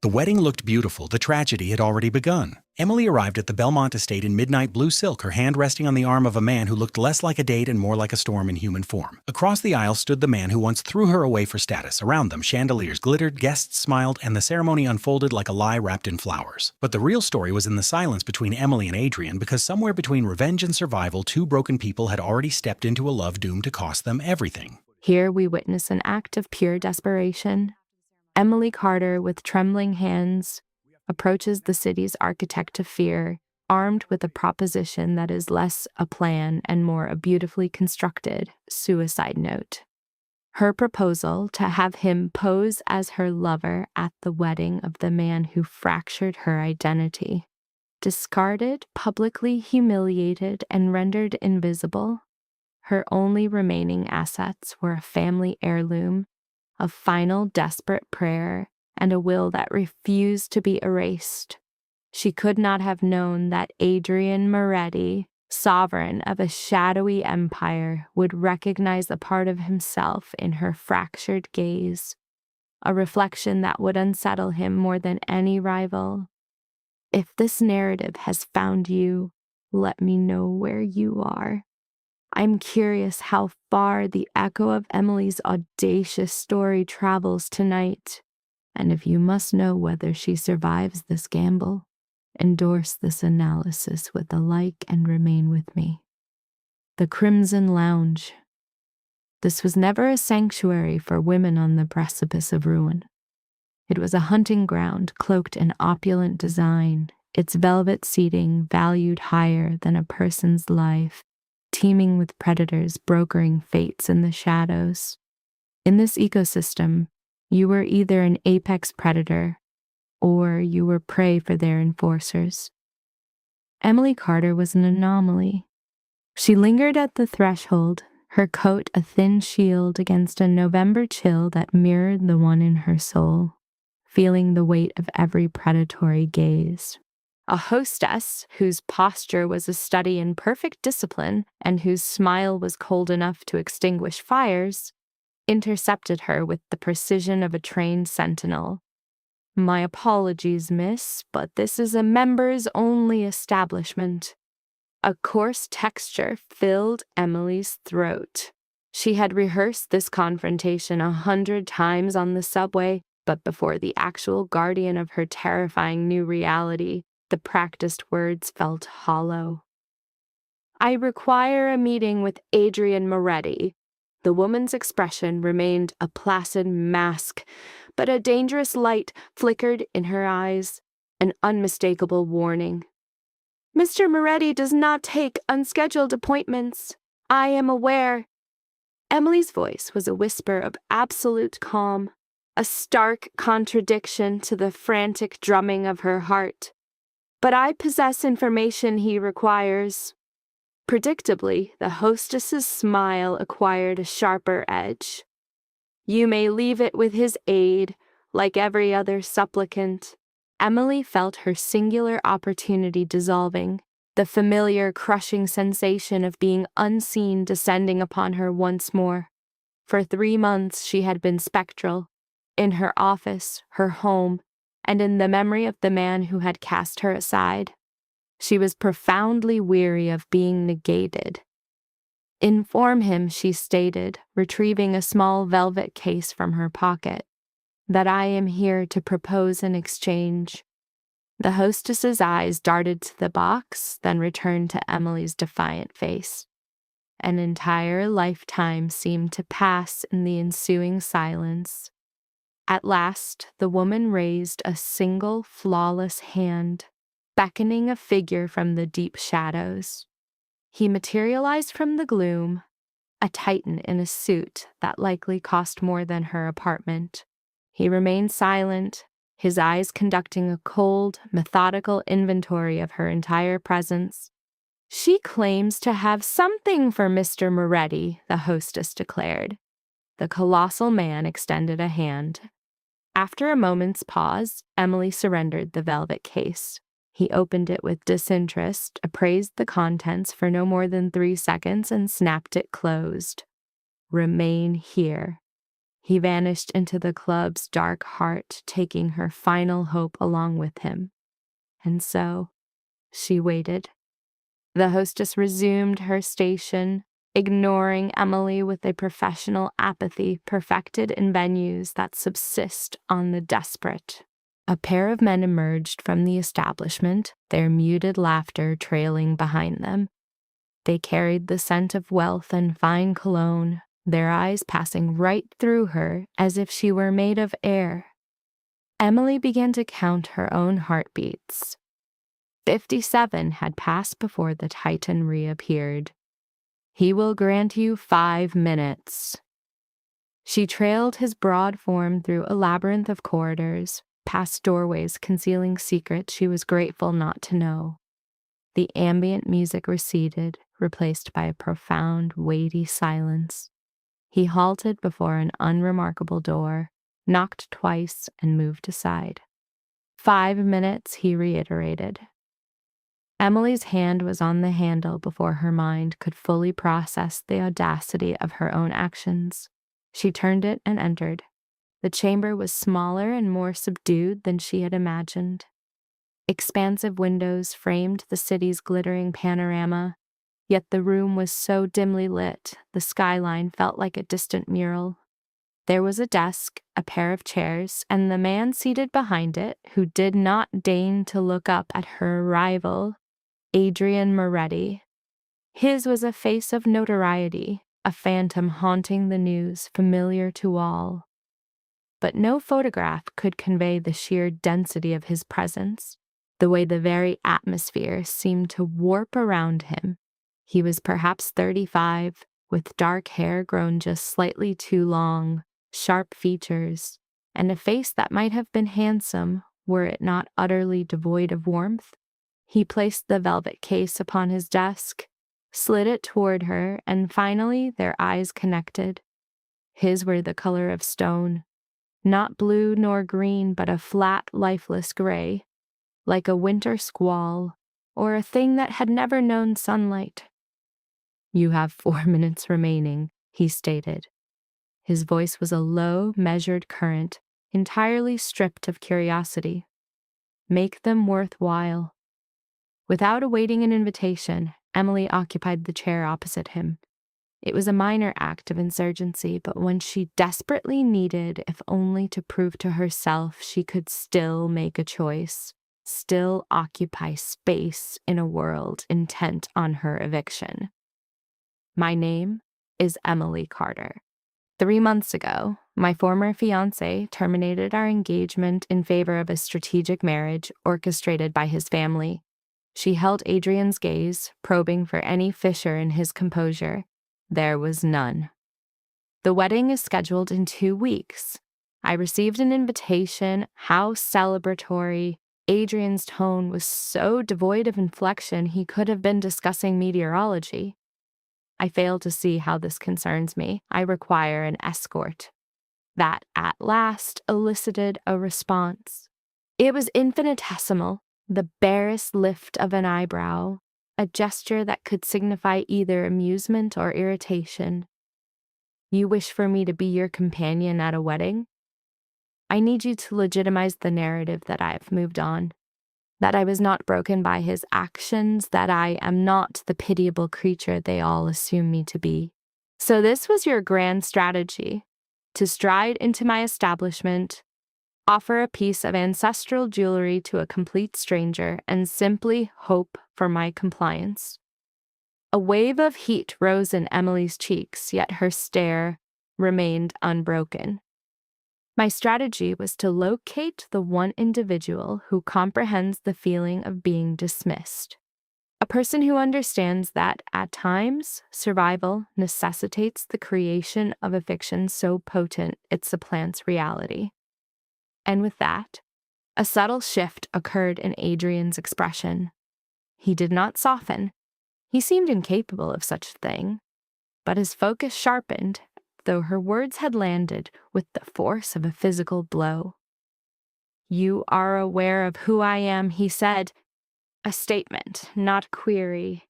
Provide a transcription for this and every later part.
The wedding looked beautiful. The tragedy had already begun. Emily arrived at the Belmont estate in midnight blue silk, her hand resting on the arm of a man who looked less like a date and more like a storm in human form. Across the aisle stood the man who once threw her away for status. Around them, chandeliers glittered, guests smiled, and the ceremony unfolded like a lie wrapped in flowers. But the real story was in the silence between Emily and Adrian, because somewhere between revenge and survival, two broken people had already stepped into a love doomed to cost them everything. Here we witness an act of pure desperation. Emily Carter, with trembling hands, approaches the city's architect of fear, armed with a proposition that is less a plan and more a beautifully constructed suicide note. Her proposal to have him pose as her lover at the wedding of the man who fractured her identity. Discarded, publicly humiliated, and rendered invisible, her only remaining assets were a family heirloom, a final desperate prayer, and a will that refused to be erased. She could not have known that Adrian Moretti, sovereign of a shadowy empire, would recognize a part of himself in her fractured gaze, a reflection that would unsettle him more than any rival. If this narrative has found you, let me know where you are. I'm curious how far the echo of Emily's audacious story travels tonight, and if you must know whether she survives this gamble, endorse this analysis with a like and remain with me. The Crimson Lounge. This was never a sanctuary for women on the precipice of ruin. It was a hunting ground cloaked in opulent design, its velvet seating valued higher than a person's life, teeming with predators brokering fates in the shadows. In this ecosystem, you were either an apex predator or you were prey for their enforcers. Emily Carter was an anomaly. She lingered at the threshold, her coat a thin shield against a November chill that mirrored the one in her soul, feeling the weight of every predatory gaze. A hostess whose posture was a study in perfect discipline and whose smile was cold enough to extinguish fires, intercepted her with the precision of a trained sentinel. "My apologies, miss, but this is a members-only establishment." A coarse texture filled Emily's throat. She had rehearsed this confrontation 100 times on the subway, but before the actual guardian of her terrifying new reality, the practiced words felt hollow. "I require a meeting with Adrian Moretti." The woman's expression remained a placid mask, but a dangerous light flickered in her eyes, an unmistakable warning. "Mr. Moretti does not take unscheduled appointments. I am aware." Emily's voice was a whisper of absolute calm, a stark contradiction to the frantic drumming of her heart. "But I possess information he requires." Predictably, the hostess's smile acquired a sharper edge. "You may leave it with his aid, like every other supplicant." Emily felt her singular opportunity dissolving, the familiar crushing sensation of being unseen descending upon her once more. For 3 months she had been spectral, in her office, her home, and in the memory of the man who had cast her aside. She was profoundly weary of being negated. "Inform him," she stated, retrieving a small velvet case from her pocket, "that I am here to propose an exchange." The hostess's eyes darted to the box, then returned to Emily's defiant face. An entire lifetime seemed to pass in the ensuing silence. At last, the woman raised a single flawless hand, beckoning a figure from the deep shadows. He materialized from the gloom, a titan in a suit that likely cost more than her apartment. He remained silent, his eyes conducting a cold, methodical inventory of her entire presence. "She claims to have something for Mr. Moretti," the hostess declared. The colossal man extended a hand. After a moment's pause, Emily surrendered the velvet case. He opened it with disinterest, appraised the contents for no more than 3 seconds, and snapped it closed. "Remain here." He vanished into the club's dark heart, taking her final hope along with him. And so, she waited. The hostess resumed her station, ignoring Emily with a professional apathy perfected in venues that subsist on the desperate. A pair of men emerged from the establishment, their muted laughter trailing behind them. They carried the scent of wealth and fine cologne, their eyes passing right through her as if she were made of air. Emily began to count her own heartbeats. 57 had passed before the Titan reappeared. He will grant you 5 minutes. She trailed his broad form through a labyrinth of corridors, past doorways concealing secrets she was grateful not to know. The ambient music receded, replaced by a profound, weighty silence. He halted before an unremarkable door, knocked twice, and moved aside. 5 minutes, he reiterated. Emily's hand was on the handle before her mind could fully process the audacity of her own actions. She turned it and entered. The chamber was smaller and more subdued than she had imagined. Expansive windows framed the city's glittering panorama, yet the room was so dimly lit the skyline felt like a distant mural. There was a desk, a pair of chairs, and the man seated behind it, who did not deign to look up at her rival, Adrian Moretti. His was a face of notoriety, a phantom haunting the news, familiar to all. But no photograph could convey the sheer density of his presence, the way the very atmosphere seemed to warp around him. He was perhaps 35, with dark hair grown just slightly too long, sharp features, and a face that might have been handsome were it not utterly devoid of warmth. He placed the velvet case upon his desk, slid it toward her, and finally their eyes connected. His were the color of stone, not blue nor green, but a flat, lifeless gray, like a winter squall or a thing that had never known sunlight. "You have 4 minutes remaining," he stated. His voice was a low, measured current, entirely stripped of curiosity. "Make them worthwhile." Without awaiting an invitation, Emily occupied the chair opposite him. It was a minor act of insurgency, but one she desperately needed, if only to prove to herself she could still make a choice, still occupy space in a world intent on her eviction. "My name is Emily Carter. 3 months ago, my former fiancé terminated our engagement in favor of a strategic marriage orchestrated by his family. She held Adrian's gaze, probing for any fissure in his composure. There was none. The wedding is scheduled in 2 weeks. I received an invitation. How celebratory. Adrian's tone was so devoid of inflection he could have been discussing meteorology. I fail to see how this concerns me. I require an escort. That at last elicited a response. It was infinitesimal, the barest lift of an eyebrow, a gesture that could signify either amusement or irritation. "You wish for me to be your companion at a wedding? I need you to legitimize the narrative that I have moved on, that I was not broken by his actions, that I am not the pitiable creature they all assume me to be. So this was your grand strategy, to stride into my establishment, offer a piece of ancestral jewelry to a complete stranger, and simply hope for my compliance." A wave of heat rose in Emily's cheeks, yet her stare remained unbroken. "My strategy was to locate the one individual who comprehends the feeling of being dismissed. A person who understands that, at times, survival necessitates the creation of a fiction so potent it supplants reality." And with that, a subtle shift occurred in Adrian's expression. He did not soften. He seemed incapable of such a thing, but his focus sharpened, though her words had landed with the force of a physical blow. "You are aware of who I am," he said. "A statement, not query.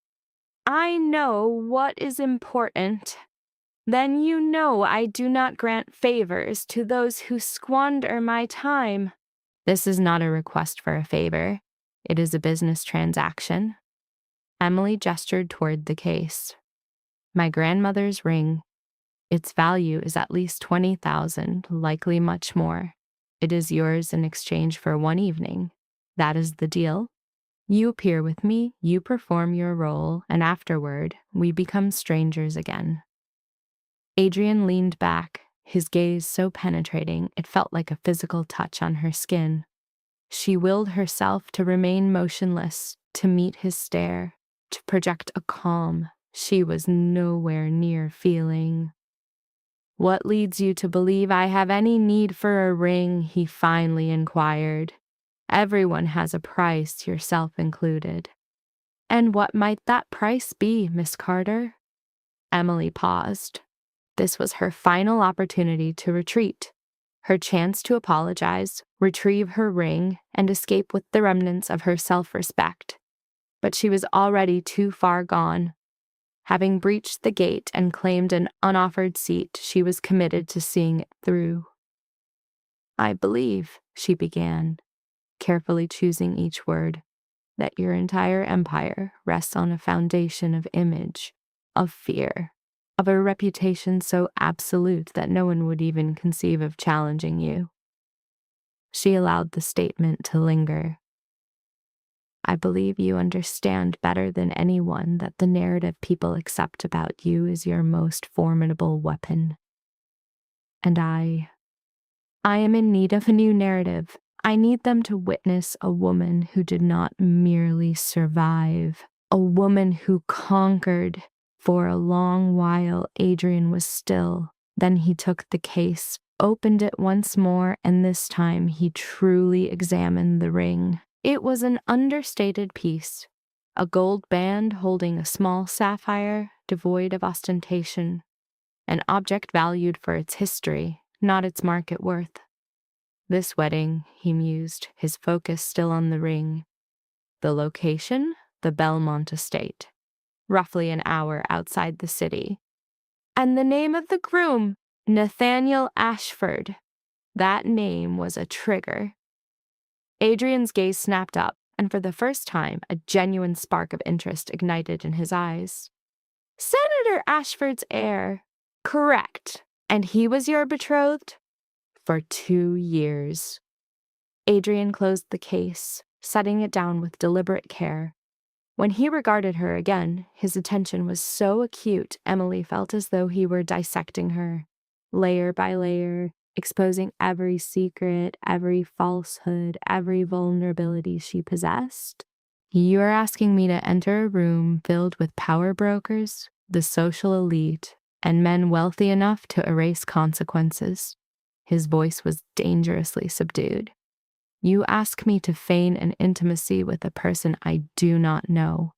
I know what is important. Then you know I do not grant favors to those who squander my time. This is not a request for a favor. It is a business transaction. Emily gestured toward the case. My grandmother's ring. Its value is at least 20,000, likely much more. It is yours in exchange for one evening. That is the deal. You appear with me, you perform your role, and afterward, we become strangers again. Adrian leaned back, his gaze so penetrating it felt like a physical touch on her skin. She willed herself to remain motionless, to meet his stare, to project a calm she was nowhere near feeling. What leads you to believe I have any need for a ring? He finally inquired. Everyone has a price, yourself included. And what might that price be, Miss Carter? Emily paused. This was her final opportunity to retreat, her chance to apologize, retrieve her ring, and escape with the remnants of her self-respect. But she was already too far gone. Having breached the gate and claimed an unoffered seat, she was committed to seeing it through. I believe, she began, carefully choosing each word, that your entire empire rests on a foundation of image, of fear, of a reputation so absolute that no one would even conceive of challenging you. She allowed the statement to linger. I believe you understand better than anyone that the narrative people accept about you is your most formidable weapon. And I am in need of a new narrative. I need them to witness a woman who did not merely survive, a woman who conquered. For a long while, Adrian was still. Then he took the case, opened it once more, and this time he truly examined the ring. It was an understated piece, a gold band holding a small sapphire, devoid of ostentation, an object valued for its history, not its market worth. This wedding, he mused, his focus still on the ring. The location? The Belmont estate, roughly an hour outside the city. And the name of the groom? Nathaniel Ashford. That name was a trigger. Adrian's gaze snapped up, and for the first time, a genuine spark of interest ignited in his eyes. Senator Ashford's heir. Correct. And he was your betrothed? For 2 years. Adrian closed the case, setting it down with deliberate care. When he regarded her again, his attention was so acute Emily felt as though he were dissecting her, layer by layer, exposing every secret, every falsehood, every vulnerability she possessed. You are asking me to enter a room filled with power brokers, the social elite, and men wealthy enough to erase consequences. His voice was dangerously subdued. You ask me to feign an intimacy with a person I do not know.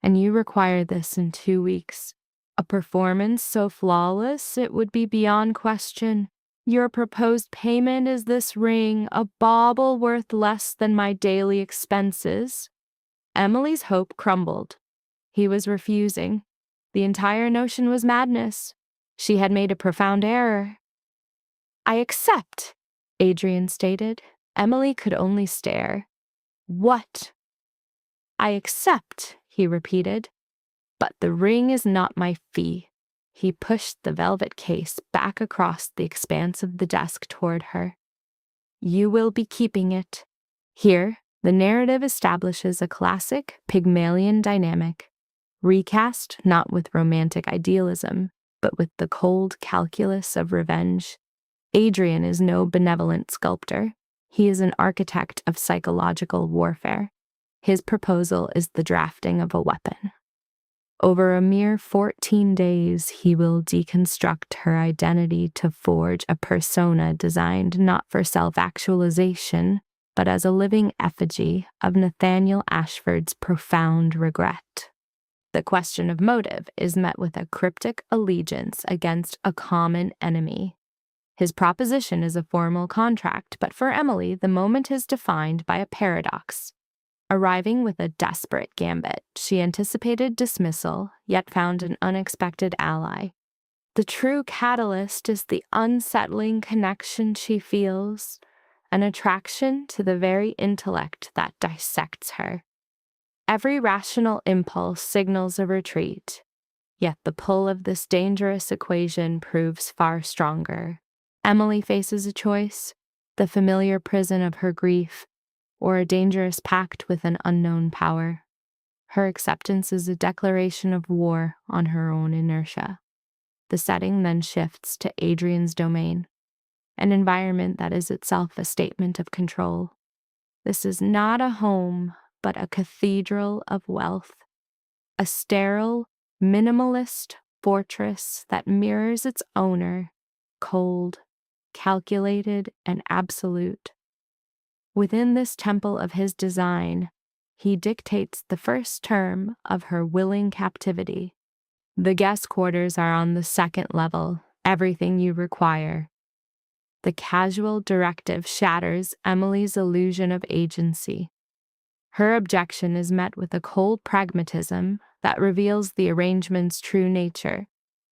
And you require this in 2 weeks. A performance so flawless it would be beyond question. Your proposed payment is this ring, a bauble worth less than my daily expenses. Emily's hope crumbled. He was refusing. The entire notion was madness. She had made a profound error. I accept, Adrian stated. Emily could only stare. What? I accept, he repeated. But the ring is not my fee. He pushed the velvet case back across the expanse of the desk toward her. You will be keeping it. Here, the narrative establishes a classic Pygmalion dynamic, recast not with romantic idealism, but with the cold calculus of revenge. Adrian is no benevolent sculptor. He is an architect of psychological warfare. His proposal is the drafting of a weapon. Over a mere 14 days, he will deconstruct her identity to forge a persona designed not for self-actualization, but as a living effigy of Nathaniel Ashford's profound regret. The question of motive is met with a cryptic allegiance against a common enemy. His proposition is a formal contract, but for Emily, the moment is defined by a paradox. Arriving with a desperate gambit, she anticipated dismissal, yet found an unexpected ally. The true catalyst is the unsettling connection she feels, an attraction to the very intellect that dissects her. Every rational impulse signals a retreat, yet the pull of this dangerous equation proves far stronger. Emily faces a choice: the familiar prison of her grief, or a dangerous pact with an unknown power. Her acceptance is a declaration of war on her own inertia. The setting then shifts to Adrian's domain, an environment that is itself a statement of control. This is not a home, but a cathedral of wealth, a sterile, minimalist fortress that mirrors its owner, cold, calculated, and absolute. Within this temple of his design, he dictates the first term of her willing captivity. The guest quarters are on the second level, everything you require. The casual directive shatters Emily's illusion of agency. Her objection is met with a cold pragmatism that reveals the arrangement's true nature.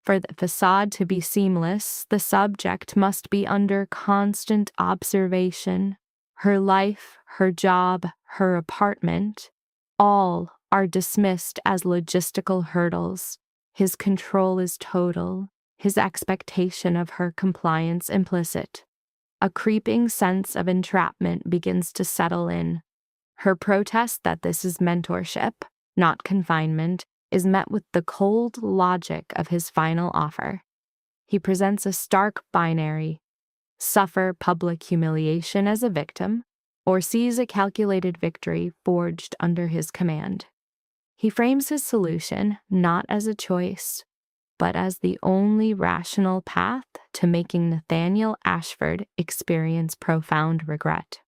For the facade to be seamless, the subject must be under constant observation. Her life, her job, her apartment, all are dismissed as logistical hurdles. His control is total, his expectation of her compliance implicit. A creeping sense of entrapment begins to settle in. Her protest that this is mentorship, not confinement, is met with the cold logic of his final offer. He presents a stark binary: suffer public humiliation as a victim, or seize a calculated victory forged under his command. He frames his solution not as a choice, but as the only rational path to making Nathaniel Ashford experience profound regret.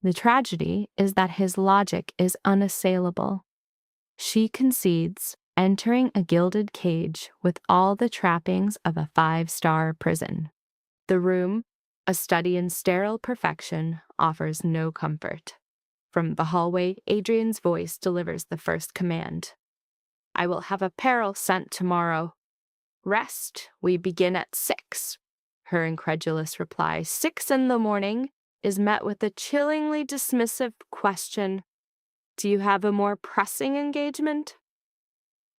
The tragedy is that his logic is unassailable. She concedes, entering a gilded cage with all the trappings of a 5-star prison. The room, a study in sterile perfection, offers no comfort. From the hallway, Adrian's voice delivers the first command. I will have apparel sent tomorrow. Rest, we begin at 6. Her incredulous reply, 6 in the morning, is met with a chillingly dismissive question. Do you have a more pressing engagement?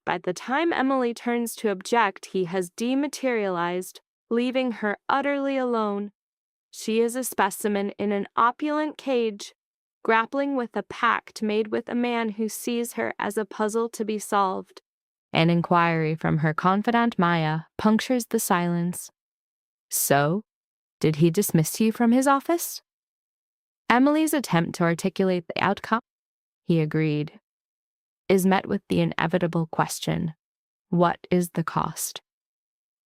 By the time Emily turns to object, he has dematerialized, leaving her utterly alone. She is a specimen in an opulent cage, grappling with a pact made with a man who sees her as a puzzle to be solved. An inquiry from her confidante Maya punctures the silence. So, did he dismiss you from his office? Emily's attempt to articulate the outcome, he agreed, is met with the inevitable question: what is the cost?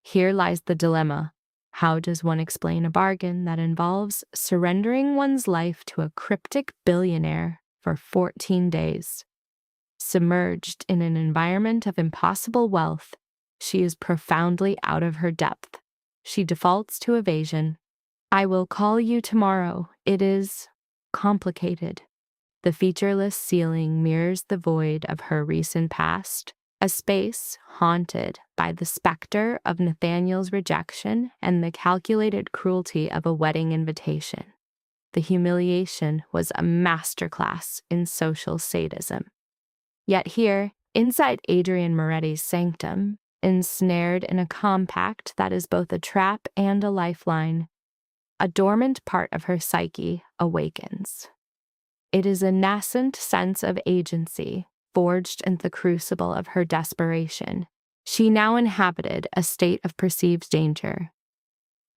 Here lies the dilemma. How does one explain a bargain that involves surrendering one's life to a cryptic billionaire for 14 days? Submerged in an environment of impossible wealth, she is profoundly out of her depth. She defaults to evasion. I will call you tomorrow. It is complicated. The featureless ceiling mirrors the void of her recent past, a space haunted by the specter of Nathaniel's rejection and the calculated cruelty of a wedding invitation. The humiliation was a masterclass in social sadism. Yet here, inside Adrian Moretti's sanctum, ensnared in a compact that is both a trap and a lifeline, a dormant part of her psyche awakens. It is a nascent sense of agency, forged in the crucible of her desperation. She now inhabited a state of perceived danger.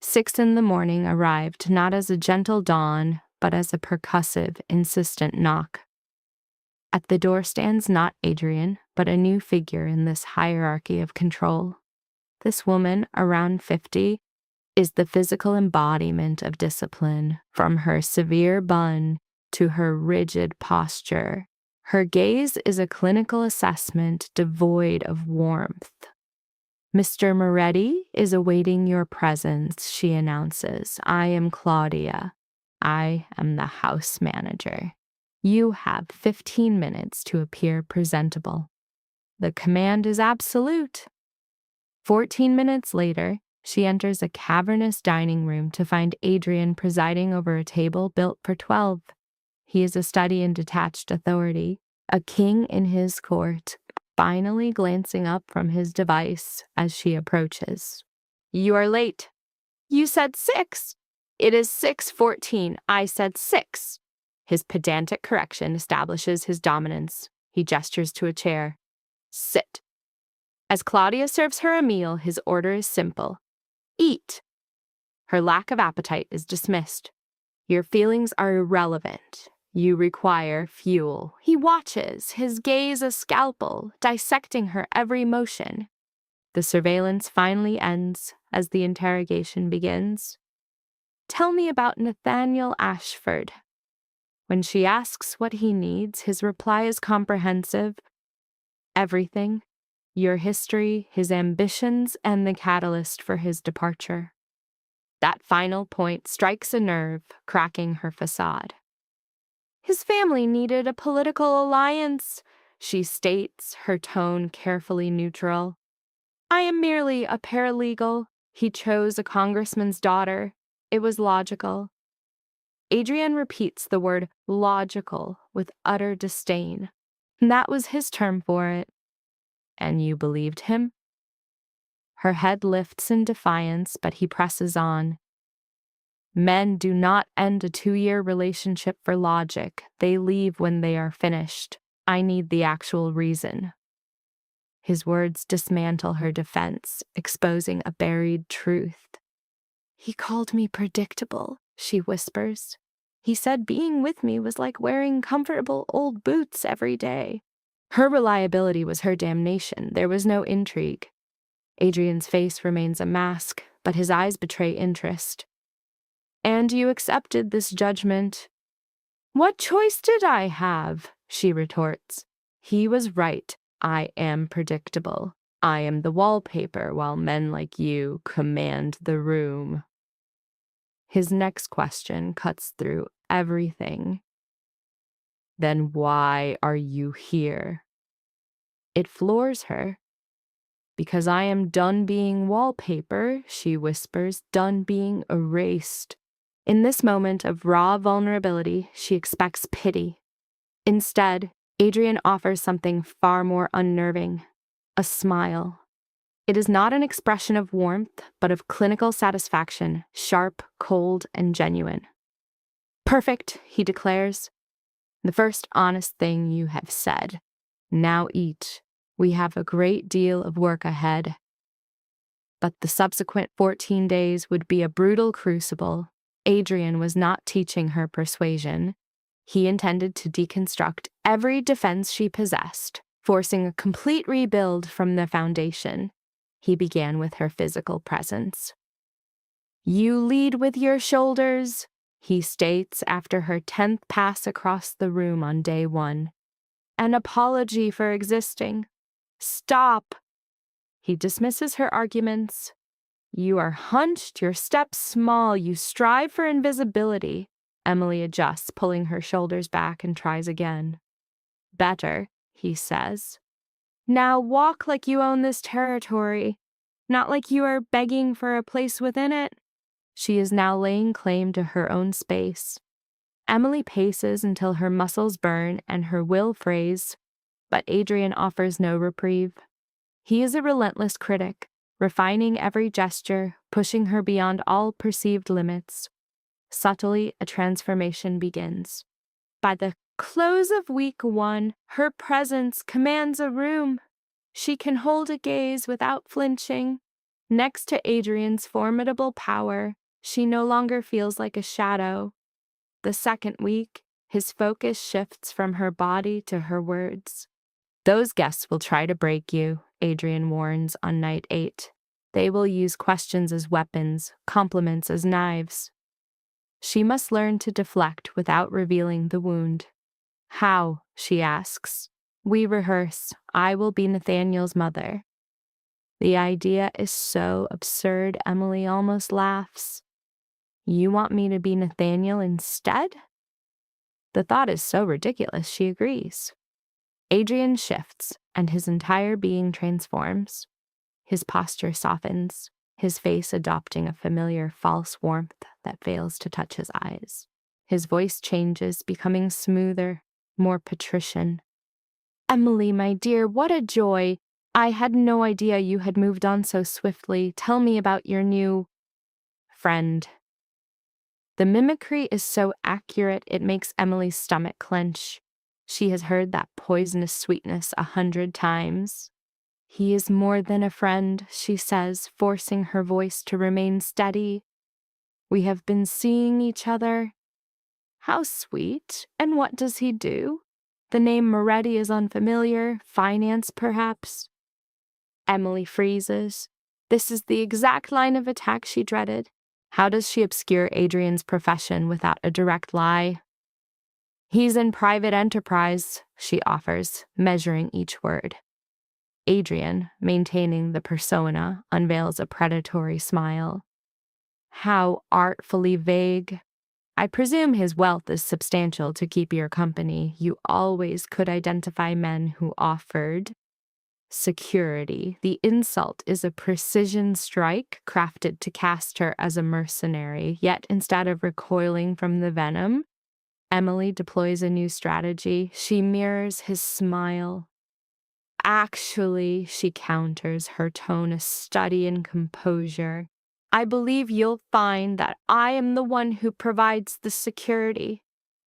6 in the morning arrived not as a gentle dawn, but as a percussive, insistent knock. At the door stands not Adrian, but a new figure in this hierarchy of control. This woman, around 50, is the physical embodiment of discipline, from her severe bun to her rigid posture. Her gaze is a clinical assessment devoid of warmth. Mr. Moretti is awaiting your presence, she announces. I am Claudia. I am the house manager. You have 15 minutes to appear presentable. The command is absolute. 14 minutes later, she enters a cavernous dining room to find Adrian presiding over a table built for 12. He is a study in detached authority, a king in his court, finally glancing up from his device as she approaches. "You are late." "You said 6. "It is 6:14. I said 6. His pedantic correction establishes his dominance. He gestures to a chair. "Sit." As Claudia serves her a meal, his order is simple. "Eat." Her lack of appetite is dismissed. "Your feelings are irrelevant. You require fuel." He watches, his gaze a scalpel, dissecting her every motion. The surveillance finally ends as the interrogation begins. "Tell me about Nathaniel Ashford." When she asks what he needs, his reply is comprehensive. Everything. Your history, his ambitions, and the catalyst for his departure. That final point strikes a nerve, cracking her facade. "His family needed a political alliance," she states, her tone carefully neutral. "I am merely a paralegal. He chose a congressman's daughter. It was logical." Adrian repeats the word logical with utter disdain. That was his term for it. "And you believed him?" Her head lifts in defiance, but he presses on. "Men do not end a 2-year relationship for logic. They leave when they are finished. I need the actual reason." His words dismantle her defense, exposing a buried truth. "He called me predictable," she whispers. "He said being with me was like wearing comfortable old boots every day." Her reliability was her damnation. There was no intrigue. Adrian's face remains a mask, but his eyes betray interest. "And you accepted this judgment?" "What choice did I have?" she retorts. "He was right. I am predictable. I am the wallpaper while men like you command the room." His next question cuts through everything. "Then why are you here?" It floors her. "Because I am done being wallpaper," she whispers, "done being erased." In this moment of raw vulnerability, she expects pity. Instead, Adrian offers something far more unnerving: a smile. It is not an expression of warmth, but of clinical satisfaction, sharp, cold, and genuine. "Perfect," he declares. "The first honest thing you have said. Now eat. We have a great deal of work ahead." But the subsequent 14 days would be a brutal crucible. Adrian was not teaching her persuasion. He intended to deconstruct every defense she possessed, forcing a complete rebuild from the foundation. He began with her physical presence. "You lead with your shoulders," he states after her 10th pass across the room on day 1. "An apology for existing." "Stop." He dismisses her arguments. "You are hunched, your steps small, you strive for invisibility." Emily adjusts, pulling her shoulders back, and tries again. "Better," he says. "Now walk like you own this territory, not like you are begging for a place within it." She is now laying claim to her own space. Emily paces until her muscles burn and her will frays, but Adrian offers no reprieve. He is a relentless critic, refining every gesture, pushing her beyond all perceived limits. Subtly, a transformation begins. By the close of week 1, her presence commands a room. She can hold a gaze without flinching. Next to Adrian's formidable power, she no longer feels like a shadow. The second week, his focus shifts from her body to her words. "Those guests will try to break you," Adrian warns on night 8. "They will use questions as weapons, compliments as knives." She must learn to deflect without revealing the wound. "How?" she asks. "We rehearse. I will be Nathaniel's mother." The idea is so absurd, Emily almost laughs. "You want me to be Nathaniel instead?" The thought is so ridiculous, she agrees. Adrian shifts, and his entire being transforms. His posture softens, his face adopting a familiar false warmth that fails to touch his eyes. His voice changes, becoming smoother, more patrician. Emily, my dear, what a joy! I had no idea you had moved on so swiftly. Tell me about your new friend. The mimicry is so accurate it makes Emily's stomach clench. She has heard that poisonous sweetness 100 times. He is more than a friend, she says, forcing her voice to remain steady. We have been seeing each other. How sweet. And what does he do? The name Moretti is unfamiliar. Finance, perhaps? Emily freezes. This is the exact line of attack she dreaded. How does she obscure Adrian's profession without a direct lie? He's in private enterprise, she offers, measuring each word. Adrian, maintaining the persona, unveils a predatory smile. How artfully vague. I presume his wealth is substantial to keep your company. You always could identify men who offered security. The insult is a precision strike crafted to cast her as a mercenary. Yet instead of recoiling from the venom, Emily deploys a new strategy. She mirrors his smile. Actually, she counters, her tone a study in composure. I believe you'll find that I am the one who provides the security.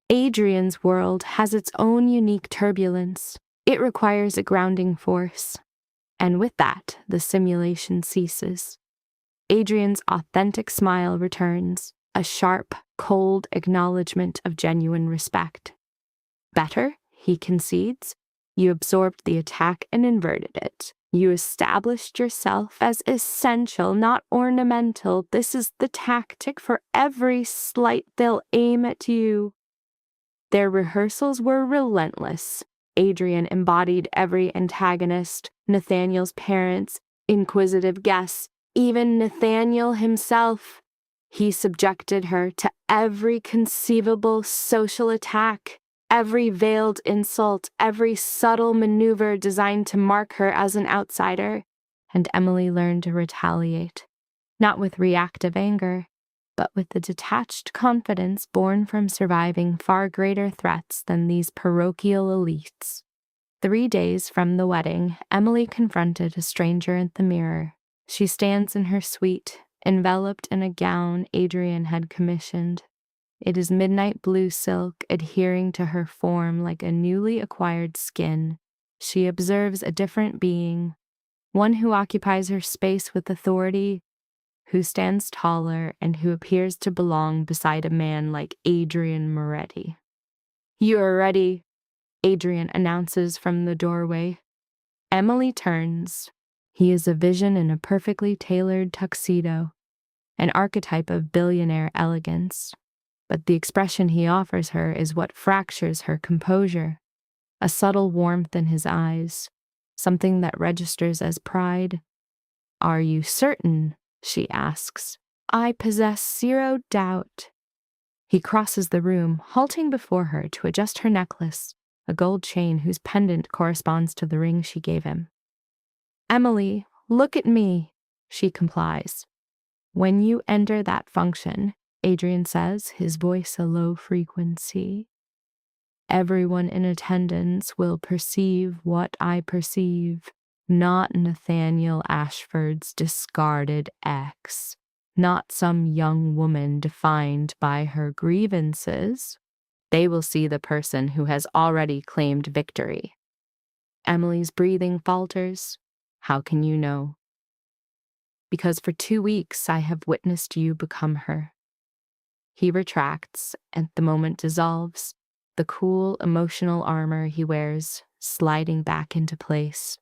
Adrian's world has its own unique turbulence. It requires a grounding force. And with that, the simulation ceases. Adrian's authentic smile returns, a sharp, cold acknowledgement of genuine respect. Better, he concedes. You absorbed the attack and inverted it. You established yourself as essential, not ornamental. This is the tactic for every slight they'll aim at you. Their rehearsals were relentless. Adrian embodied every antagonist, Nathaniel's parents, inquisitive guests, even Nathaniel himself. He subjected her to every conceivable social attack, every veiled insult, every subtle maneuver designed to mark her as an outsider, and Emily learned to retaliate, not with reactive anger, but with the detached confidence born from surviving far greater threats than these parochial elites. 3 days from the wedding, Emily confronted a stranger at the mirror. She stands in her suite, enveloped in a gown Adrian had commissioned. It is midnight blue silk, adhering to her form like a newly acquired skin. She observes a different being, one who occupies her space with authority, who stands taller and who appears to belong beside a man like Adrian Moretti. You are ready, Adrian announces from the doorway. Emily turns. He is a vision in a perfectly tailored tuxedo, an archetype of billionaire elegance. But the expression he offers her is what fractures her composure, a subtle warmth in his eyes, something that registers as pride. Are you certain? She asks. I possess zero doubt. He crosses the room, halting before her to adjust her necklace, a gold chain whose pendant corresponds to the ring she gave him. Emily, look at me, she complies. When you enter that function, Adrian says, his voice a low frequency, everyone in attendance will perceive what I perceive, not Nathaniel Ashford's discarded ex, not some young woman defined by her grievances. They will see the person who has already claimed victory. Emily's breathing falters. How can you know? Because for 2 weeks I have witnessed you become her. He retracts, and the moment dissolves, the cool, emotional armor he wears sliding back into place.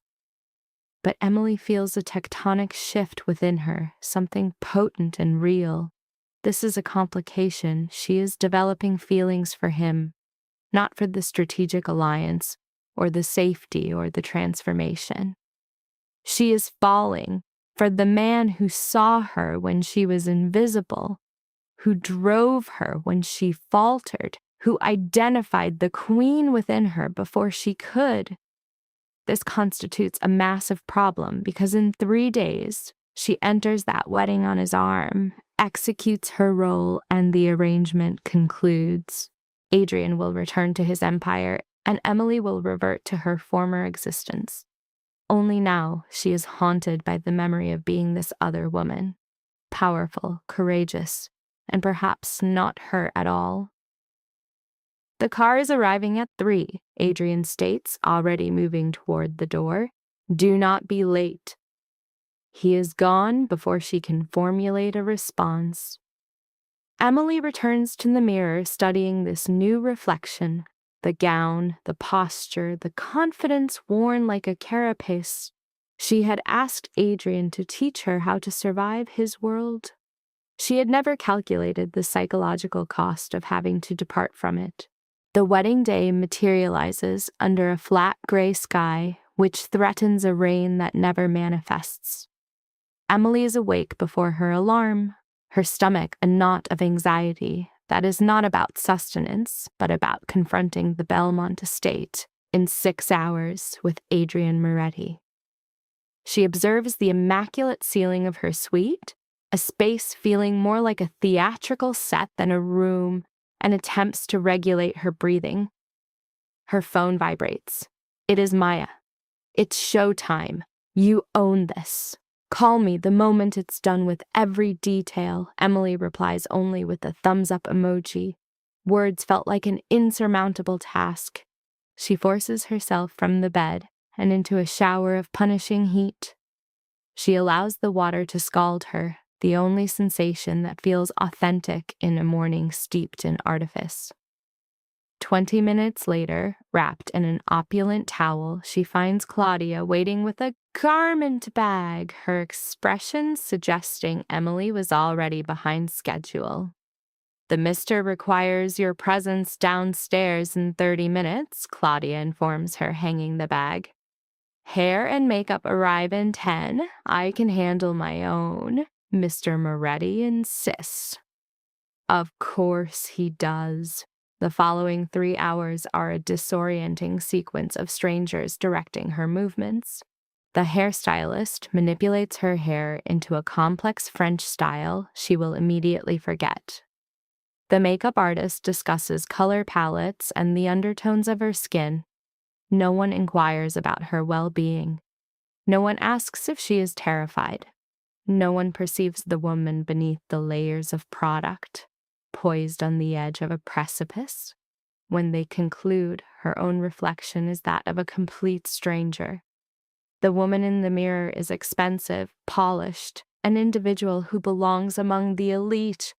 But Emily feels a tectonic shift within her, something potent and real. This is a complication. She is developing feelings for him, not for the strategic alliance, or the safety, or the transformation. She is falling for the man who saw her when she was invisible, who drove her when she faltered, who identified the queen within her before she could. This constitutes a massive problem because in 3 days, she enters that wedding on his arm, executes her role, and the arrangement concludes. Adrian will return to his empire, and Emily will revert to her former existence. Only now she is haunted by the memory of being this other woman, powerful, courageous, and perhaps not her at all. The car is arriving at 3, Adrian states, already moving toward the door. Do not be late. He is gone before she can formulate a response. Emily returns to the mirror, studying this new reflection. The gown, the posture, the confidence worn like a carapace. She had asked Adrian to teach her how to survive his world. She had never calculated the psychological cost of having to depart from it. The wedding day materializes under a flat gray sky, which threatens a rain that never manifests. Emily is awake before her alarm, her stomach a knot of anxiety that is not about sustenance, but about confronting the Belmont estate in 6 hours with Adrian Moretti. She observes the immaculate ceiling of her suite, a space feeling more like a theatrical set than a room, and attempts to regulate her breathing. Her phone vibrates. It is Maya. It's showtime. You own this. Call me the moment it's done with every detail. Emily replies only with a thumbs-up emoji. Words felt like an insurmountable task. She forces herself from the bed and into a shower of punishing heat. She allows the water to scald her, the only sensation that feels authentic in a morning steeped in artifice. 20 minutes later, wrapped in an opulent towel, she finds Claudia waiting with a garment bag, her expression suggesting Emily was already behind schedule. The mister requires your presence downstairs in 30 minutes, Claudia informs her, hanging the bag. Hair and makeup arrive in 10. I can handle my own, Mr. Moretti insists. Of course he does. The following 3 hours are a disorienting sequence of strangers directing her movements. The hairstylist manipulates her hair into a complex French style she will immediately forget. The makeup artist discusses color palettes and the undertones of her skin. No one inquires about her well-being. No one asks if she is terrified. No one perceives the woman beneath the layers of product, poised on the edge of a precipice. When they conclude, her own reflection is that of a complete stranger. The woman in the mirror is expensive, polished, an individual who belongs among the elite,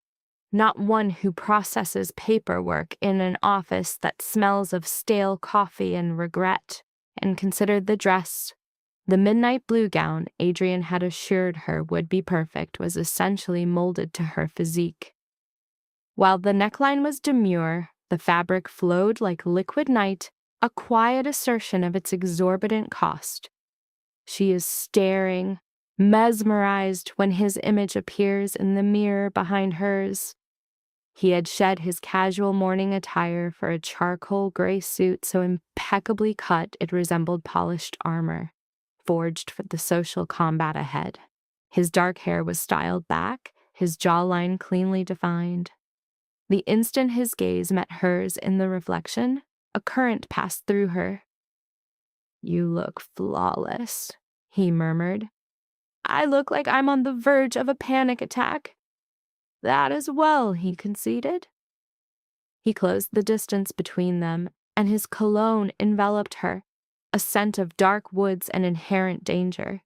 not one who processes paperwork in an office that smells of stale coffee and regret. And consider the dress. The midnight blue gown Adrian had assured her would be perfect was essentially molded to her physique. While the neckline was demure, the fabric flowed like liquid night, a quiet assertion of its exorbitant cost. She is staring, mesmerized, when his image appears in the mirror behind hers. He had shed his casual morning attire for a charcoal gray suit so impeccably cut it resembled polished armor, forged for the social combat ahead. His dark hair was styled back, his jawline cleanly defined. The instant his gaze met hers in the reflection, a current passed through her. You look flawless, he murmured. I look like I'm on the verge of a panic attack. That as well, he conceded. He closed the distance between them, and his cologne enveloped her, a scent of dark woods and inherent danger.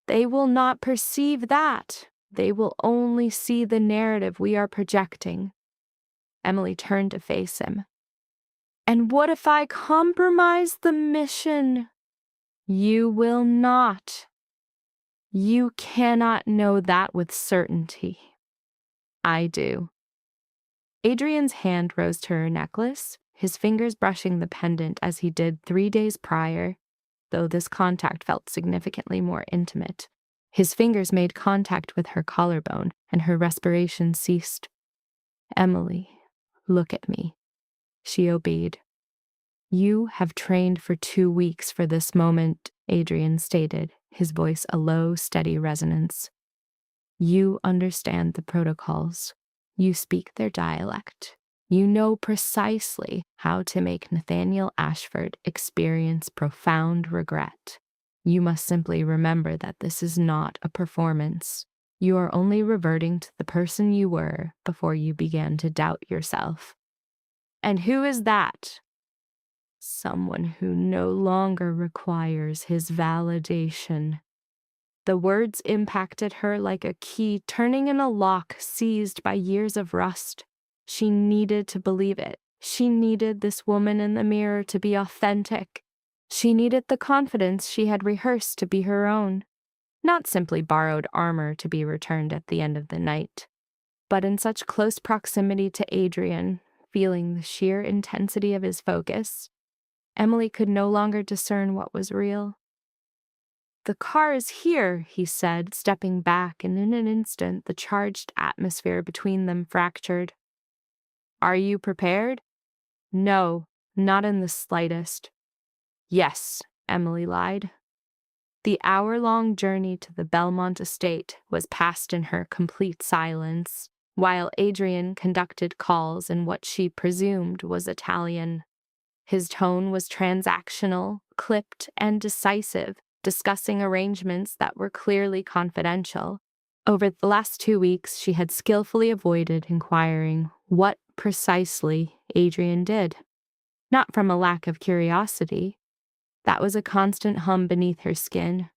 They will not perceive that. They will only see the narrative we are projecting. Emily turned to face him. And what if I compromise the mission? You will not. You cannot know that with certainty. I do. Adrian's hand rose to her necklace, his fingers brushing the pendant as he did 3 days prior, though this contact felt significantly more intimate. His fingers made contact with her collarbone, and her respiration ceased. Emily, look at me. She obeyed. You have trained for 2 weeks for this moment, Adrian stated, his voice a low, steady resonance. You understand the protocols. You speak their dialect. You know precisely how to make Nathaniel Ashford experience profound regret. You must simply remember that this is not a performance. You are only reverting to the person you were before you began to doubt yourself. And who is that? Someone who no longer requires his validation. The words impacted her like a key turning in a lock seized by years of rust. She needed to believe it. She needed this woman in the mirror to be authentic. She needed the confidence she had rehearsed to be her own, not simply borrowed armor to be returned at the end of the night. But in such close proximity to Adrian, feeling the sheer intensity of his focus, Emily could no longer discern what was real. The car is here, he said, stepping back, and in an instant the charged atmosphere between them fractured. Are you prepared? No, not in the slightest. Yes, Emily lied. The hour-long journey to the Belmont estate was passed in her complete silence, while Adrian conducted calls in what she presumed was Italian. His tone was transactional, clipped, and decisive, discussing arrangements that were clearly confidential. Over the last 2 weeks, she had skillfully avoided inquiring what precisely Adrian did. Not from a lack of curiosity. That was a constant hum beneath her skin.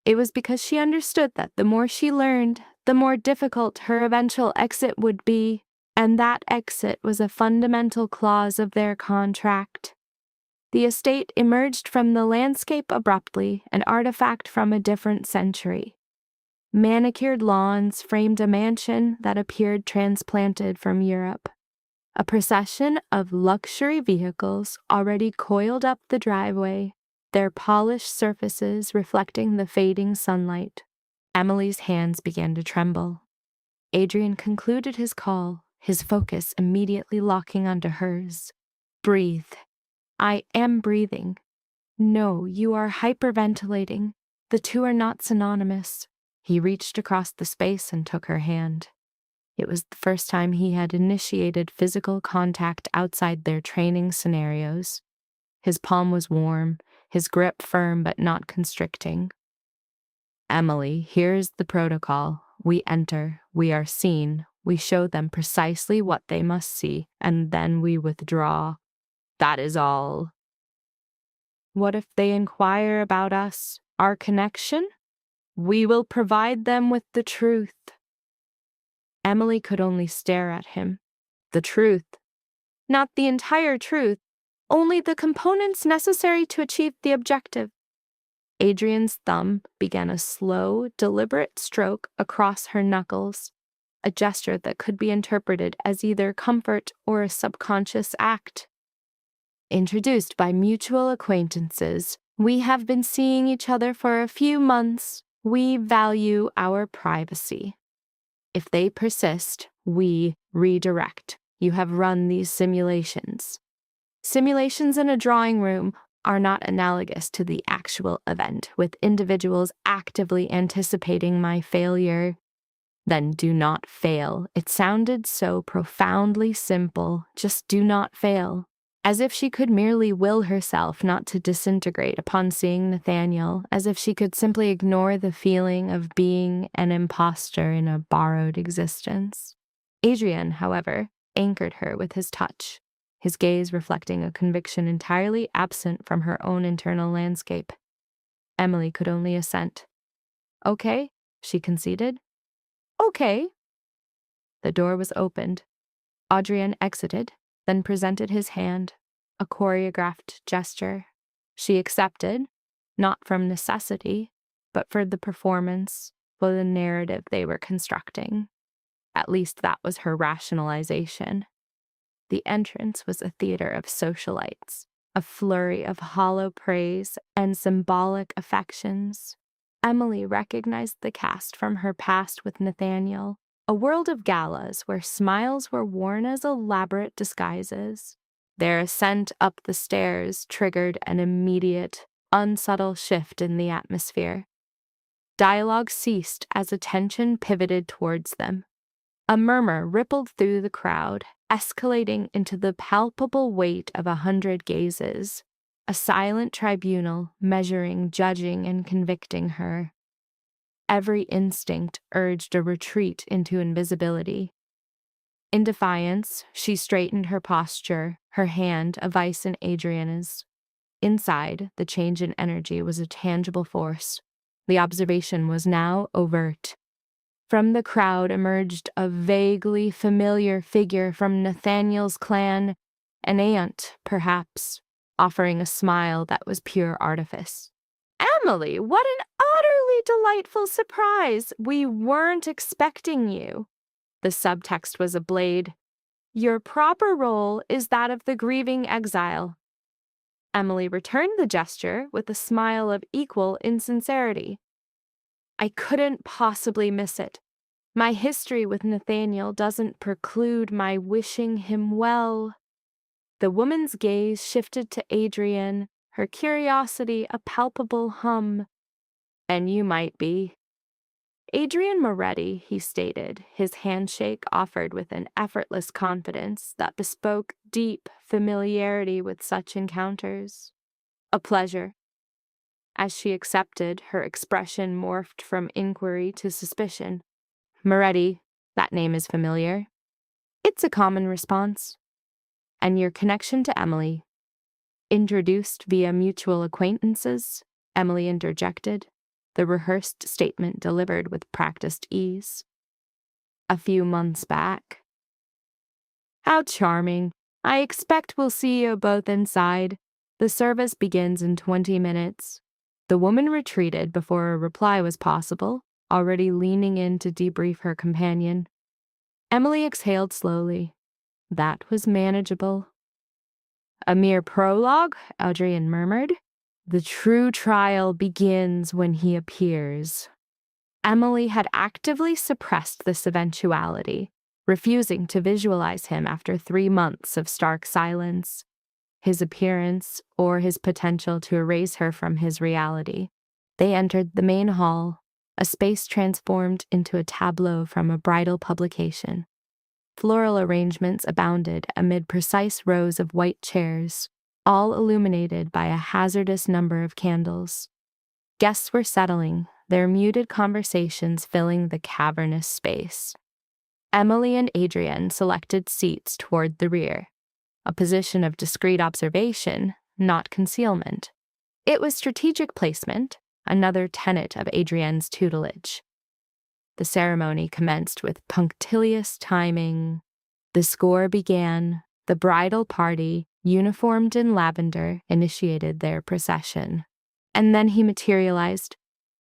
It was because she understood that the more she learned, the more difficult her eventual exit would be, and that exit was a fundamental clause of their contract. The estate emerged from the landscape abruptly, an artifact from a different century. Manicured lawns framed a mansion that appeared transplanted from Europe. A procession of luxury vehicles already coiled up the driveway, their polished surfaces reflecting the fading sunlight. Emily's hands began to tremble. Adrian concluded his call, his focus immediately locking onto hers. Breathe. I am breathing. No, you are hyperventilating. The two are not synonymous. He reached across the space and took her hand. It was the first time he had initiated physical contact outside their training scenarios. His palm was warm, his grip firm but not constricting. Emily, here's the protocol. We enter, we are seen, we show them precisely what they must see, and then we withdraw. That is all. What if they inquire about us, our connection? We will provide them with the truth. Emily could only stare at him. The truth. Not the entire truth, only the components necessary to achieve the objective. Adrian's thumb began a slow, deliberate stroke across her knuckles, a gesture that could be interpreted as either comfort or a subconscious act. Introduced by mutual acquaintances, we have been seeing each other for a few months. We value our privacy. If they persist, we redirect. You have run these simulations. Simulations in a drawing room are not analogous to the actual event, with individuals actively anticipating my failure. Then do not fail. It sounded so profoundly simple. Just do not fail. As if she could merely will herself not to disintegrate upon seeing Nathaniel, as if she could simply ignore the feeling of being an imposter in a borrowed existence. Adrian, however, anchored her with his touch, his gaze reflecting a conviction entirely absent from her own internal landscape. Emily could only assent. Okay, she conceded. Okay. The door was opened. Adrian exited, then presented his hand, a choreographed gesture. She accepted, not from necessity, but for the performance, for the narrative they were constructing. At least that was her rationalization. The entrance was a theater of socialites, a flurry of hollow praise and symbolic affections. Emily recognized the cast from her past with Nathaniel, a world of galas where smiles were worn as elaborate disguises. Their ascent up the stairs triggered an immediate, unsubtle shift in the atmosphere. Dialogue ceased as attention pivoted towards them. A murmur rippled through the crowd, escalating into the palpable weight of 100 gazes, a silent tribunal measuring, judging, and convicting her. Every instinct urged a retreat into invisibility. In defiance, she straightened her posture, her hand a vice in Adriana's. Inside, the change in energy was a tangible force. The observation was now overt. From the crowd emerged a vaguely familiar figure from Nathaniel's clan, an aunt, perhaps, offering a smile that was pure artifice. "Emily, what an utterly delightful surprise! We weren't expecting you." The subtext was a blade. "Your proper role is that of the grieving exile." Emily returned the gesture with a smile of equal insincerity. "I couldn't possibly miss it. My history with Nathaniel doesn't preclude my wishing him well." The woman's gaze shifted to Adrian, her curiosity a palpable hum. "And you might be." "Adrian Moretti," he stated, his handshake offered with an effortless confidence that bespoke deep familiarity with such encounters. "A pleasure." As she accepted, her expression morphed from inquiry to suspicion. "Moretti, that name is familiar." "It's a common response." "And your connection to Emily?" "Introduced via mutual acquaintances," Emily interjected, the rehearsed statement delivered with practiced ease. "A few months back." "How charming. I expect we'll see you both inside. The service begins in 20 minutes. The woman retreated before a reply was possible, already leaning in to debrief her companion. Emily exhaled slowly. That was manageable. "A mere prologue," Adrian murmured. "The true trial begins when he appears." Emily had actively suppressed this eventuality, refusing to visualize him after 3 months of stark silence. His appearance, or his potential to erase her from his reality. They entered the main hall, a space transformed into a tableau from a bridal publication. Floral arrangements abounded amid precise rows of white chairs, all illuminated by a hazardous number of candles. Guests were settling, their muted conversations filling the cavernous space. Emily and Adrian selected seats toward the rear, a position of discreet observation, not concealment. It was strategic placement, another tenet of Adrienne's tutelage. The ceremony commenced with punctilious timing. The score began. The bridal party, uniformed in lavender, initiated their procession. And then he materialized.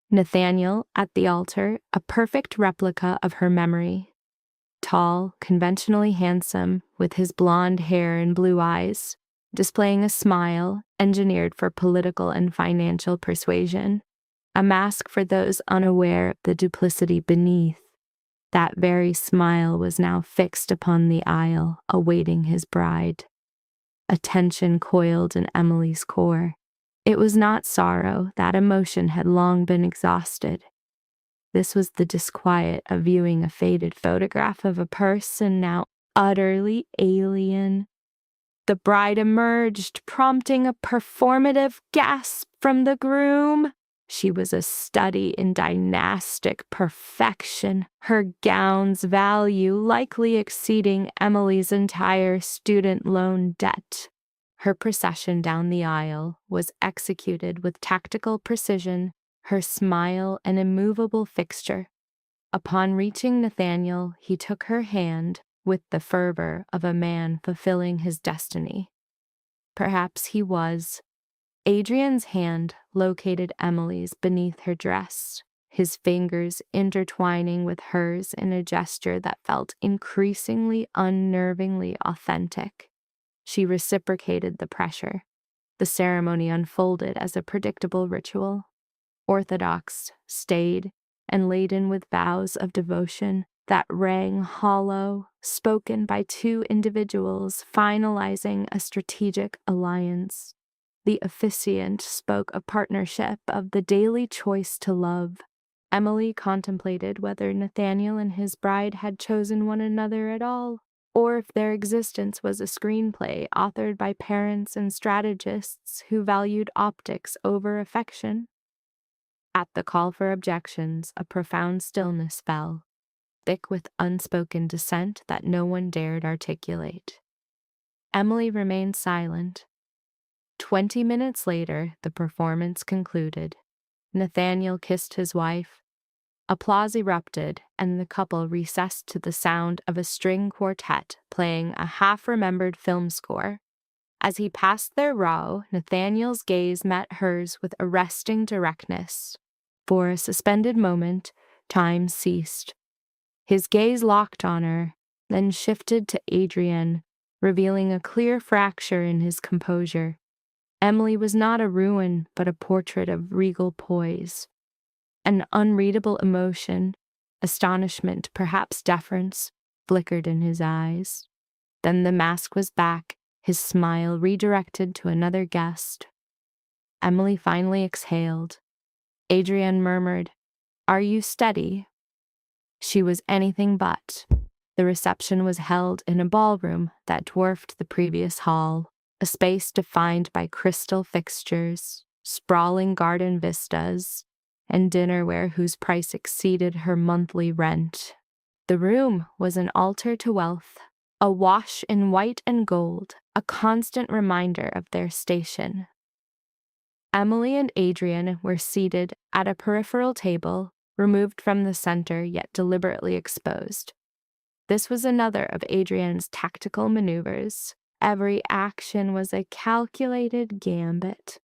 Nathaniel at the altar, a perfect replica of her memory. Tall, conventionally handsome, with his blonde hair and blue eyes, displaying a smile engineered for political and financial persuasion, a mask for those unaware of the duplicity beneath. That very smile was now fixed upon the aisle, awaiting his bride. A tension coiled in Emily's core. It was not sorrow, that emotion had long been exhausted. This was the disquiet of viewing a faded photograph of a person now utterly alien. The bride emerged, prompting a performative gasp from the groom. She was a study in dynastic perfection, her gown's value likely exceeding Emily's entire student loan debt. Her procession down the aisle was executed with tactical precision, her smile an immovable fixture. Upon reaching Nathaniel, he took her hand with the fervor of a man fulfilling his destiny. Perhaps he was. Adrian's hand located Emily's beneath her dress, his fingers intertwining with hers in a gesture that felt increasingly unnervingly authentic. She reciprocated the pressure. The ceremony unfolded as a predictable ritual. Orthodox, staid, and laden with vows of devotion, that rang hollow, spoken by two individuals finalizing a strategic alliance. The officiant spoke a partnership of the daily choice to love. Emily contemplated whether Nathaniel and his bride had chosen one another at all, or if their existence was a screenplay authored by parents and strategists who valued optics over affection. At the call for objections, a profound stillness fell, thick with unspoken dissent that no one dared articulate. Emily remained silent. 20 minutes later, the performance concluded. Nathaniel kissed his wife. Applause erupted, and the couple recessed to the sound of a string quartet playing a half-remembered film score. As he passed their row, Nathaniel's gaze met hers with arresting directness. For a suspended moment, time ceased. His gaze locked on her, then shifted to Adrienne, revealing a clear fracture in his composure. Emily was not a ruin, but a portrait of regal poise. An unreadable emotion, astonishment, perhaps deference, flickered in his eyes. Then the mask was back, his smile redirected to another guest. Emily finally exhaled. Adrienne murmured, "Are you steady?" She was anything but. The reception was held in a ballroom that dwarfed the previous hall, a space defined by crystal fixtures, sprawling garden vistas, and dinnerware whose price exceeded her monthly rent. The room was an altar to wealth, awash in white and gold, a constant reminder of their station. Emily and Adrienne were seated at a peripheral table, removed from the center yet deliberately exposed. This was another of Adrienne's tactical maneuvers. Every action was a calculated gambit.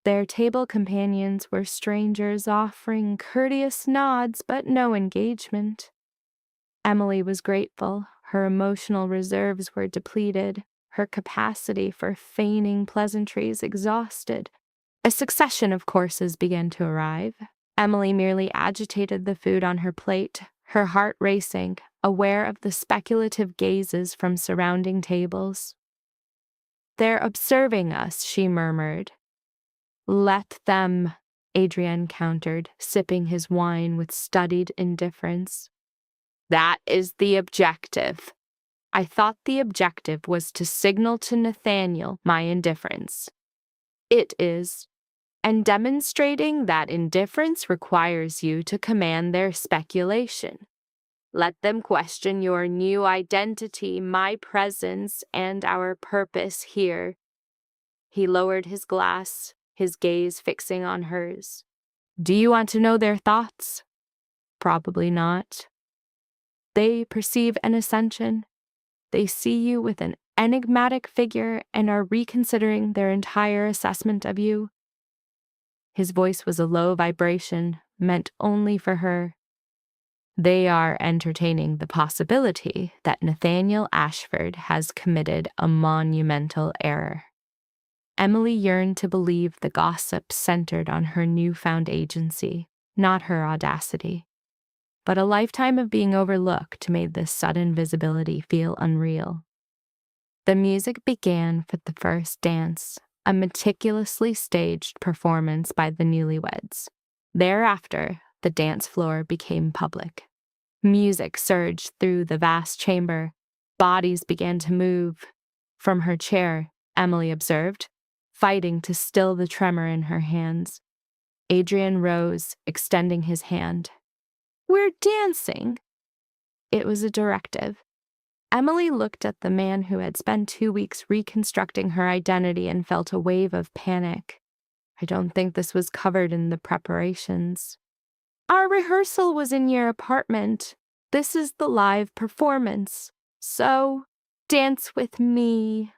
Their table companions were strangers offering courteous nods but no engagement. Emily was grateful. Her emotional reserves were depleted, her capacity for feigning pleasantries exhausted. A succession of courses began to arrive. Emily merely agitated the food on her plate, her heart racing, aware of the speculative gazes from surrounding tables. "They're observing us," she murmured. "Let them," Adrienne countered, sipping his wine with studied indifference. "That is the objective. I thought the objective was to signal to Nathaniel my indifference. It is. And demonstrating that indifference requires you to command their speculation. Let them question your new identity, my presence, and our purpose here." He lowered his glass, his gaze fixing on hers. "Do you want to know their thoughts?" "Probably not." "They perceive an ascension. They see you with an enigmatic figure and are reconsidering their entire assessment of you." His voice was a low vibration, meant only for her. "They are entertaining the possibility that Nathaniel Ashford has committed a monumental error." Emily yearned to believe the gossip centered on her newfound agency, not her audacity. But a lifetime of being overlooked made this sudden visibility feel unreal. The music began for the first dance, a meticulously staged performance by the newlyweds. Thereafter, the dance floor became public. Music surged through the vast chamber. Bodies began to move. From her chair, Emily observed, fighting to still the tremor in her hands. Adrienne rose, extending his hand. "We're dancing." It was a directive. Emily looked at the man who had spent 2 weeks reconstructing her identity and felt a wave of panic. "I don't think this was covered in the preparations." "Our rehearsal was in your apartment. This is the live performance. So, dance with me."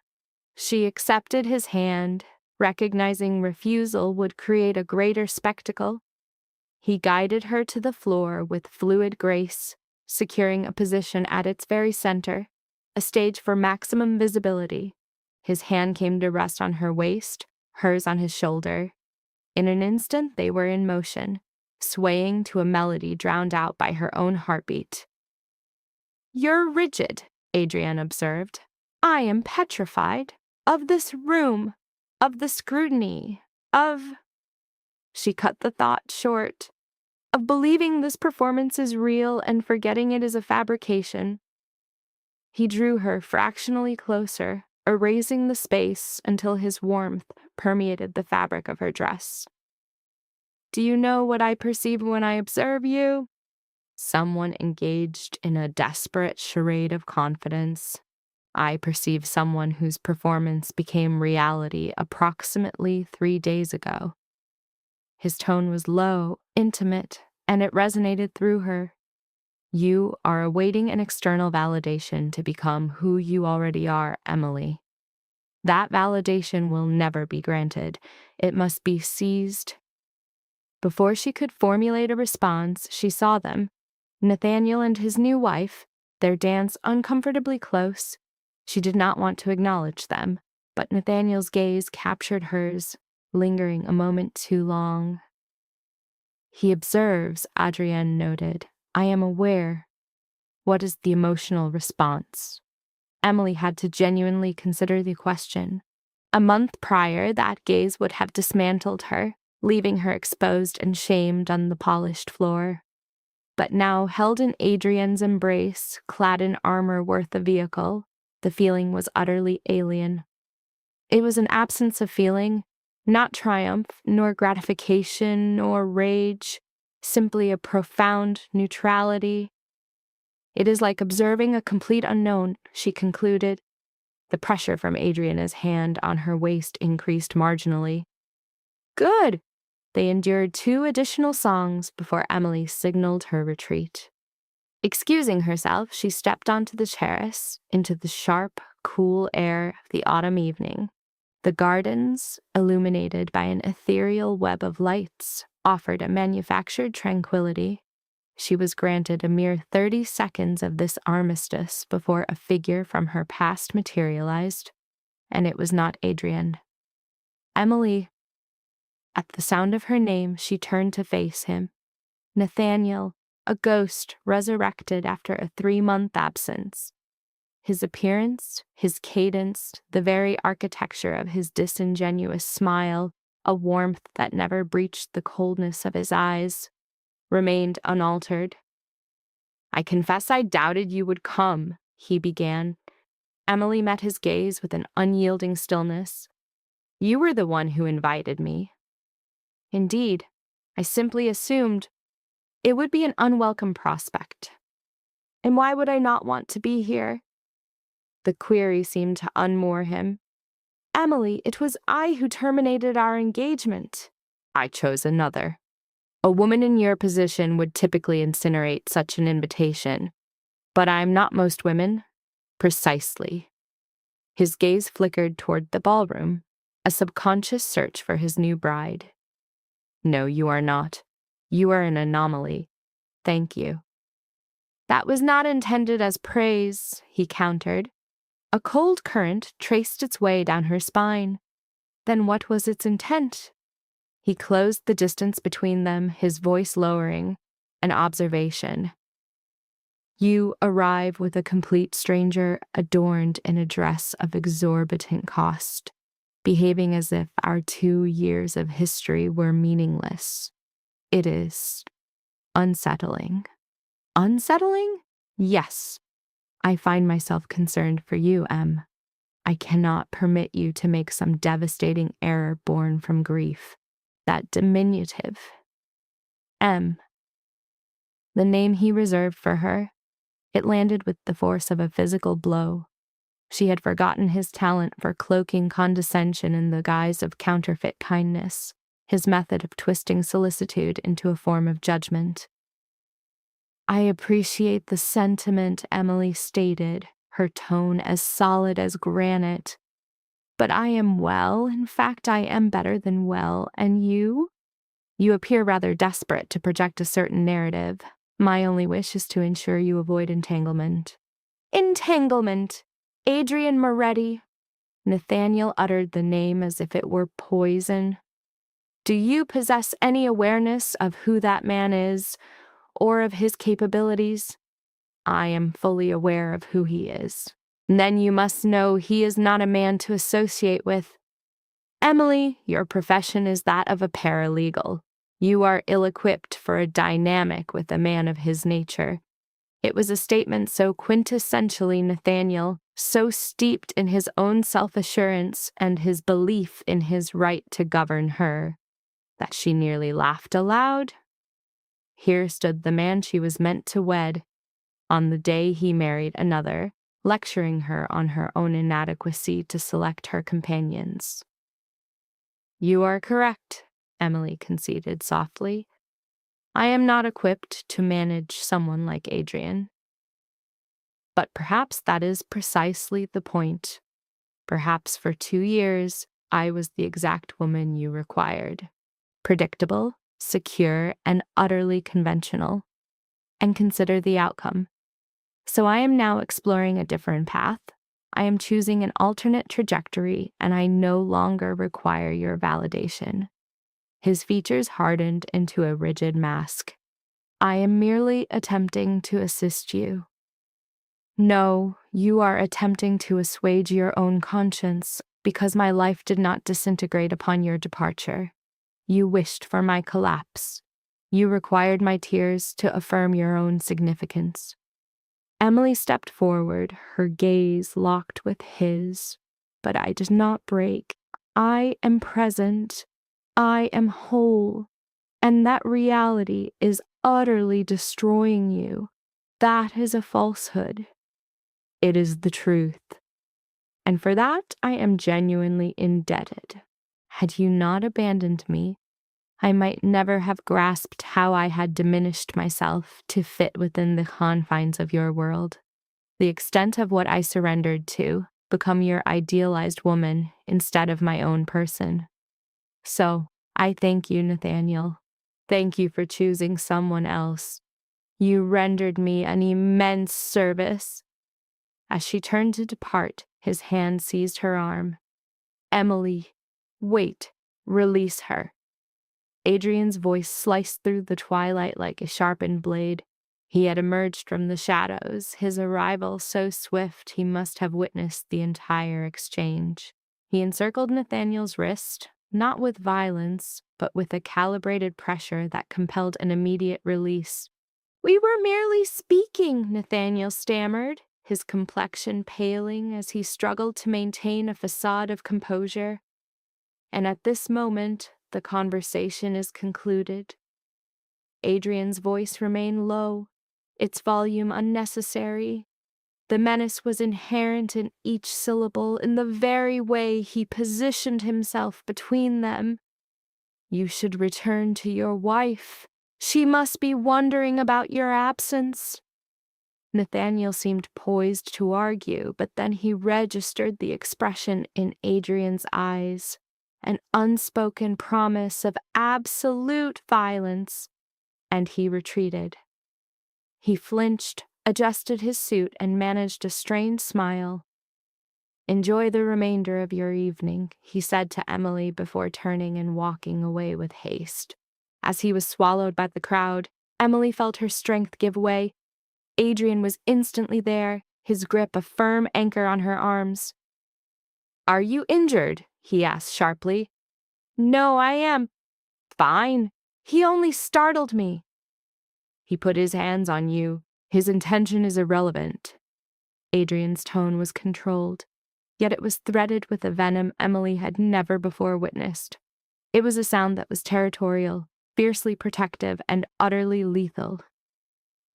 She accepted his hand, recognizing refusal would create a greater spectacle. He guided her to the floor with fluid grace, securing a position at its very center, a stage for maximum visibility. His hand came to rest on her waist, hers on his shoulder. In an instant, they were in motion, swaying to a melody drowned out by her own heartbeat. You're rigid, Adrienne observed. I am petrified. Of this room, of the scrutiny, of... She cut the thought short. Of believing this performance is real and forgetting it is a fabrication. He drew her fractionally closer, erasing the space until his warmth permeated the fabric of her dress. Do you know what I perceive when I observe you? Someone engaged in a desperate charade of confidence. I perceive someone whose performance became reality approximately 3 days ago. His tone was low, intimate, and it resonated through her. You are awaiting an external validation to become who you already are, Emily. That validation will never be granted. It must be seized. Before she could formulate a response, she saw them, Nathaniel and his new wife, their dance uncomfortably close. She did not want to acknowledge them, but Nathaniel's gaze captured hers, lingering a moment too long. He observes, Adrienne noted. I am aware. What is the emotional response? Emily had to genuinely consider the question. A month prior, that gaze would have dismantled her, leaving her exposed and shamed on the polished floor. But now, held in Adrienne's embrace, clad in armor worth a vehicle, the feeling was utterly alien. It was an absence of feeling, not triumph, nor gratification, nor rage, simply a profound neutrality. It is like observing a complete unknown, she concluded. The pressure from Adriana's hand on her waist increased marginally. Good! They endured 2 additional songs before Emily signaled her retreat. Excusing herself, she stepped onto the terrace, into the sharp, cool air of the autumn evening. The gardens, illuminated by an ethereal web of lights, offered a manufactured tranquility. She was granted a mere 30 seconds of this armistice before a figure from her past materialized, and it was not Adrienne. Emily. At the sound of her name, she turned to face him. Nathaniel, a ghost resurrected after a 3-month absence. His appearance, his cadence, the very architecture of his disingenuous smile, a warmth that never breached the coldness of his eyes, remained unaltered. I confess I doubted you would come, he began. Emily met his gaze with an unyielding stillness. You were the one who invited me. Indeed, I simply assumed it would be an unwelcome prospect. And why would I not want to be here? The query seemed to unmoor him. Emily, it was I who terminated our engagement. I chose another. A woman in your position would typically incinerate such an invitation. But I'm not most women. Precisely. His gaze flickered toward the ballroom, a subconscious search for his new bride. No, you are not. You are an anomaly. Thank you. That was not intended as praise, he countered. A cold current traced its way down her spine. Then what was its intent? He closed the distance between them, his voice lowering, an observation. You arrive with a complete stranger adorned in a dress of exorbitant cost, behaving as if our 2 years of history were meaningless. It is unsettling. Unsettling? Yes. I find myself concerned for you, Em. I cannot permit you to make some devastating error born from grief. That diminutive. Em. The name he reserved for her, it landed with the force of a physical blow. She had forgotten his talent for cloaking condescension in the guise of counterfeit kindness, his method of twisting solicitude into a form of judgment. I appreciate the sentiment, Emily stated, her tone as solid as granite. But I am well, in fact I am better than well, and you? You appear rather desperate to project a certain narrative. My only wish is to ensure you avoid entanglement. Entanglement! Adrian Moretti. Nathaniel uttered the name as if it were poison. Do you possess any awareness of who that man is, or of his capabilities? I am fully aware of who he is. And then you must know he is not a man to associate with. Emily, your profession is that of a paralegal. You are ill-equipped for a dynamic with a man of his nature. It was a statement so quintessentially Nathaniel, so steeped in his own self-assurance and his belief in his right to govern her, that she nearly laughed aloud. Here stood the man she was meant to wed, on the day he married another, lecturing her on her own inadequacy to select her companions. "You are correct," Emily conceded softly. "I am not equipped to manage someone like Adrian. But perhaps that is precisely the point. Perhaps for 2 years, I was the exact woman you required. Predictable, secure, and utterly conventional. And consider the outcome. So I am now exploring a different path. I am choosing an alternate trajectory, and I no longer require your validation." His features hardened into a rigid mask. "I am merely attempting to assist you." "No, you are attempting to assuage your own conscience, because my life did not disintegrate upon your departure. You wished for my collapse. You required my tears to affirm your own significance." Emily stepped forward, her gaze locked with his. "But I did not break. I am present. I am whole. And that reality is utterly destroying you. That is a falsehood. It is the truth. And for that I am genuinely indebted. Had you not abandoned me, I might never have grasped how I had diminished myself to fit within the confines of your world. The extent of what I surrendered to, become your idealized woman instead of my own person. So, I thank you, Nathaniel. Thank you for choosing someone else. You rendered me an immense service." As she turned to depart, his hand seized her arm. "Emily, wait, release her." Adrian's voice sliced through the twilight like a sharpened blade. He had emerged from the shadows, his arrival so swift he must have witnessed the entire exchange. He encircled Nathaniel's wrist, not with violence, but with a calibrated pressure that compelled an immediate release. "We were merely speaking," Nathaniel stammered, his complexion paling as he struggled to maintain a facade of composure. "And at this moment, the conversation is concluded." Adrian's voice remained low, its volume unnecessary. The menace was inherent in each syllable, in the very way he positioned himself between them. "You should return to your wife. She must be wondering about your absence." Nathaniel seemed poised to argue, but then he registered the expression in Adrian's eyes, an unspoken promise of absolute violence, and he retreated. He flinched, adjusted his suit, and managed a strained smile. "Enjoy the remainder of your evening," he said to Emily before turning and walking away with haste. As he was swallowed by the crowd, Emily felt her strength give way. Adrian was instantly there, his grip a firm anchor on her arms. "Are you injured?" he asked sharply. "No, I am fine. He only startled me." "He put his hands on you. His intention is irrelevant." Adrian's tone was controlled, yet it was threaded with a venom Emily had never before witnessed. It was a sound that was territorial, fiercely protective, and utterly lethal.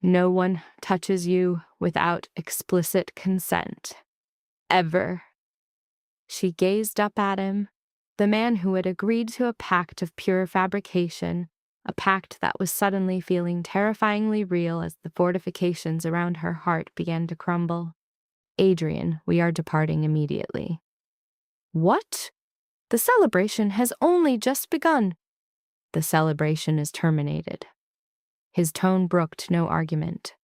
"No one touches you without explicit consent. Ever." She gazed up at him, the man who had agreed to a pact of pure fabrication, a pact that was suddenly feeling terrifyingly real as the fortifications around her heart began to crumble. "Adrian, we are departing immediately." "What? The celebration has only just begun." "The celebration is terminated." His tone brooked no argument.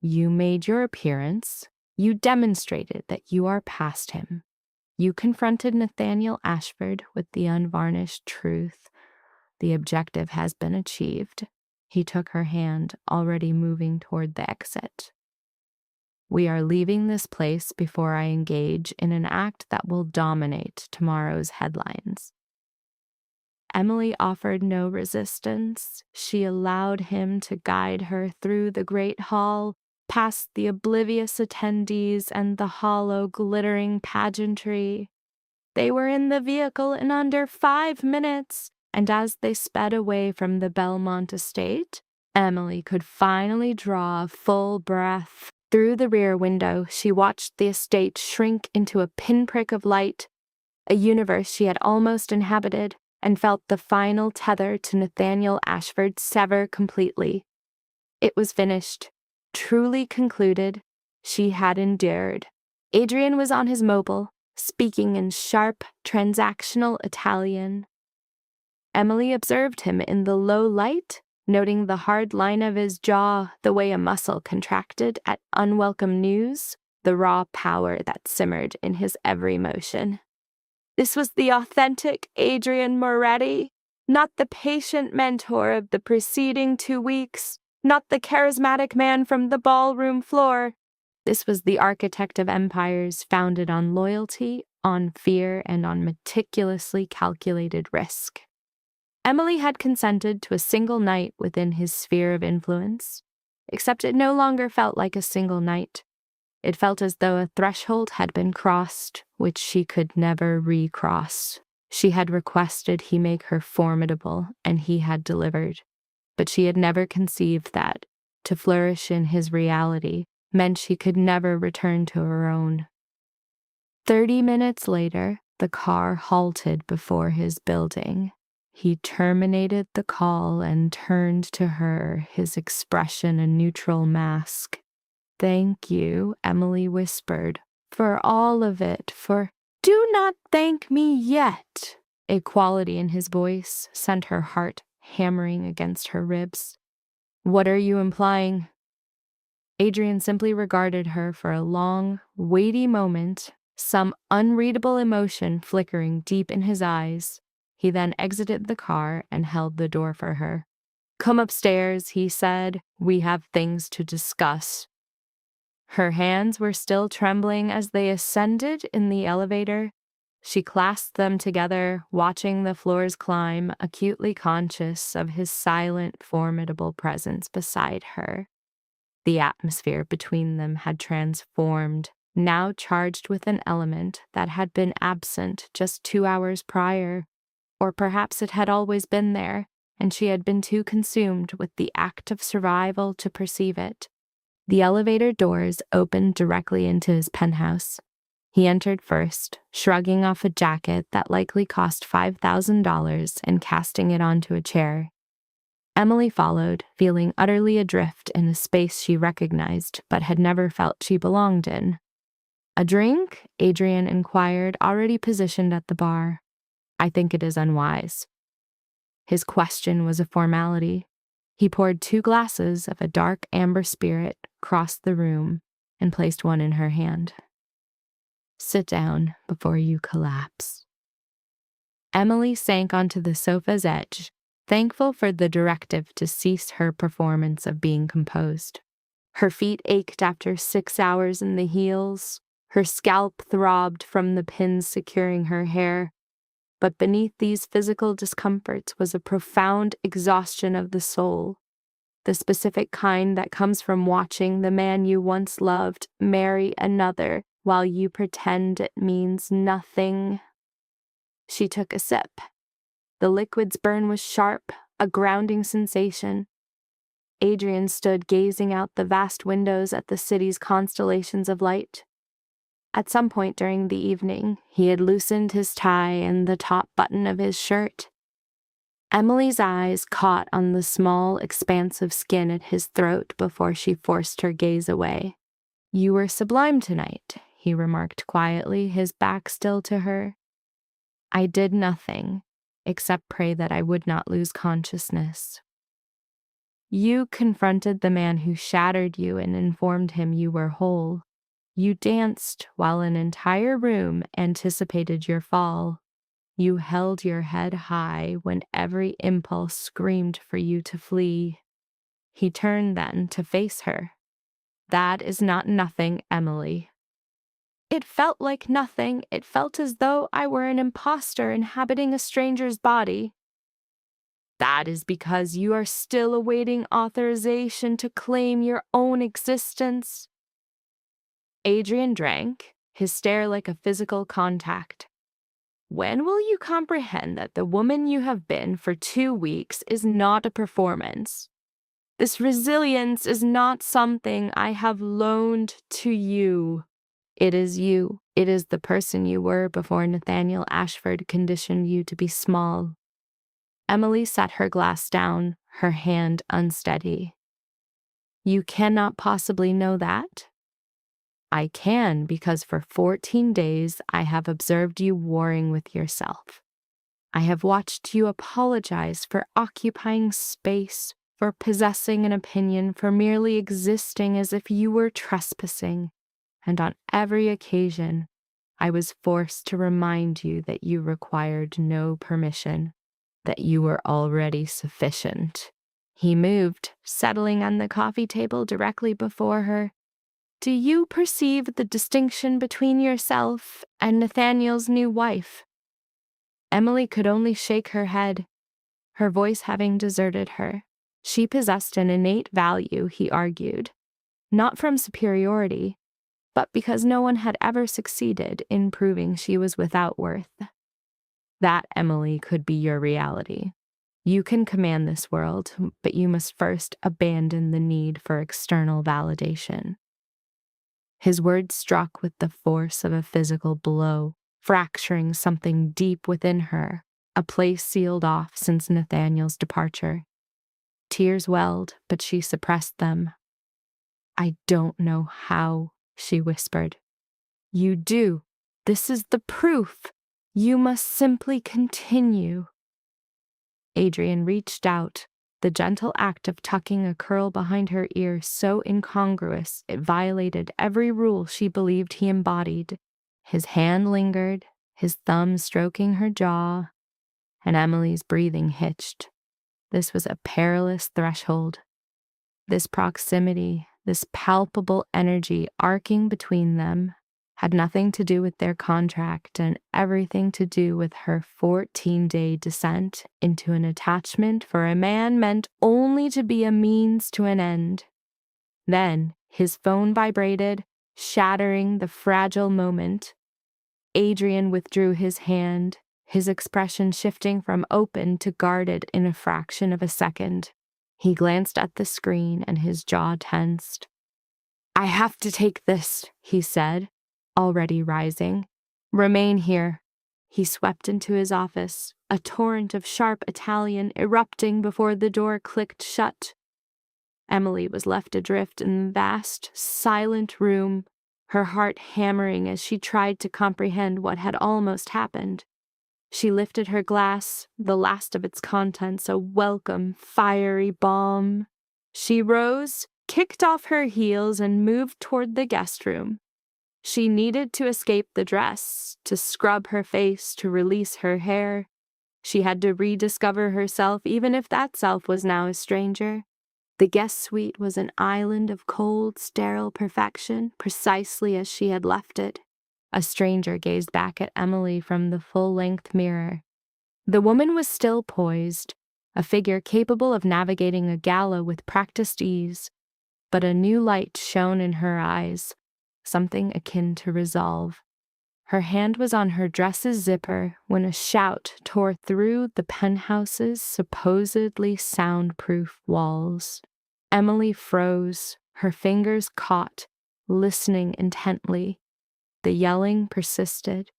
"You made your appearance. You demonstrated that you are past him. You confronted Nathaniel Ashford with the unvarnished truth. The objective has been achieved." He took her hand, already moving toward the exit. We are leaving this place before I engage in an act that will dominate tomorrow's headlines." Emily offered no resistance. She allowed him to guide her through the great hall, past the oblivious attendees and the hollow, glittering pageantry. They were in the vehicle in under 5 minutes, and as they sped away from the Belmont estate, Emily could finally draw a full breath. Through the rear window, she watched the estate shrink into a pinprick of light, a universe she had almost inhabited, and felt the final tether to Nathaniel Ashford sever completely. It was finished, truly concluded. She had endured. Adrian was on his mobile, speaking in sharp, transactional Italian. Emily observed him in the low light, noting the hard line of his jaw, the way a muscle contracted at unwelcome news, the raw power that simmered in his every motion. This was the authentic Adrian Moretti, not the patient mentor of the preceding 2 weeks, not the charismatic man from the ballroom floor. This was the architect of empires founded on loyalty, on fear, and on meticulously calculated risk. Emily had consented to a single night within his sphere of influence, except it no longer felt like a single night. It felt as though a threshold had been crossed, which she could never recross. She had requested he make her formidable, and he had delivered. But she had never conceived that, to flourish in his reality, meant she could never return to her own. 30 minutes later, the car halted before his building. He terminated the call and turned to her, his expression a neutral mask. "Thank you," Emily whispered, "for all of it, for—" "Do not thank me yet." A quality in his voice sent her heart hammering against her ribs. "What are you implying?" Adrian simply regarded her for a long, weighty moment, some unreadable emotion flickering deep in his eyes. He then exited the car and held the door for her. "Come upstairs," he said. "We have things to discuss." Her hands were still trembling as they ascended in the elevator. She clasped them together, watching the floors climb, acutely conscious of his silent, formidable presence beside her. The atmosphere between them had transformed, now charged with an element that had been absent just 2 hours prior. Or perhaps it had always been there, and she had been too consumed with the act of survival to perceive it. The elevator doors opened directly into his penthouse. He entered first, shrugging off a jacket that likely cost $5,000 and casting it onto a chair. Emily followed, feeling utterly adrift in a space she recognized but had never felt she belonged in. "A drink?" Adrian inquired, already positioned at the bar. "I think it is unwise." His question was a formality. He poured 2 glasses of a dark amber spirit, crossed the room, and placed one in her hand. "Sit down before you collapse." Emily sank onto the sofa's edge, thankful for the directive to cease her performance of being composed. Her feet ached after 6 hours in the heels. Her scalp throbbed from the pins securing her hair. But beneath these physical discomforts was a profound exhaustion of the soul, the specific kind that comes from watching the man you once loved marry another while you pretend it means nothing. She took a sip. The liquid's burn was sharp, a grounding sensation. Adrian stood gazing out the vast windows at the city's constellations of light. At some point during the evening, he had loosened his tie and the top button of his shirt. Emily's eyes caught on the small, expansive skin at his throat before she forced her gaze away. "You were sublime tonight," he remarked quietly, his back still to her. "I did nothing, except pray that I would not lose consciousness." "You confronted the man who shattered you and informed him you were whole. You danced while an entire room anticipated your fall. You held your head high when every impulse screamed for you to flee." He turned then to face her. That is not nothing, Emily. It felt like nothing. It felt as though I were an imposter inhabiting a stranger's body. That is because you are still awaiting authorization to claim your own existence. Adrian drank, his stare like a physical contact. When will you comprehend that the woman you have been for 2 weeks is not a performance? This resilience is not something I have loaned to you. It is you. It is the person you were before Nathaniel Ashford conditioned you to be small. Emily set her glass down, her hand unsteady. You cannot possibly know that? I can, because for 14 days I have observed you warring with yourself. I have watched you apologize for occupying space, for possessing an opinion, for merely existing as if you were trespassing. And on every occasion, I was forced to remind you that you required no permission, that you were already sufficient. He moved, settling on the coffee table directly before her. Do you perceive the distinction between yourself and Nathaniel's new wife? Emily could only shake her head, her voice having deserted her. She possessed an innate value, he argued, not from superiority, but because no one had ever succeeded in proving she was without worth. That, Emily, could be your reality. You can command this world, but you must first abandon the need for external validation. His words struck with the force of a physical blow, fracturing something deep within her, a place sealed off since Nathaniel's departure. Tears welled, but she suppressed them. I don't know how, she whispered. You do. This is the proof. You must simply continue. Adrian reached out, the gentle act of tucking a curl behind her ear so incongruous it violated every rule she believed he embodied. His hand lingered, his thumb stroking her jaw, and Emily's breathing hitched. This was a perilous threshold. This proximity, this palpable energy arcing between them, had nothing to do with their contract and everything to do with her 14-day descent into an attachment for a man meant only to be a means to an end. Then his phone vibrated, shattering the fragile moment. Adrian withdrew his hand, his expression shifting from open to guarded in a fraction of a second. He glanced at the screen and his jaw tensed. I have to take this, he said, already rising. Remain here. He swept into his office, a torrent of sharp Italian erupting before the door clicked shut. Emily was left adrift in the vast, silent room, her heart hammering as she tried to comprehend what had almost happened. She lifted her glass, the last of its contents a welcome, fiery bomb. She rose, kicked off her heels, and moved toward the guest room. She needed to escape the dress, to scrub her face, to release her hair. She had to rediscover herself, even if that self was now a stranger. The guest suite was an island of cold, sterile perfection, precisely as she had left it. A stranger gazed back at Emily from the full-length mirror. The woman was still poised, a figure capable of navigating a gala with practiced ease, but a new light shone in her eyes, something akin to resolve. Her hand was on her dress's zipper when a shout tore through the penthouse's supposedly soundproof walls. Emily froze, her fingers caught, listening intently. The yelling persisted.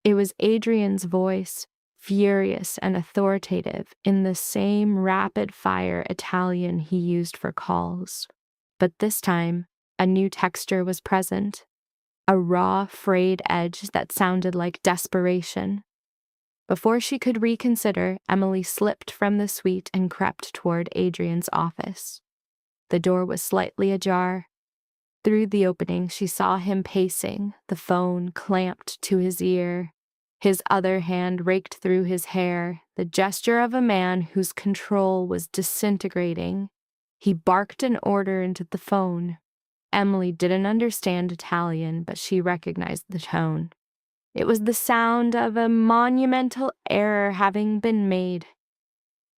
It was Adrian's voice, furious and authoritative, in the same rapid-fire Italian he used for calls. But this time, a new texture was present, a raw, frayed edge that sounded like desperation. Before she could reconsider, Emily slipped from the suite and crept toward Adrian's office. The door was slightly ajar. Through the opening, she saw him pacing, the phone clamped to his ear. His other hand raked through his hair, the gesture of a man whose control was disintegrating. He barked an order into the phone. Emily didn't understand Italian, but she recognized the tone. It was the sound of a monumental error having been made.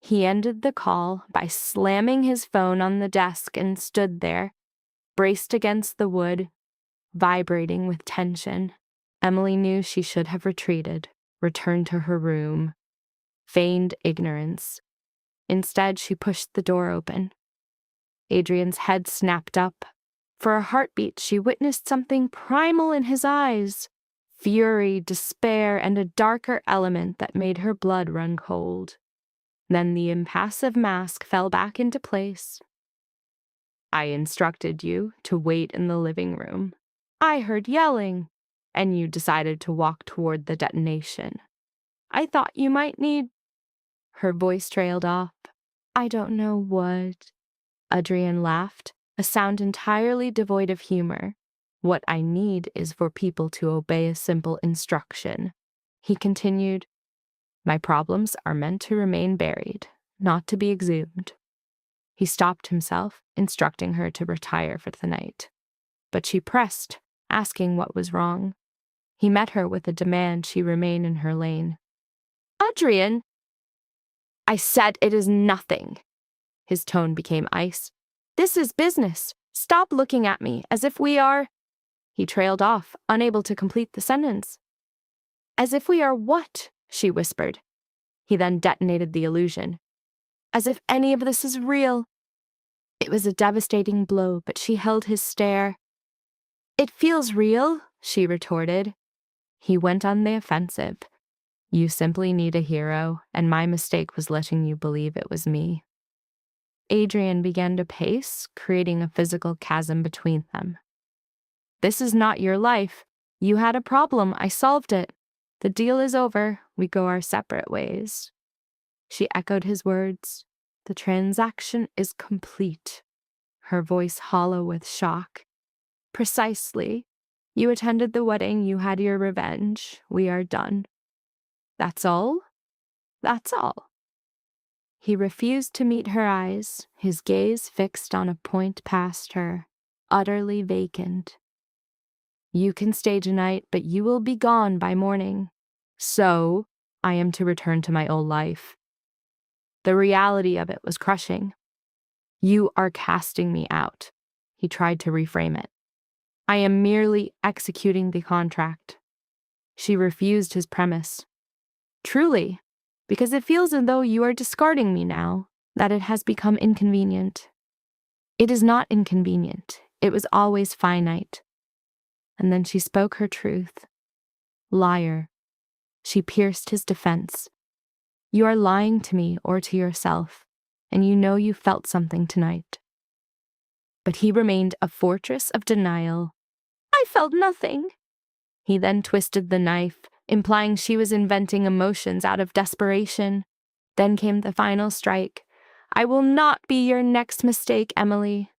He ended the call by slamming his phone on the desk and stood there, braced against the wood, vibrating with tension. Emily knew she should have retreated, returned to her room, feigned ignorance. Instead, she pushed the door open. Adrian's head snapped up. For a heartbeat, she witnessed something primal in his eyes. Fury, despair, and a darker element that made her blood run cold. Then the impassive mask fell back into place. I instructed you to wait in the living room. I heard yelling, and you decided to walk toward the detonation. I thought you might need... Her voice trailed off. I don't know what... Adrian laughed, a sound entirely devoid of humor. What I need is for people to obey a simple instruction. He continued, my problems are meant to remain buried, not to be exhumed. He stopped himself, instructing her to retire for the night. But she pressed, asking what was wrong. He met her with a demand she remain in her lane. Adrian! I said it is nothing. His tone became ice. This is business. Stop looking at me as if we are... He trailed off, unable to complete the sentence. As if we are what? She whispered. He then detonated the illusion. As if any of this is real. It was a devastating blow, but she held his stare. It feels real, she retorted. He went on the offensive. You simply need a hero, and my mistake was letting you believe it was me. Adrian began to pace, creating a physical chasm between them. This is not your life. You had a problem. I solved it. The deal is over. We go our separate ways. She echoed his words. The transaction is complete. Her voice hollow with shock. Precisely. You attended the wedding. You had your revenge. We are done. That's all? That's all. He refused to meet her eyes, his gaze fixed on a point past her, utterly vacant. You can stay tonight, but you will be gone by morning. So, I am to return to my old life. The reality of it was crushing. You are casting me out. He tried to reframe it. I am merely executing the contract. She refused his premise. Truly, because it feels as though you are discarding me now, that it has become inconvenient. It is not inconvenient. It was always finite. And then she spoke her truth. Liar. She pierced his defense. You are lying to me or to yourself, and you know you felt something tonight. But he remained a fortress of denial. I felt nothing. He then twisted the knife, implying she was inventing emotions out of desperation. Then came the final strike. I will not be your next mistake, Emily.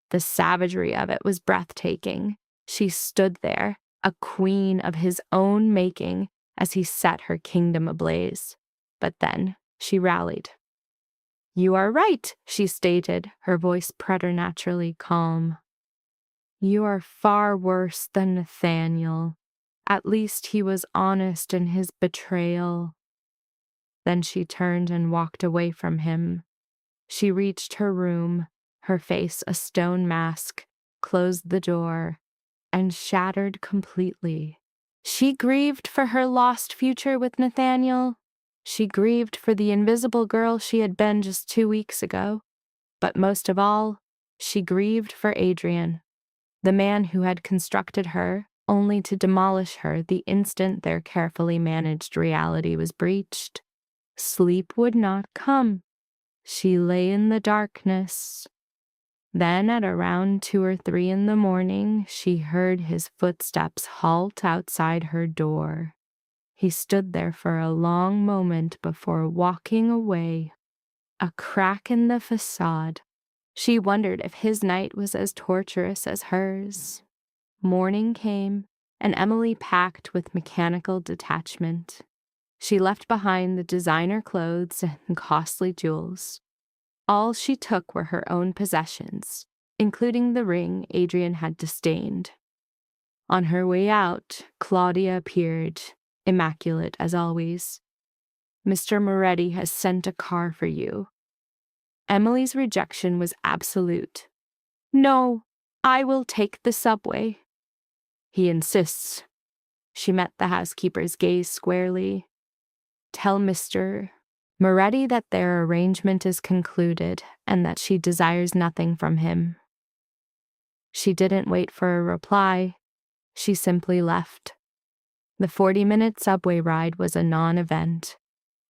The savagery of it was breathtaking. She stood there, a queen of his own making, as he set her kingdom ablaze. But then she rallied. You are right, she stated, her voice preternaturally calm. You are far worse than Nathaniel. At least he was honest in his betrayal. Then she turned and walked away from him. She reached her room, her face a stone mask, closed the door, and shattered completely. She grieved for her lost future with Nathaniel. She grieved for the invisible girl she had been just 2 weeks ago. But most of all, she grieved for Adrian, the man who had constructed her only to demolish her the instant their carefully managed reality was breached. Sleep would not come. She lay in the darkness. Then at around 2 or 3 in the morning, she heard his footsteps halt outside her door. He stood there for a long moment before walking away. A crack in the facade. She wondered if his night was as torturous as hers. Morning came, and Emily packed with mechanical detachment. She left behind the designer clothes and costly jewels. All she took were her own possessions, including the ring Adrian had disdained. On her way out, Claudia appeared, immaculate as always. "Mr. Moretti has sent a car for you." Emily's rejection was absolute. "No, I will take the subway." "He insists." She met the housekeeper's gaze squarely. "Tell Mr. Moretti that their arrangement is concluded and that she desires nothing from him." She didn't wait for a reply. She simply left. The 40-minute subway ride was a non-event.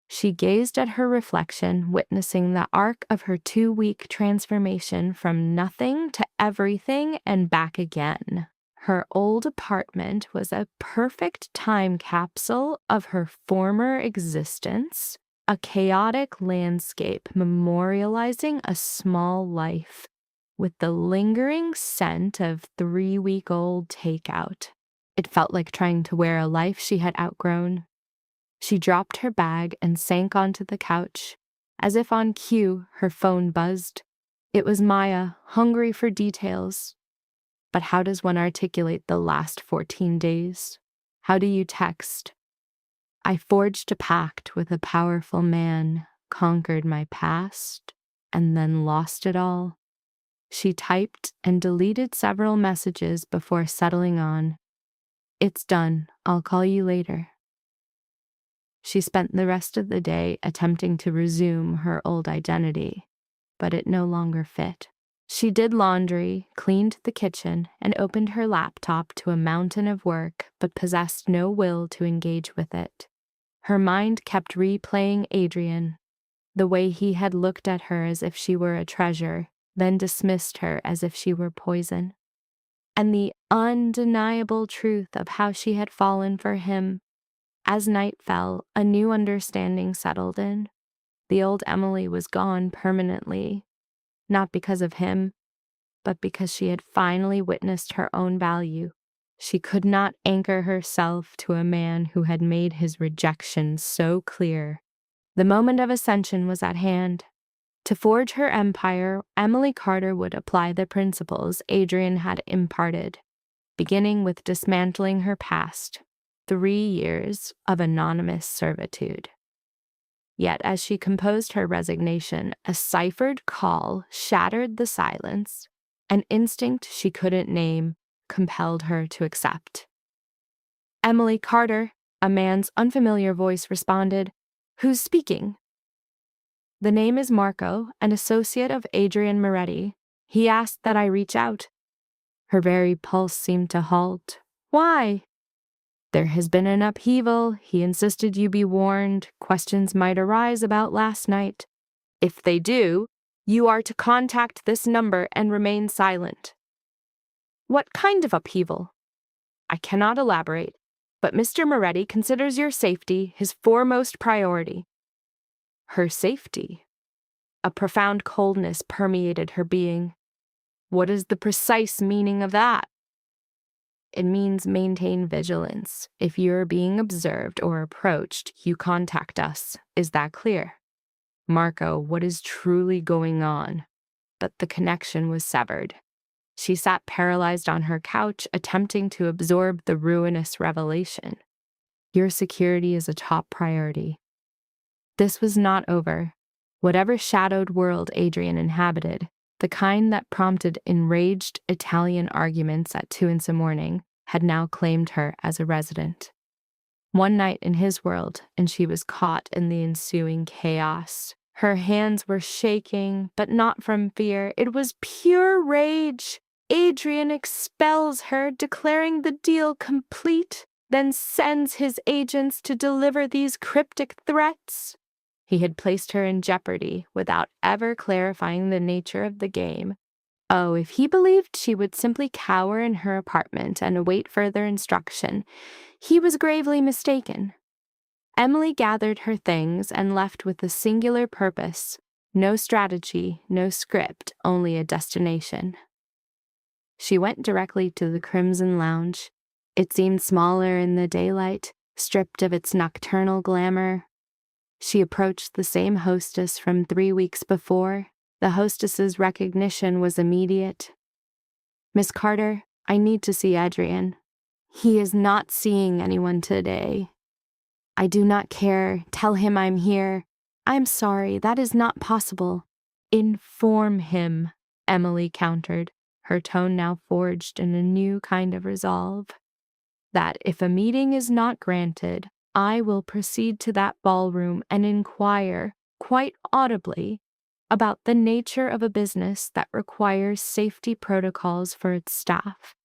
She gazed at her reflection, witnessing the arc of her 2-week transformation from nothing to everything and back again. Her old apartment was a perfect time capsule of her former existence, a chaotic landscape memorializing a small life, with the lingering scent of 3-week-old takeout. It felt like trying to wear a life she had outgrown. She dropped her bag and sank onto the couch. As if on cue, her phone buzzed. It was Maya, hungry for details. But how does one articulate the last 14 days? How do you text? "I forged a pact with a powerful man, conquered my past, and then lost it all." She typed and deleted several messages before settling on, "It's done. I'll call you later." She spent the rest of the day attempting to resume her old identity, but it no longer fit. She did laundry, cleaned the kitchen, and opened her laptop to a mountain of work, but possessed no will to engage with it. Her mind kept replaying Adrian, the way he had looked at her as if she were a treasure, then dismissed her as if she were poison. And the undeniable truth of how she had fallen for him. As night fell, a new understanding settled in. The old Emily was gone permanently, not because of him, but because she had finally witnessed her own value. She could not anchor herself to a man who had made his rejection so clear. The moment of ascension was at hand. To forge her empire, Emily Carter would apply the principles Adrian had imparted, beginning with dismantling her past. 3 years of anonymous servitude. Yet as she composed her resignation, a ciphered call shattered the silence. An instinct she couldn't name compelled her to accept. "Emily Carter," a man's unfamiliar voice responded. "Who's speaking?" "The name is Marco, an associate of Adrian Moretti. He asked that I reach out." Her very pulse seemed to halt. "Why?" "There has been an upheaval. He insisted you be warned. Questions might arise about last night. If they do, you are to contact this number and remain silent." "What kind of upheaval?" "I cannot elaborate, but Mr. Moretti considers your safety his foremost priority." Her safety? A profound coldness permeated her being. What is the precise meaning of that? "It means maintain vigilance. If you're being observed or approached, you contact us. Is that clear?" "Marco, what is truly going on?" But the connection was severed. She sat paralyzed on her couch, attempting to absorb the ruinous revelation. "Your security is a top priority." This was not over. Whatever shadowed world Adrian inhabited, the kind that prompted enraged Italian arguments at 2 a.m, had now claimed her as a resident. One night in his world, and she was caught in the ensuing chaos. Her hands were shaking, but not from fear. It was pure rage. Adrian expels her, declaring the deal complete, then sends his agents to deliver these cryptic threats. He had placed her in jeopardy without ever clarifying the nature of the game. Oh, if he believed she would simply cower in her apartment and await further instruction, he was gravely mistaken. Emily gathered her things and left with a singular purpose. No strategy, no script, only a destination. She went directly to the Crimson Lounge. It seemed smaller in the daylight, stripped of its nocturnal glamour. She approached the same hostess from 3 weeks before. The hostess's recognition was immediate. Miss Carter, I need to see Adrian. He is not seeing anyone today. I do not care. Tell him I'm here. I'm sorry, that is not possible. Inform him, Emily countered, her tone now forged in a new kind of resolve, that if a meeting is not granted, I will proceed to that ballroom and inquire, quite audibly, about the nature of a business that requires safety protocols for its staff.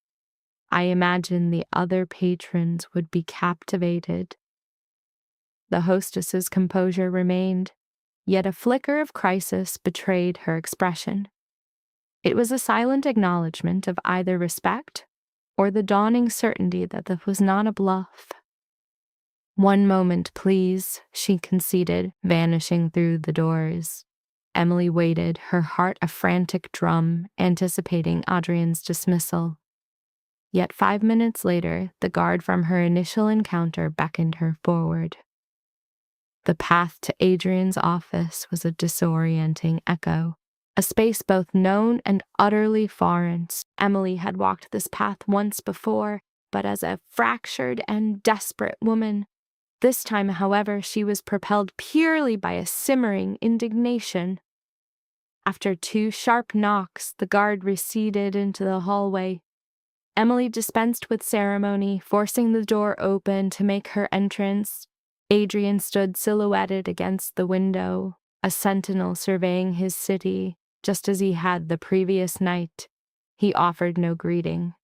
I imagine the other patrons would be captivated. The hostess's composure remained, yet a flicker of crisis betrayed her expression. It was a silent acknowledgement of either respect or the dawning certainty that this was not a bluff. "One moment, please," she conceded, vanishing through the doors. Emily waited, her heart a frantic drum, anticipating Adrian's dismissal. Yet 5 minutes later, the guard from her initial encounter beckoned her forward. The path to Adrian's office was a disorienting echo, a space both known and utterly foreign. Emily had walked this path once before, but as a fractured and desperate woman. This time, however, she was propelled purely by a simmering indignation. After 2 sharp knocks, the guard receded into the hallway. Emily dispensed with ceremony, forcing the door open to make her entrance. Adrian stood silhouetted against the window, a sentinel surveying his city, just as he had the previous night. He offered no greeting.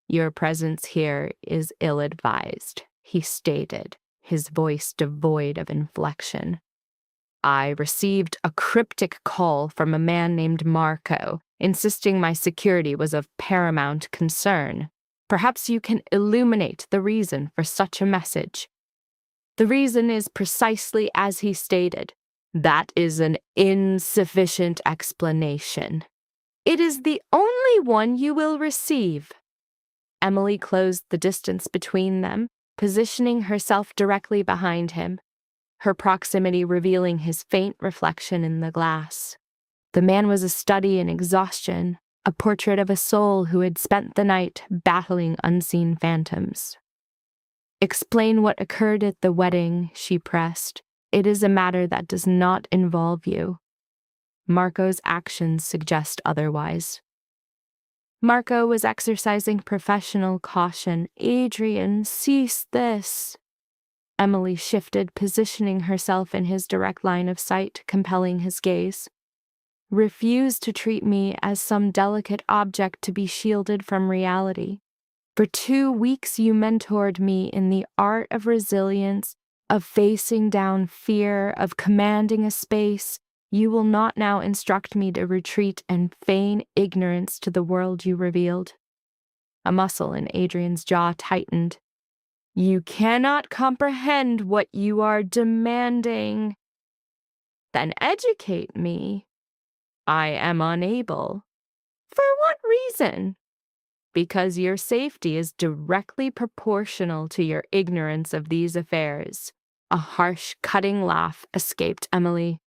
"Your presence here is ill-advised," he stated, his voice devoid of inflection. "I received a cryptic call from a man named Marco, insisting my security was of paramount concern. Perhaps you can illuminate the reason for such a message." "The reason is precisely as he stated. That is an insufficient explanation. It is the only one you will receive." Emily closed the distance between them, positioning herself directly behind him, her proximity revealing his faint reflection in the glass. The man was a study in exhaustion, a portrait of a soul who had spent the night battling unseen phantoms. "Explain what occurred at the wedding," she pressed. "It is a matter that does not involve you. Marco's actions suggest otherwise." "Marco was exercising professional caution. Adrian, cease this." Emily shifted, positioning herself in his direct line of sight, compelling his gaze. "Refuse to treat me as some delicate object to be shielded from reality. For 2 weeks you mentored me in the art of resilience, of facing down fear, of commanding a space. You will not now instruct me to retreat and feign ignorance to the world you revealed." A muscle in Adrian's jaw tightened. "You cannot comprehend what you are demanding." "Then educate me." "I am unable." "For what reason?" "Because your safety is directly proportional to your ignorance of these affairs." A harsh, cutting laugh escaped Emily.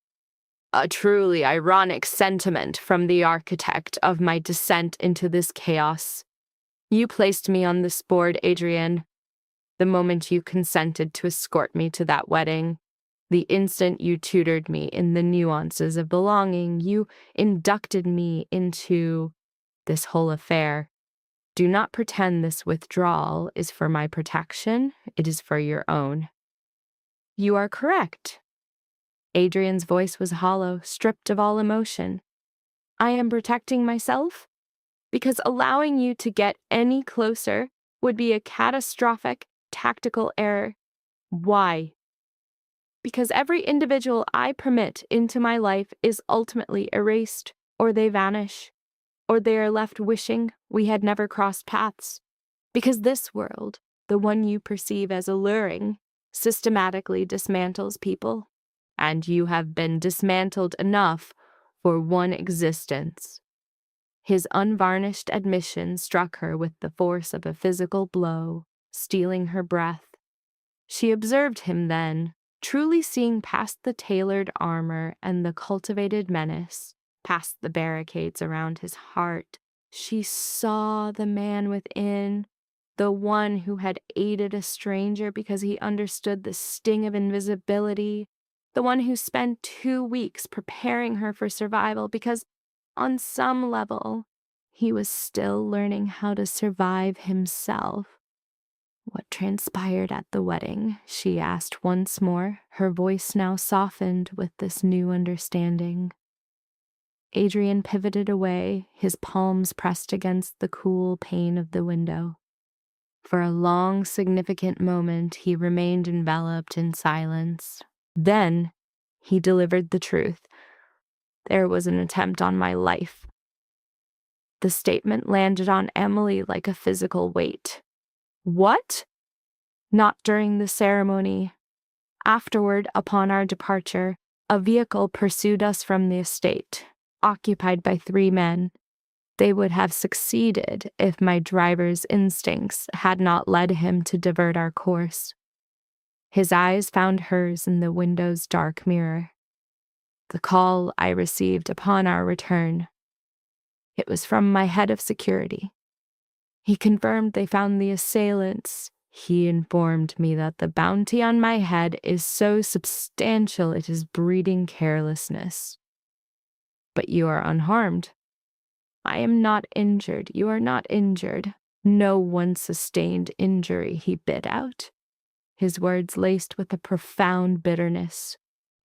"A truly ironic sentiment from the architect of my descent into this chaos. You placed me on this board, Adrian, the moment you consented to escort me to that wedding. The instant you tutored me in the nuances of belonging, you inducted me into this whole affair. Do not pretend this withdrawal is for my protection. It is for your own." "You are correct." Adrian's voice was hollow, stripped of all emotion. "I am protecting myself because allowing you to get any closer would be a catastrophic tactical error." "Why?" "Because every individual I permit into my life is ultimately erased, or they vanish, or they are left wishing we had never crossed paths. Because this world, the one you perceive as alluring, systematically dismantles people. And you have been dismantled enough for one existence." His unvarnished admission struck her with the force of a physical blow, stealing her breath. She observed him then, truly seeing past the tailored armor and the cultivated menace, past the barricades around his heart, She saw the man within, the one who had aided a stranger because he understood the sting of invisibility, the one who spent 2 weeks preparing her for survival because, on some level, he was still learning how to survive himself. "What transpired at the wedding?" she asked once more, her voice now softened with this new understanding. Adrian pivoted away, his palms pressed against the cool pane of the window. For a long, significant moment, he remained enveloped in silence. Then, he delivered the truth. "There was an attempt on my life." The statement landed on Emily like a physical weight. "What?" "Not during the ceremony. Afterward, upon our departure, a vehicle pursued us from the estate, occupied by 3 men. They would have succeeded if my driver's instincts had not led him to divert our course." His eyes found hers in the window's dark mirror. "The call I received upon our return. It was from my head of security. He confirmed they found the assailants. He informed me that the bounty on my head is so substantial it is breeding carelessness." "But you are unharmed." "I am not injured. You are not injured. No one sustained injury," he bit out, his words laced with a profound bitterness.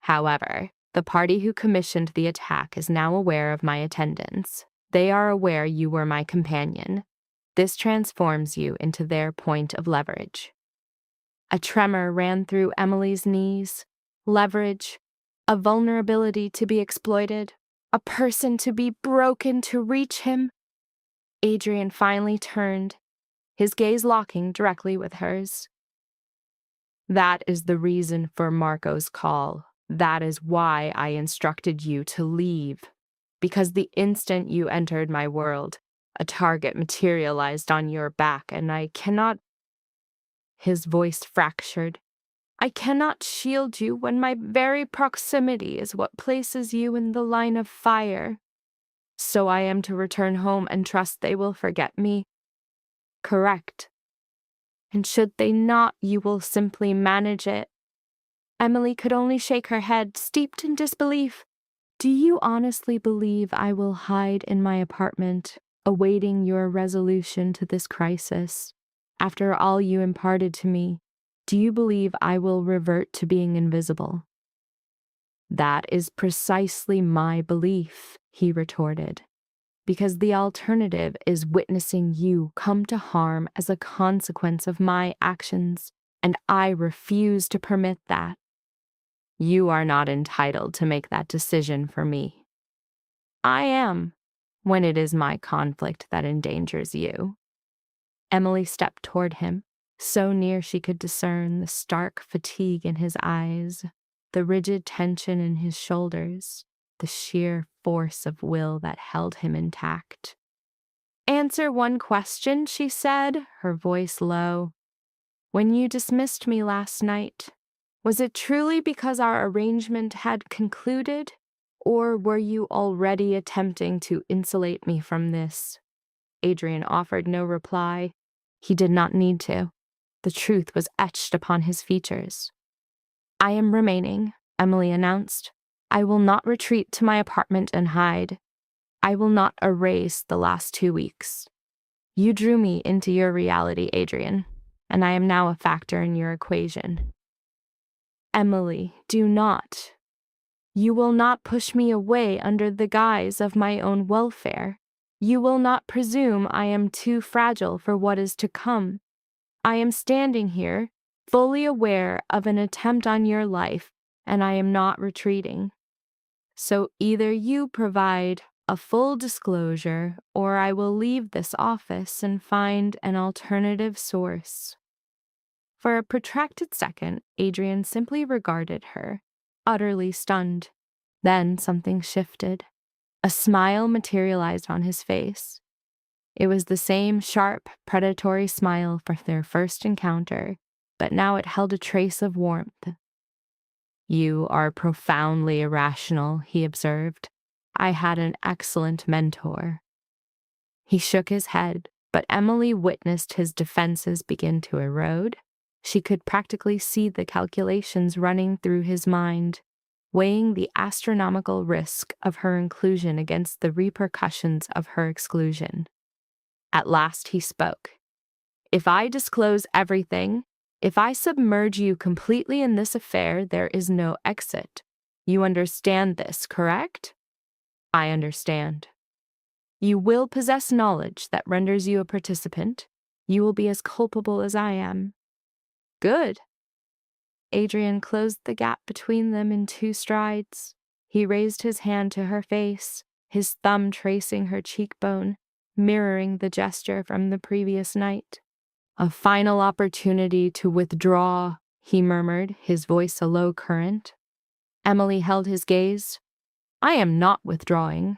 "However, the party who commissioned the attack is now aware of my attendance. They are aware you were my companion. This transforms you into their point of leverage." A tremor ran through Emily's knees. Leverage, a vulnerability to be exploited, a person to be broken to reach him. Adrian finally turned, his gaze locking directly with hers. "That is the reason for Marco's call. That is why I instructed you to leave. Because the instant you entered my world, a target materialized on your back, and I cannot—" His voice fractured. "I cannot shield you when my very proximity is what places you in the line of fire. So I am to return home and trust they will forget me?" "Correct. And should they not, you will simply manage it." Emily could only shake her head, steeped in disbelief. "Do you honestly believe I will hide in my apartment, awaiting your resolution to this crisis? After all you imparted to me, do you believe I will revert to being invisible?" "That is precisely my belief," he retorted, "because the alternative is witnessing you come to harm as a consequence of my actions, and I refuse to permit that. You are not entitled to make that decision for me." "I am, when it is my conflict that endangers you." Emily stepped toward him, so near she could discern the stark fatigue in his eyes, the rigid tension in his shoulders, the sheer force of will that held him intact. "Answer one question," she said, her voice low. "When you dismissed me last night, was it truly because our arrangement had concluded, or were you already attempting to insulate me from this?" Adrian offered no reply. He did not need to. The truth was etched upon his features. "I am remaining," Emily announced. "I will not retreat to my apartment and hide. I will not erase the last 2 weeks. You drew me into your reality, Adrian, and I am now a factor in your equation." "Emily, do not. You will not push me away under the guise of my own welfare. You will not presume I am too fragile for what is to come. I am standing here, fully aware of an attempt on your life, and I am not retreating. So either you provide a full disclosure, or I will leave this office and find an alternative source." For a protracted second, Adrian simply regarded her, utterly stunned. Then something shifted. A smile materialized on his face. It was the same sharp, predatory smile for their first encounter, but now it held a trace of warmth. "You are profoundly irrational," he observed. "I had an excellent mentor." He shook his head, but Emily witnessed his defenses begin to erode. She could practically see the calculations running through his mind, weighing the astronomical risk of her inclusion against the repercussions of her exclusion. At last he spoke. If I disclose everything, if I submerge you completely in this affair, there is no exit. You understand this, correct? I understand. You will possess knowledge that renders you a participant. You will be as culpable as I am. Good. Adrian closed the gap between them in 2 strides. He raised his hand to her face, his thumb tracing her cheekbone, mirroring the gesture from the previous night. A final opportunity to withdraw, he murmured, his voice a low current. Emily held his gaze. I am not withdrawing.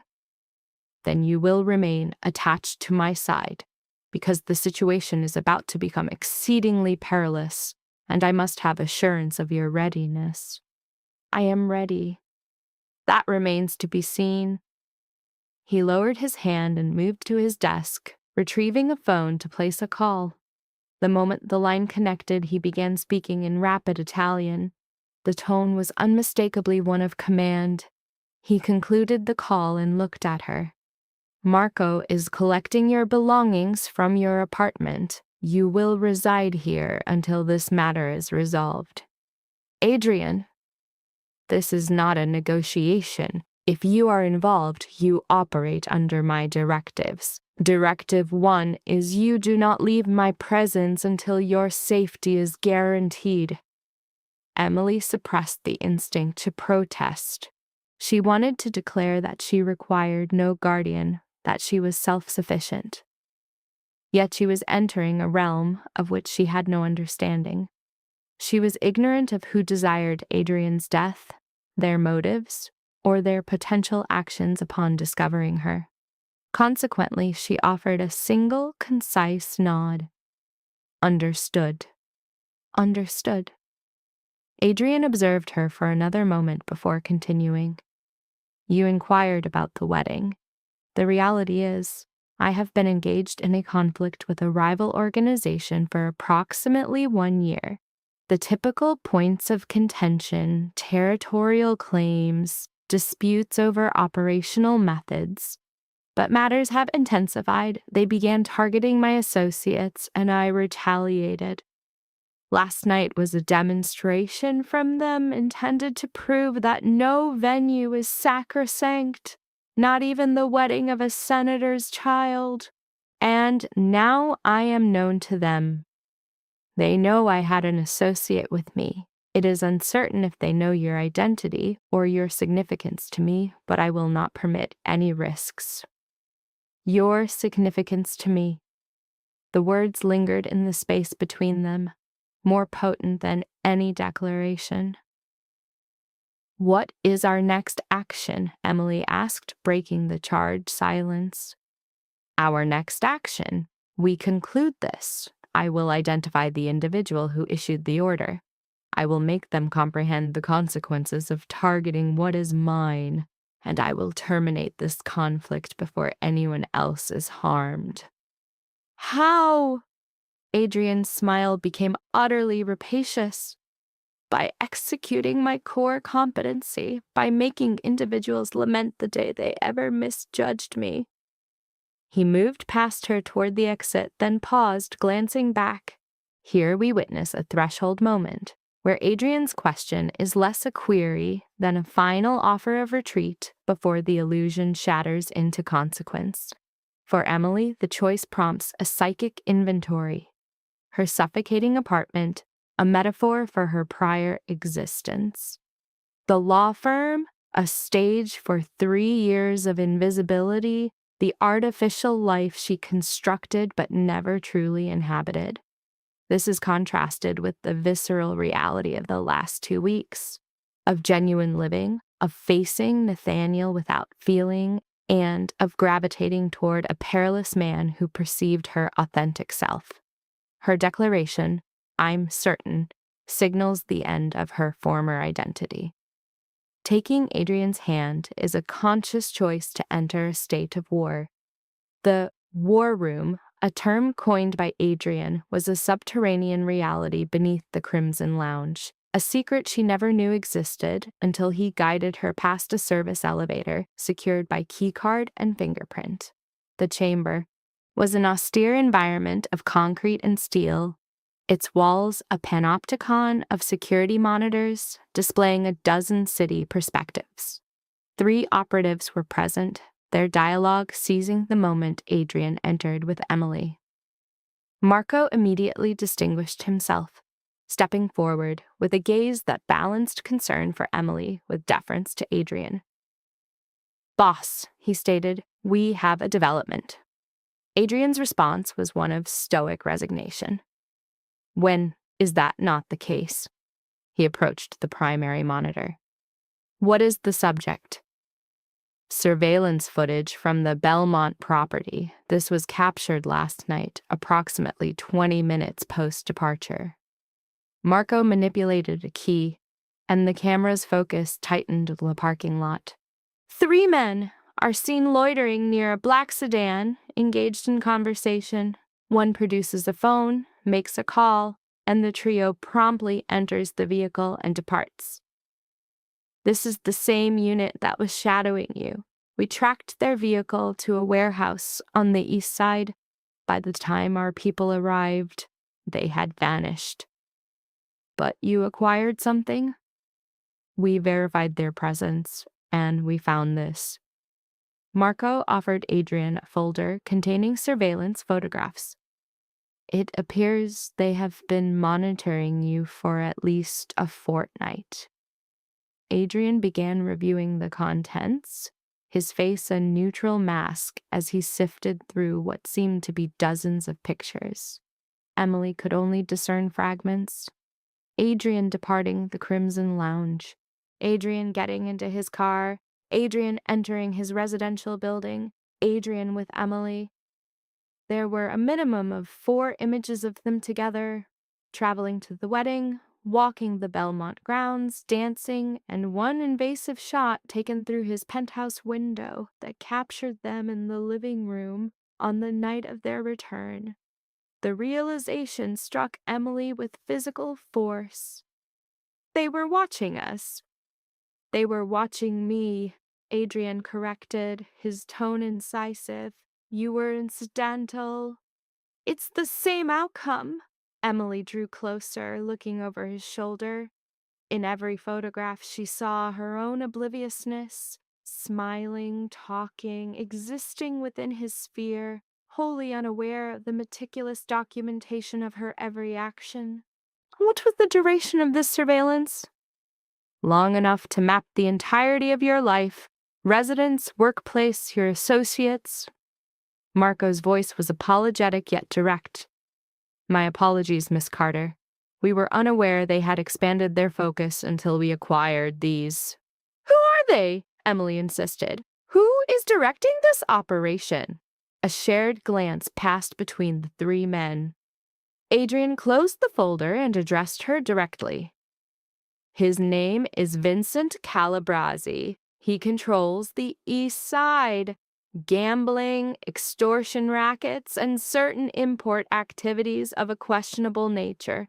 Then you will remain attached to my side, because the situation is about to become exceedingly perilous, and I must have assurance of your readiness. I am ready. That remains to be seen. He lowered his hand and moved to his desk, retrieving a phone to place a call. The moment the line connected, he began speaking in rapid Italian. The tone was unmistakably one of command. He concluded the call and looked at her. Marco is collecting your belongings from your apartment. You will reside here until this matter is resolved. Adrian, this is not a negotiation. If you are involved, you operate under my directives. Directive 1 is you do not leave my presence until your safety is guaranteed. Emily suppressed the instinct to protest. She wanted to declare that she required no guardian, that she was self-sufficient. Yet she was entering a realm of which she had no understanding. She was ignorant of who desired Adrian's death, their motives, or their potential actions upon discovering her. Consequently, she offered a single, concise nod. Understood. Understood. Adrian observed her for another moment before continuing. You inquired about the wedding. The reality is, I have been engaged in a conflict with a rival organization for approximately 1 year. The typical points of contention, territorial claims, disputes over operational methods. But matters have intensified. They began targeting my associates, and I retaliated. Last night was a demonstration from them intended to prove that no venue is sacrosanct, not even the wedding of a senator's child. And now I am known to them. They know I had an associate with me. It is uncertain if they know your identity or your significance to me, but I will not permit any risks. Your significance to me. The words lingered in the space between them, more potent than any declaration. What is our next action? Emily asked, breaking the charged silence. Our next action. We conclude this. I will identify the individual who issued the order. I will make them comprehend the consequences of targeting what is mine, and I will terminate this conflict before anyone else is harmed. How? Adrian's smile became utterly rapacious. By executing my core competency, by making individuals lament the day they ever misjudged me. He moved past her toward the exit, then paused, glancing back. Here we witness a threshold moment, where Adrian's question is less a query than a final offer of retreat before the illusion shatters into consequence. For Emily, the choice prompts a psychic inventory. Her suffocating apartment, a metaphor for her prior existence. The law firm, a stage for 3 years of invisibility, the artificial life she constructed but never truly inhabited. This is contrasted with the visceral reality of the last 2 weeks, of genuine living, of facing Nathaniel without feeling, and of gravitating toward a perilous man who perceived her authentic self. Her declaration, I'm certain, signals the end of her former identity. Taking Adrian's hand is a conscious choice to enter a state of war. The War room, a term coined by Adrian, was a subterranean reality beneath the Crimson Lounge, a secret she never knew existed until he guided her past a service elevator secured by keycard and fingerprint. The chamber was an austere environment of concrete and steel, its walls a panopticon of security monitors displaying a dozen city perspectives. 3 operatives were present, their dialogue seizing the moment Adrian entered with Emily. Marco immediately distinguished himself, stepping forward with a gaze that balanced concern for Emily with deference to Adrian. "Boss," he stated, "we have a development." Adrian's response was one of stoic resignation. "When is that not the case?" He approached the primary monitor. "What is the subject?" "Surveillance footage from the Belmont property. This was captured last night, approximately 20 minutes post-departure." Marco manipulated a key, and the camera's focus tightened the parking lot. 3 men are seen loitering near a black sedan, engaged in conversation. One produces a phone, makes a call, and the trio promptly enters the vehicle and departs. "This is the same unit that was shadowing you. We tracked their vehicle to a warehouse on the east side. By the time our people arrived, they had vanished." "But you acquired something?" "We verified their presence, and we found this." Marco offered Adrian a folder containing surveillance photographs. "It appears they have been monitoring you for at least a fortnight." Adrian began reviewing the contents, his face a neutral mask as he sifted through what seemed to be dozens of pictures. Emily could only discern fragments. Adrian departing the Crimson Lounge, Adrian getting into his car, Adrian entering his residential building, Adrian with Emily. There were a minimum of 4 images of them together, traveling to the wedding, walking the Belmont grounds, dancing, and 1 invasive shot taken through his penthouse window that captured them in the living room on the night of their return. The realization struck Emily with physical force. "They were watching us." "They were watching me," Adrian corrected, his tone incisive. "You were incidental." "It's the same outcome." Emily drew closer, looking over his shoulder. In every photograph, she saw her own obliviousness, smiling, talking, existing within his sphere, wholly unaware of the meticulous documentation of her every action. "What was the duration of this surveillance?" "Long enough to map the entirety of your life, residence, workplace, your associates." Marco's voice was apologetic yet direct. "My apologies, Miss Carter. We were unaware they had expanded their focus until we acquired these." "Who are they?" Emily insisted. "Who is directing this operation?" A shared glance passed between the 3 men. Adrian closed the folder and addressed her directly. "His name is Vincent Calabresi. He controls the East Side. Gambling, extortion rackets, and certain import activities of a questionable nature.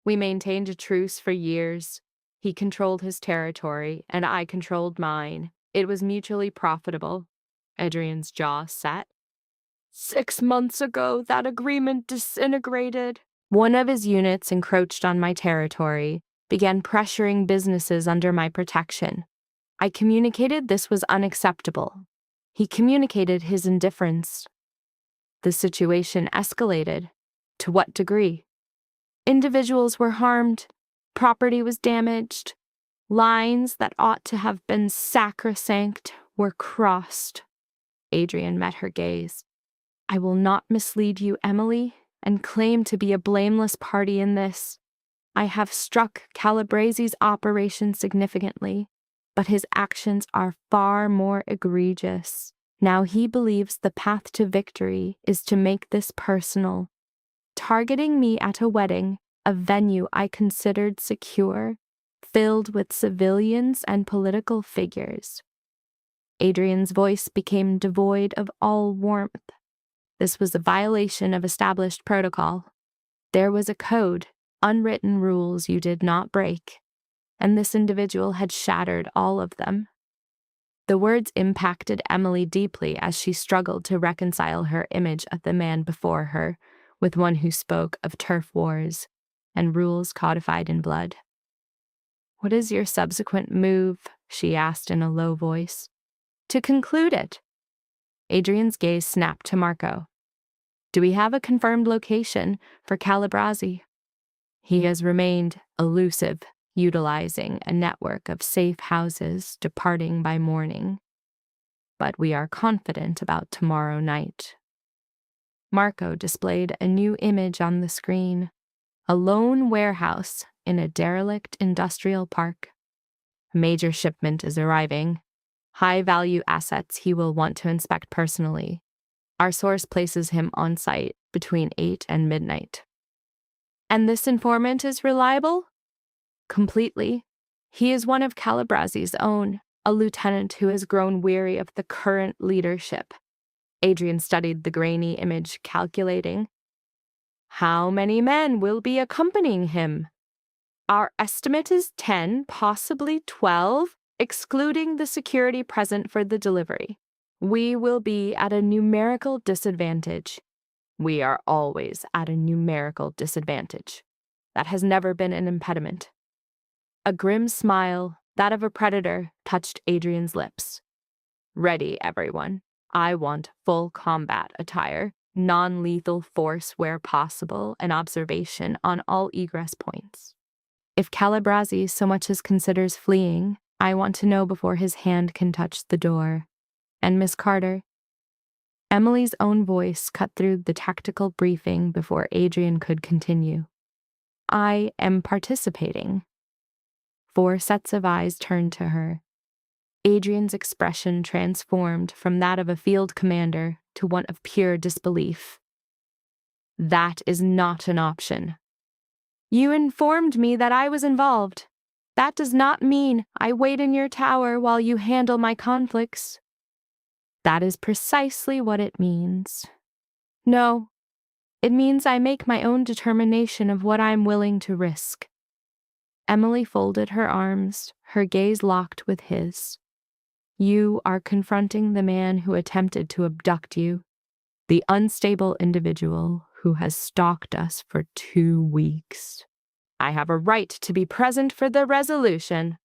We maintained a truce for years. He controlled his territory, and I controlled mine. It was mutually profitable." Adrian's jaw set. 6 months ago, that agreement disintegrated. One of his units encroached on my territory, began pressuring businesses under my protection. I communicated this was unacceptable. He communicated his indifference. The situation escalated. To what degree? Individuals were harmed, property was damaged, lines that ought to have been sacrosanct were crossed. Adrian met her gaze. "I will not mislead you, Emily, and claim to be a blameless party in this. I have struck Calabresi's operation significantly, but his actions are far more egregious. Now he believes the path to victory is to make this personal. Targeting me at a wedding, a venue I considered secure, filled with civilians and political figures." Adrian's voice became devoid of all warmth. This was a violation of established protocol. There was a code, unwritten rules you did not break, and this individual had shattered all of them. The words impacted Emily deeply as she struggled to reconcile her image of the man before her with one who spoke of turf wars and rules codified in blood. "What is your subsequent move?" she asked in a low voice. "To conclude it." Adrian's gaze snapped to Marco. "Do we have a confirmed location for Calabrasi?" He has remained elusive, utilizing a network of safe houses departing by morning. But we are confident about tomorrow night. Marco displayed a new image on the screen, a lone warehouse in a derelict industrial park. A major shipment is arriving. High-value assets he will want to inspect personally. Our source places him on site between 8 and midnight. "And this informant is reliable?" "Completely. He is one of Calabrasi's own, a lieutenant who has grown weary of the current leadership." Adrian studied the grainy image, calculating. "How many men will be accompanying him?" "Our estimate is 10, possibly 12, excluding the security present for the delivery. We will be at a numerical disadvantage." "We are always at a numerical disadvantage. That has never been an impediment." A grim smile, that of a predator, touched Adrian's lips. "Ready, everyone. I want full combat attire, non-lethal force where possible, and observation on all egress points. If Calabrasi so much as considers fleeing, I want to know before his hand can touch the door. And Miss Carter." Emily's own voice cut through the tactical briefing before Adrian could continue. "I am participating." 4 sets of eyes turned to her. Adrian's expression transformed from that of a field commander to one of pure disbelief. "That is not an option." "You informed me that I was involved. That does not mean I wait in your tower while you handle my conflicts." "That is precisely what it means." "No, it means I make my own determination of what I'm willing to risk." Emily folded her arms, her gaze locked with his. "You are confronting the man who attempted to abduct you, the unstable individual who has stalked us for 2 weeks. I have a right to be present for the resolution."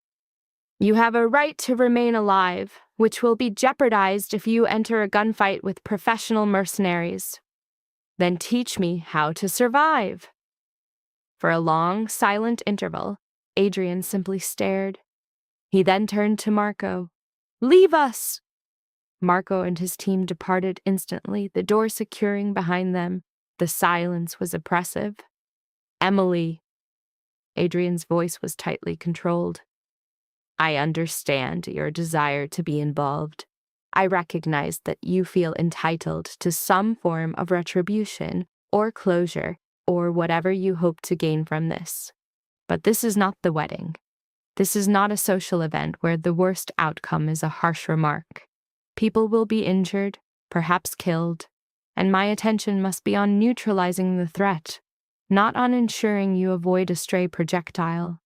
"You have a right to remain alive, which will be jeopardized if you enter a gunfight with professional mercenaries." "Then teach me how to survive." For a long, silent interval, Adrian simply stared. He then turned to Marco. "Leave us!" Marco and his team departed instantly, the door securing behind them. The silence was oppressive. "Emily." Adrian's voice was tightly controlled. "I understand your desire to be involved. I recognize that you feel entitled to some form of retribution or closure or whatever you hope to gain from this. But this is not the wedding. This is not a social event where the worst outcome is a harsh remark. People will be injured, perhaps killed, and my attention must be on neutralizing the threat, not on ensuring you avoid a stray projectile."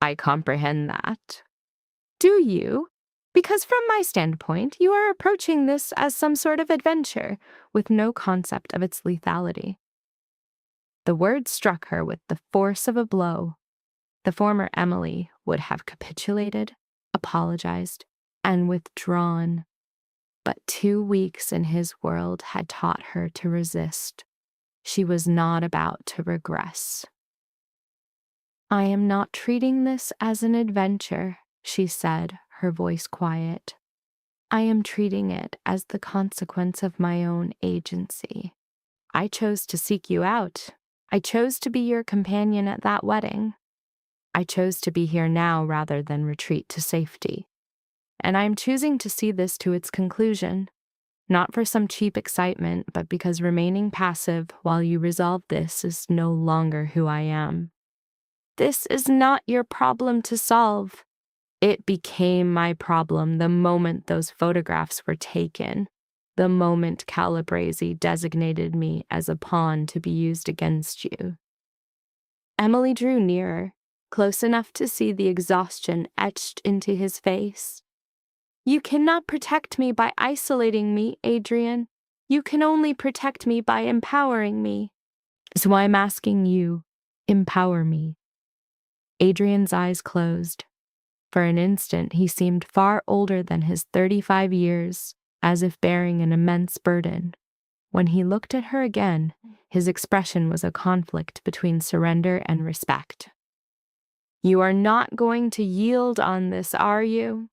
"I comprehend that." "Do you? Because from my standpoint, you are approaching this as some sort of adventure, with no concept of its lethality." The word struck her with the force of a blow. The former Emily would have capitulated, apologized, and withdrawn. But 2 weeks in his world had taught her to resist. She was not about to regress. "I am not treating this as an adventure," she said, her voice quiet. "I am treating it as the consequence of my own agency. I chose to seek you out. I chose to be your companion at that wedding. I chose to be here now rather than retreat to safety. And I am choosing to see this to its conclusion, not for some cheap excitement, but because remaining passive while you resolve this is no longer who I am." "This is not your problem to solve." "It became my problem the moment those photographs were taken." the moment Calabrese designated me as a pawn to be used against you. Emily drew nearer, close enough to see the exhaustion etched into his face. You cannot protect me by isolating me, Adrian. You can only protect me by empowering me. So I'm asking you, empower me. Adrian's eyes closed. For an instant, he seemed far older than his 35 years, as if bearing an immense burden. When he looked at her again, his expression was a conflict between surrender and respect. You are not going to yield on this, are you?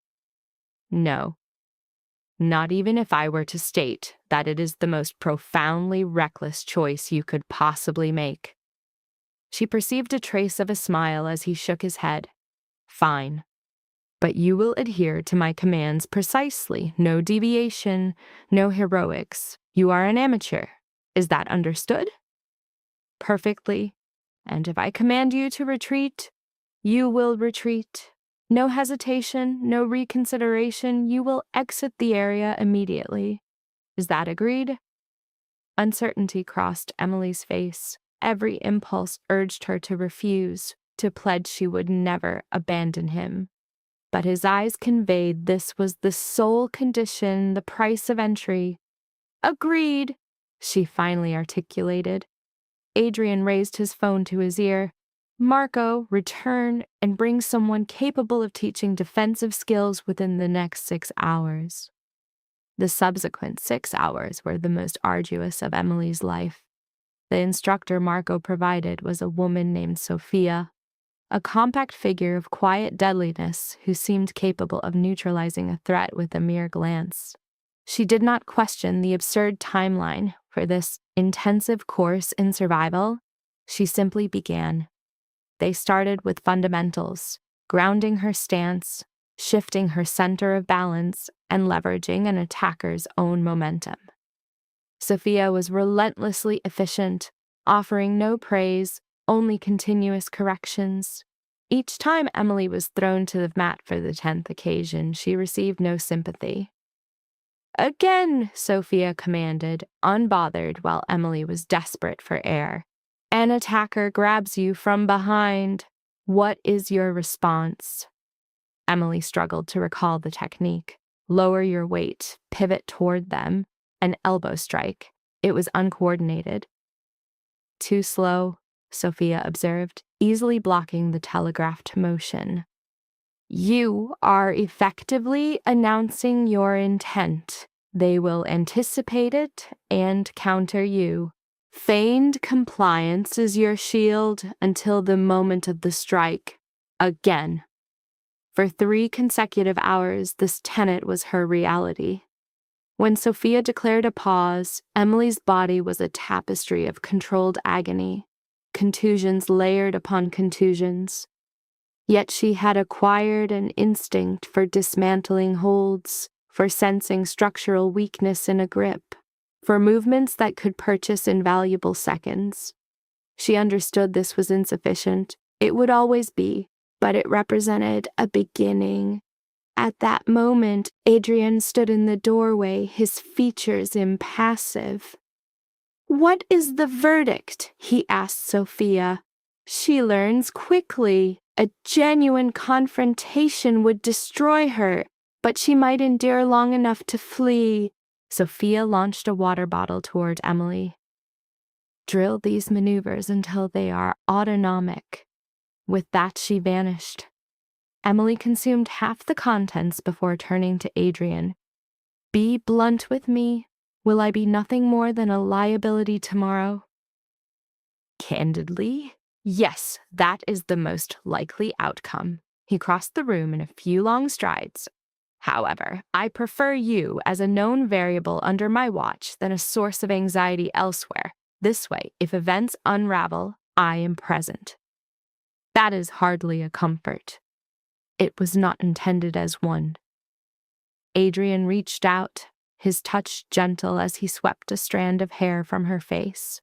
No. Not even if I were to state that it is the most profoundly reckless choice you could possibly make. She perceived a trace of a smile as he shook his head. Fine. But you will adhere to my commands precisely. No deviation, no heroics. You are an amateur. Is that understood? Perfectly. And if I command you to retreat, you will retreat. No hesitation, no reconsideration. You will exit the area immediately. Is that agreed? Uncertainty crossed Emily's face. Every impulse urged her to refuse, to pledge she would never abandon him. But his eyes conveyed this was the sole condition, the price of entry. Agreed, she finally articulated. Adrian raised his phone to his ear. Marco, return and bring someone capable of teaching defensive skills within the next 6 hours. The subsequent 6 hours were the most arduous of Emily's life. The instructor Marco provided was a woman named Sophia, a compact figure of quiet deadliness who seemed capable of neutralizing a threat with a mere glance. She did not question the absurd timeline for this intensive course in survival. She simply began. They started with fundamentals, grounding her stance, shifting her center of balance, and leveraging an attacker's own momentum. Sophia was relentlessly efficient, offering no praise, only continuous corrections. Each time Emily was thrown to the mat for the 10th occasion, she received no sympathy. Again, Sophia commanded, unbothered while Emily was desperate for air. An attacker grabs you from behind. What is your response? Emily struggled to recall the technique. Lower your weight, pivot toward them, an elbow strike. It was uncoordinated. Too slow, Sophia observed, easily blocking the telegraphed motion. You are effectively announcing your intent. They will anticipate it and counter you. Feigned compliance is your shield until the moment of the strike. Again. For 3 consecutive hours, this tenet was her reality. When Sophia declared a pause, Emily's body was a tapestry of controlled agony, contusions layered upon contusions. Yet she had acquired an instinct for dismantling holds, for sensing structural weakness in a grip, for movements that could purchase invaluable seconds. She understood this was insufficient. It would always be, but it represented a beginning. At that moment, Adrian stood in the doorway, his features impassive. What is the verdict? He asked Sophia. She learns quickly. A genuine confrontation would destroy her, but she might endure long enough to flee. Sophia launched a water bottle toward Emily. Drill these maneuvers until they are autonomic. With that, she vanished. Emily consumed half the contents before turning to Adrian. Be blunt with me. Will I be nothing more than a liability tomorrow? Candidly, yes, that is the most likely outcome. He crossed the room in a few long strides. However, I prefer you as a known variable under my watch than a source of anxiety elsewhere. This way, if events unravel, I am present. That is hardly a comfort. It was not intended as one. Adrian reached out, his touch gentle as he swept a strand of hair from her face.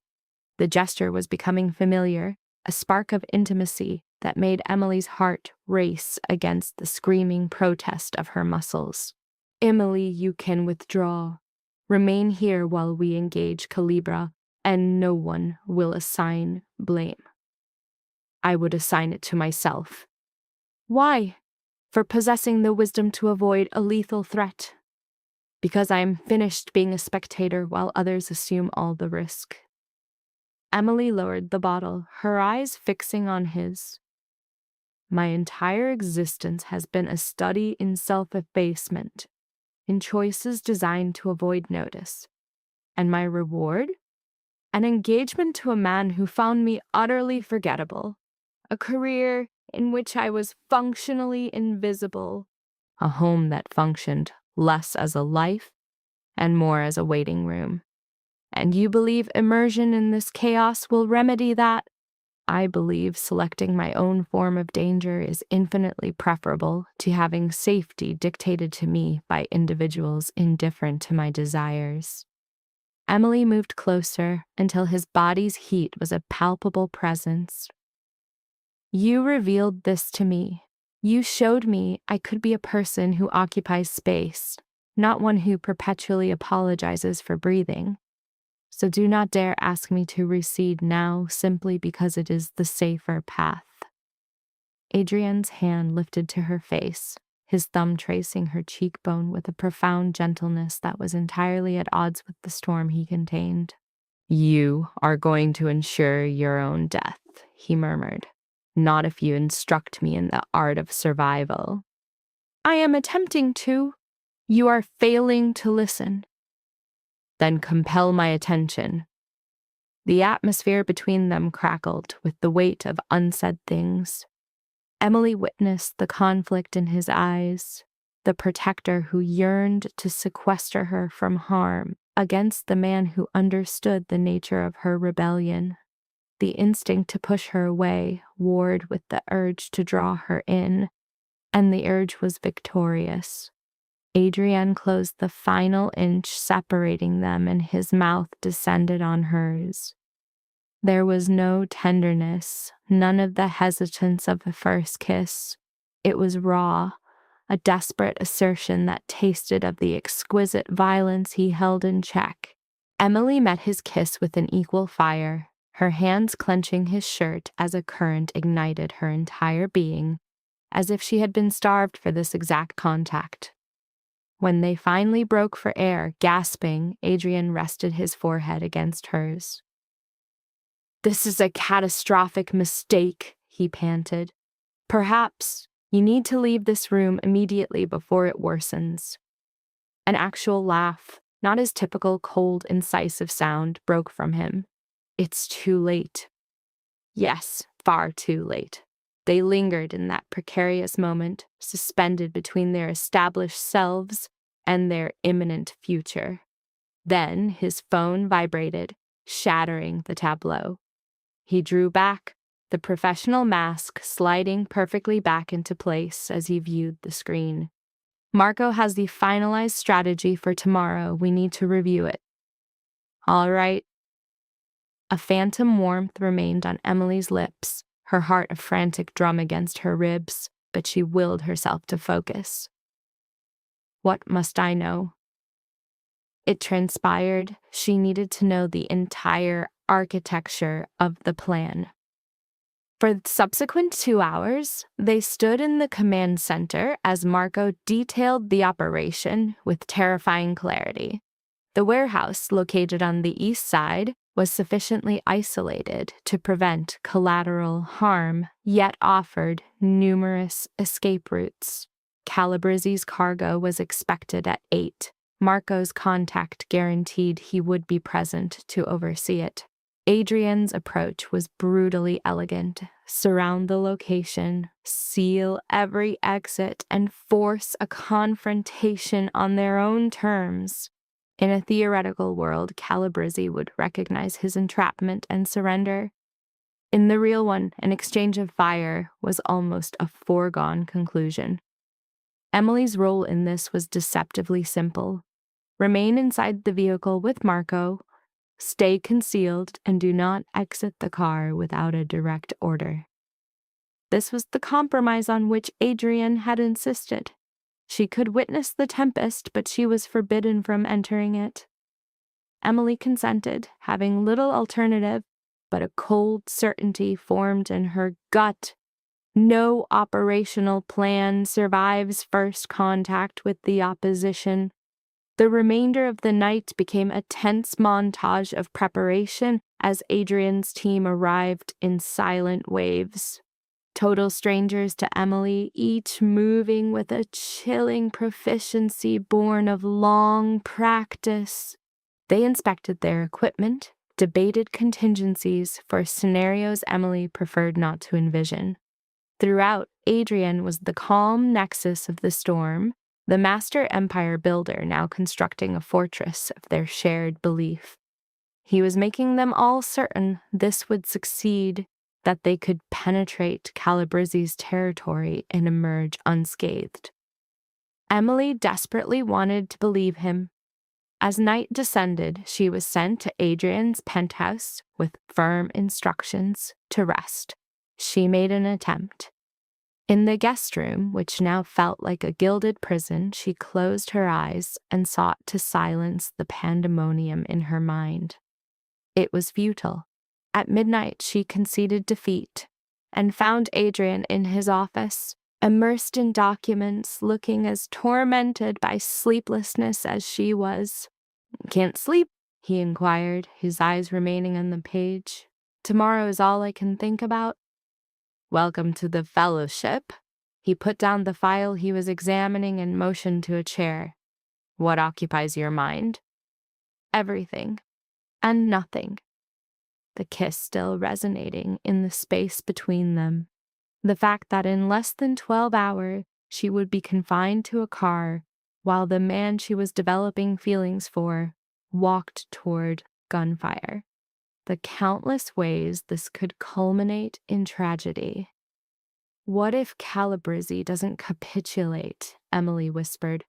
The gesture was becoming familiar, a spark of intimacy that made Emily's heart race against the screaming protest of her muscles. Emily, you can withdraw. Remain here while we engage Calibra, and no one will assign blame. I would assign it to myself. Why? For possessing the wisdom to avoid a lethal threat. Because I am finished being a spectator while others assume all the risk. Emily lowered the bottle, her eyes fixing on his. My entire existence has been a study in self-effacement, in choices designed to avoid notice. And my reward? An engagement to a man who found me utterly forgettable. A career in which I was functionally invisible. A home that functioned less as a life and more as a waiting room. And you believe immersion in this chaos will remedy that? I believe selecting my own form of danger is infinitely preferable to having safety dictated to me by individuals indifferent to my desires. Emily moved closer until his body's heat was a palpable presence. You revealed this to me. You showed me I could be a person who occupies space, not one who perpetually apologizes for breathing. So do not dare ask me to recede now simply because it is the safer path. Adrienne's hand lifted to her face, his thumb tracing her cheekbone with a profound gentleness that was entirely at odds with the storm he contained. You are going to ensure your own death, he murmured. Not if you instruct me in the art of survival. I am attempting to. You are failing to listen. Then compel my attention. The atmosphere between them crackled with the weight of unsaid things. Emily witnessed the conflict in his eyes, the protector who yearned to sequester her from harm against the man who understood the nature of her rebellion. The instinct to push her away warred with the urge to draw her in, and the urge was victorious. Adrienne closed the final inch separating them, and his mouth descended on hers. There was no tenderness, none of the hesitance of a first kiss. It was raw, a desperate assertion that tasted of the exquisite violence he held in check. Emily met his kiss with an equal fire, her hands clenching his shirt as a current ignited her entire being, as if she had been starved for this exact contact. When they finally broke for air, gasping, Adrienne rested his forehead against hers. This is a catastrophic mistake, he panted. Perhaps you need to leave this room immediately before it worsens. An actual laugh, not his typical cold, incisive sound, broke from him. It's too late. Yes, far too late. They lingered in that precarious moment, suspended between their established selves and their imminent future. Then his phone vibrated, shattering the tableau. He drew back, the professional mask sliding perfectly back into place as he viewed the screen. Marco has the finalized strategy for tomorrow. We need to review it. All right. A phantom warmth remained on Emily's lips, her heart a frantic drum against her ribs, but she willed herself to focus. What must I know? It transpired she needed to know the entire architecture of the plan. For the subsequent 2 hours, they stood in the command center as Marco detailed the operation with terrifying clarity. The warehouse, located on the east side, was sufficiently isolated to prevent collateral harm, yet offered numerous escape routes. Calabrizzi's cargo was expected at 8. Marco's contact guaranteed he would be present to oversee it. Adrienne's approach was brutally elegant. Surround the location, seal every exit, and force a confrontation on their own terms. In a theoretical world, Calabrizzi would recognize his entrapment and surrender. In the real one, an exchange of fire was almost a foregone conclusion. Emily's role in this was deceptively simple. Remain inside the vehicle with Marco, stay concealed, and do not exit the car without a direct order. This was the compromise on which Adrienne had insisted. She could witness the tempest, but she was forbidden from entering it. Emily consented, having little alternative, but a cold certainty formed in her gut. No operational plan survives first contact with the opposition. The remainder of the night became a tense montage of preparation as Adrian's team arrived in silent waves. Total strangers to Emily, each moving with a chilling proficiency born of long practice. They inspected their equipment, debated contingencies for scenarios Emily preferred not to envision. Throughout, Adrian was the calm nexus of the storm, the master empire builder now constructing a fortress of their shared belief. He was making them all certain this would succeed, that they could penetrate Calabrizzi's territory and emerge unscathed. Emily desperately wanted to believe him. As night descended, she was sent to Adrian's penthouse with firm instructions to rest. She made an attempt. In the guest room, which now felt like a gilded prison, she closed her eyes and sought to silence the pandemonium in her mind. It was futile. At midnight, she conceded defeat and found Adrian in his office, immersed in documents, looking as tormented by sleeplessness as she was. "Can't sleep?" he inquired, his eyes remaining on the page. "Tomorrow is all I can think about." "Welcome to the fellowship." He put down the file he was examining and motioned to a chair. "What occupies your mind?" "Everything. And nothing." The kiss still resonating in the space between them. The fact that in less than 12 hours she would be confined to a car while the man she was developing feelings for walked toward gunfire. The countless ways this could culminate in tragedy. "What if Calabrizzi doesn't capitulate?" Emily whispered.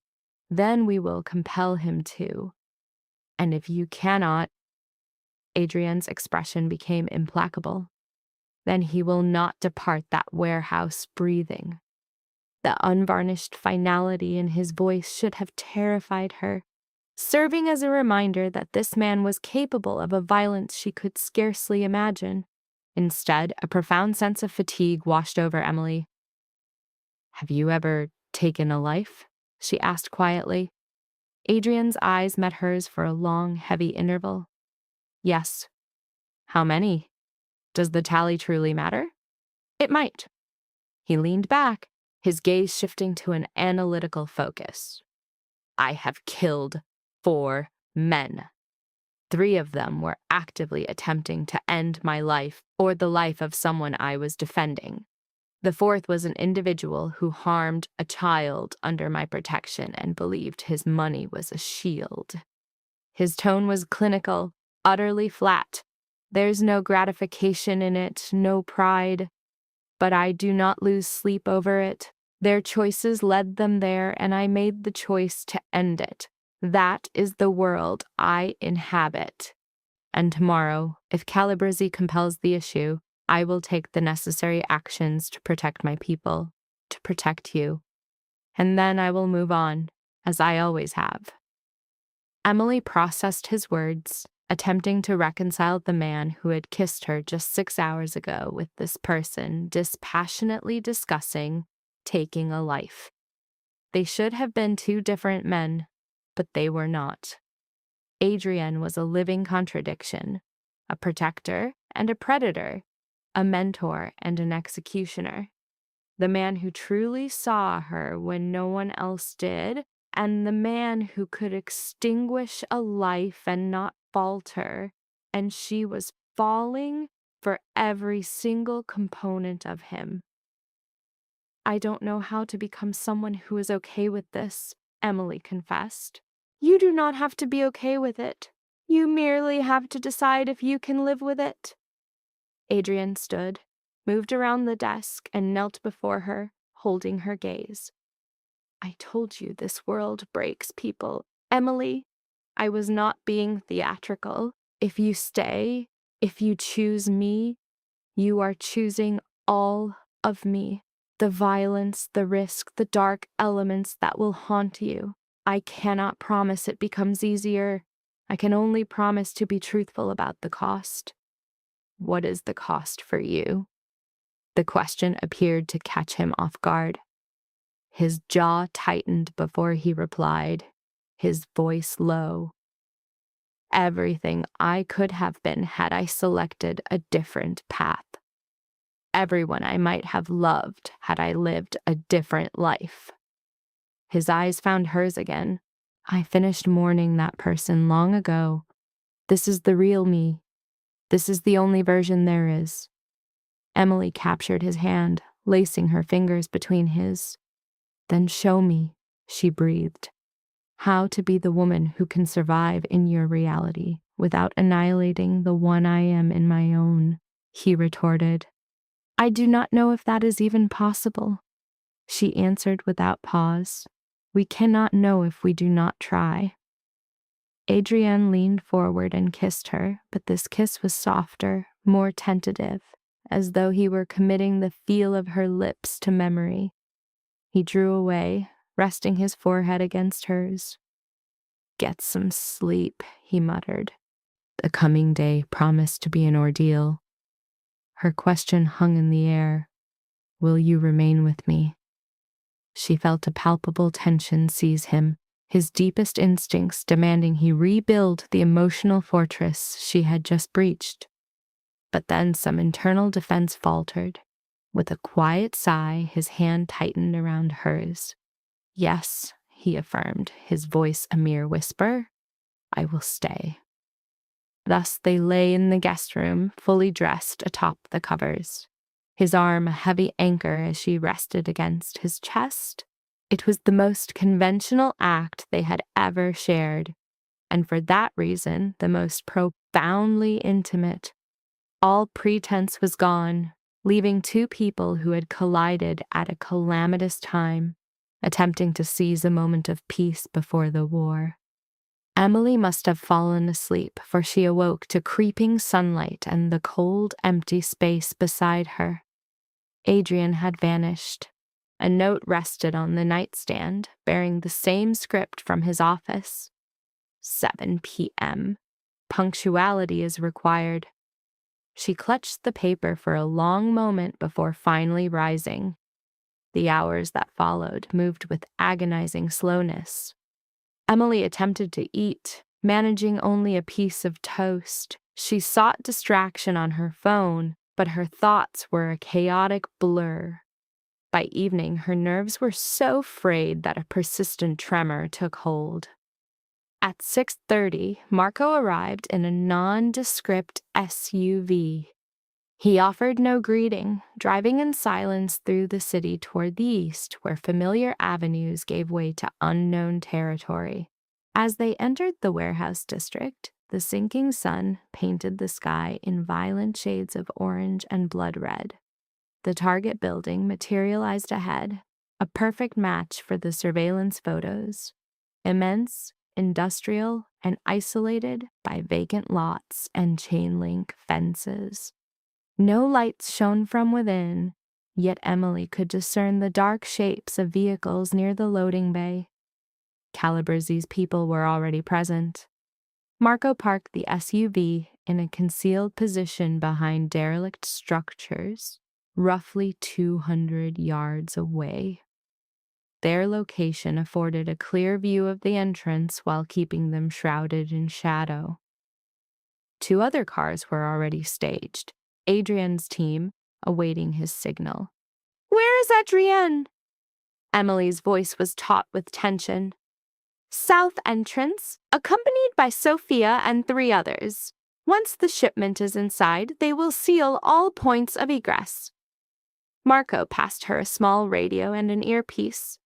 "Then we will compel him to. And if you cannot," Adrian's expression became implacable, "then he will not depart that warehouse breathing." The unvarnished finality in his voice should have terrified her, serving as a reminder that this man was capable of a violence she could scarcely imagine. Instead, a profound sense of fatigue washed over Emily. "Have you ever taken a life?" she asked quietly. Adrian's eyes met hers for a long, heavy interval. "Yes." "How many? Does the tally truly matter?" "It might." He leaned back, his gaze shifting to an analytical focus. "I have killed 4 men. 3 of them were actively attempting to end my life or the life of someone I was defending. The 4th was an individual who harmed a child under my protection and believed his money was a shield." His tone was clinical, utterly flat. "There's no gratification in it, no pride. But I do not lose sleep over it. Their choices led them there, and I made the choice to end it. That is the world I inhabit. And tomorrow, if Calabrizzi compels the issue, I will take the necessary actions to protect my people, to protect you. And then I will move on, as I always have." Emily processed his words, attempting to reconcile the man who had kissed her just 6 hours ago with this person dispassionately discussing taking a life. They should have been 2 different men, but they were not. Adrian was a living contradiction, a protector and a predator, a mentor and an executioner. The man who truly saw her when no one else did, and the man who could extinguish a life and not falter, and she was falling for every single component of him. "I don't know how to become someone who is okay with this," Emily confessed. "You do not have to be okay with it. You merely have to decide if you can live with it." Adrian stood, moved around the desk, and knelt before her, holding her gaze. "I told you this world breaks people. Emily, I was not being theatrical. If you stay, if you choose me, you are choosing all of me. The violence, the risk, the dark elements that will haunt you. I cannot promise it becomes easier. I can only promise to be truthful about the cost. What is the cost for you? The question appeared to catch him off guard. His jaw tightened before he replied, his voice low. Everything I could have been had I selected a different path. Everyone I might have loved had I lived a different life. His eyes found hers again. I finished mourning that person long ago. This is the real me. This is the only version there is. Emily captured his hand, lacing her fingers between his. Then show me, she breathed, how to be the woman who can survive in your reality without annihilating the one I am in my own, he retorted. I do not know if that is even possible, she answered without pause. We cannot know if we do not try. Adrienne leaned forward and kissed her, but this kiss was softer, more tentative, as though he were committing the feel of her lips to memory. He drew away, resting his forehead against hers. Get some sleep, he muttered. The coming day promised to be an ordeal. Her question hung in the air. Will you remain with me? She felt a palpable tension seize him, his deepest instincts demanding he rebuild the emotional fortress she had just breached. But then some internal defense faltered. With a quiet sigh, his hand tightened around hers. Yes, he affirmed, his voice a mere whisper. I will stay. Thus they lay in the guest room, fully dressed atop the covers, his arm a heavy anchor as she rested against his chest. It was the most conventional act they had ever shared, and for that reason, the most profoundly intimate. All pretense was gone, leaving two people who had collided at a calamitous time, attempting to seize a moment of peace before the war. Emily must have fallen asleep, for she awoke to creeping sunlight and the cold, empty space beside her. Adrian had vanished. A note rested on the nightstand, bearing the same script from his office. 7 p.m. Punctuality is required. She clutched the paper for a long moment before finally rising. The hours that followed moved with agonizing slowness. Emily attempted to eat, managing only a piece of toast. She sought distraction on her phone, but her thoughts were a chaotic blur. By evening, her nerves were so frayed that a persistent tremor took hold. At 6:30, Marco arrived in a nondescript SUV. He offered no greeting, driving in silence through the city toward the east, where familiar avenues gave way to unknown territory. As they entered the warehouse district, the sinking sun painted the sky in violent shades of orange and blood red. The Target building materialized ahead, a perfect match for the surveillance photos. Immense, industrial, and isolated by vacant lots and chain-link fences. No lights shone from within, yet Emily could discern the dark shapes of vehicles near the loading bay. Calibrese's people were already present. Marco parked the SUV in a concealed position behind derelict structures, roughly 200 yards away. Their location afforded a clear view of the entrance while keeping them shrouded in shadow. 2 other cars were already staged, Adrienne's team awaiting his signal. Where is Adrienne? Emily's voice was taut with tension. South entrance, accompanied by Sophia and 3 others. Once the shipment is inside, they will seal all points of egress. Marco passed her a small radio and an earpiece.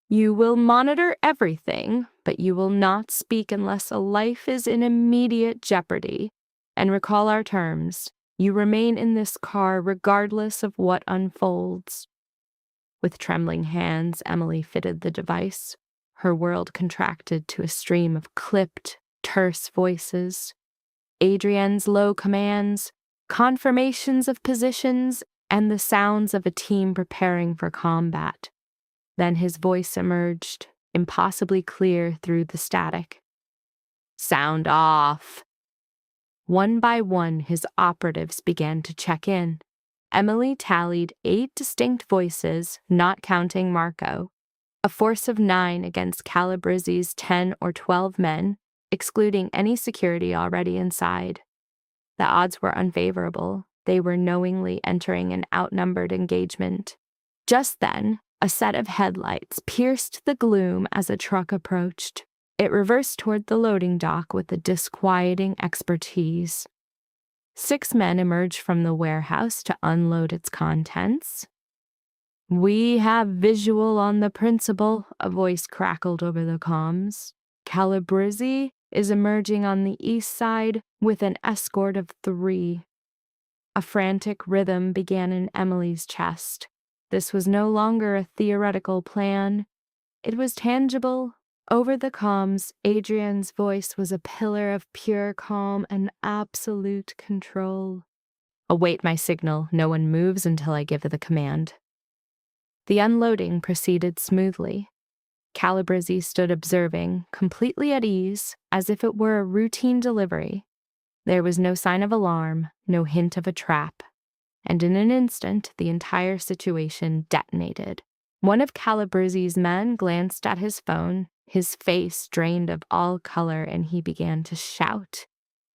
You will monitor everything, but you will not speak unless a life is in immediate jeopardy. And recall our terms. You remain in this car regardless of what unfolds. With trembling hands, Emily fitted the device. Her world contracted to a stream of clipped, terse voices. Adrienne's low commands, confirmations of positions, and the sounds of a team preparing for combat. Then his voice emerged, impossibly clear through the static. Sound off. One by one, his operatives began to check in. Emily tallied 8 distinct voices, not counting Marco. A force of 9 against Calabrizzi's 10 or 12 men, excluding any security already inside. The odds were unfavorable. They were knowingly entering an outnumbered engagement. Just then, a set of headlights pierced the gloom as a truck approached. It reversed toward the loading dock with a disquieting expertise. 6 men emerged from the warehouse to unload its contents. "We have visual on the principal," a voice crackled over the comms. "Calabrizzi is emerging on the east side with an escort of 3. A frantic rhythm began in Emily's chest. This was no longer a theoretical plan. It was tangible. Over the comms, Adrian's voice was a pillar of pure calm and absolute control. "Await my signal. No one moves until I give the command." The unloading proceeded smoothly. Calabrizzi stood observing, completely at ease, as if it were a routine delivery. There was no sign of alarm, no hint of a trap, and in an instant the entire situation detonated. One of Calabrizzi's men glanced at his phone, his face drained of all color, and he began to shout.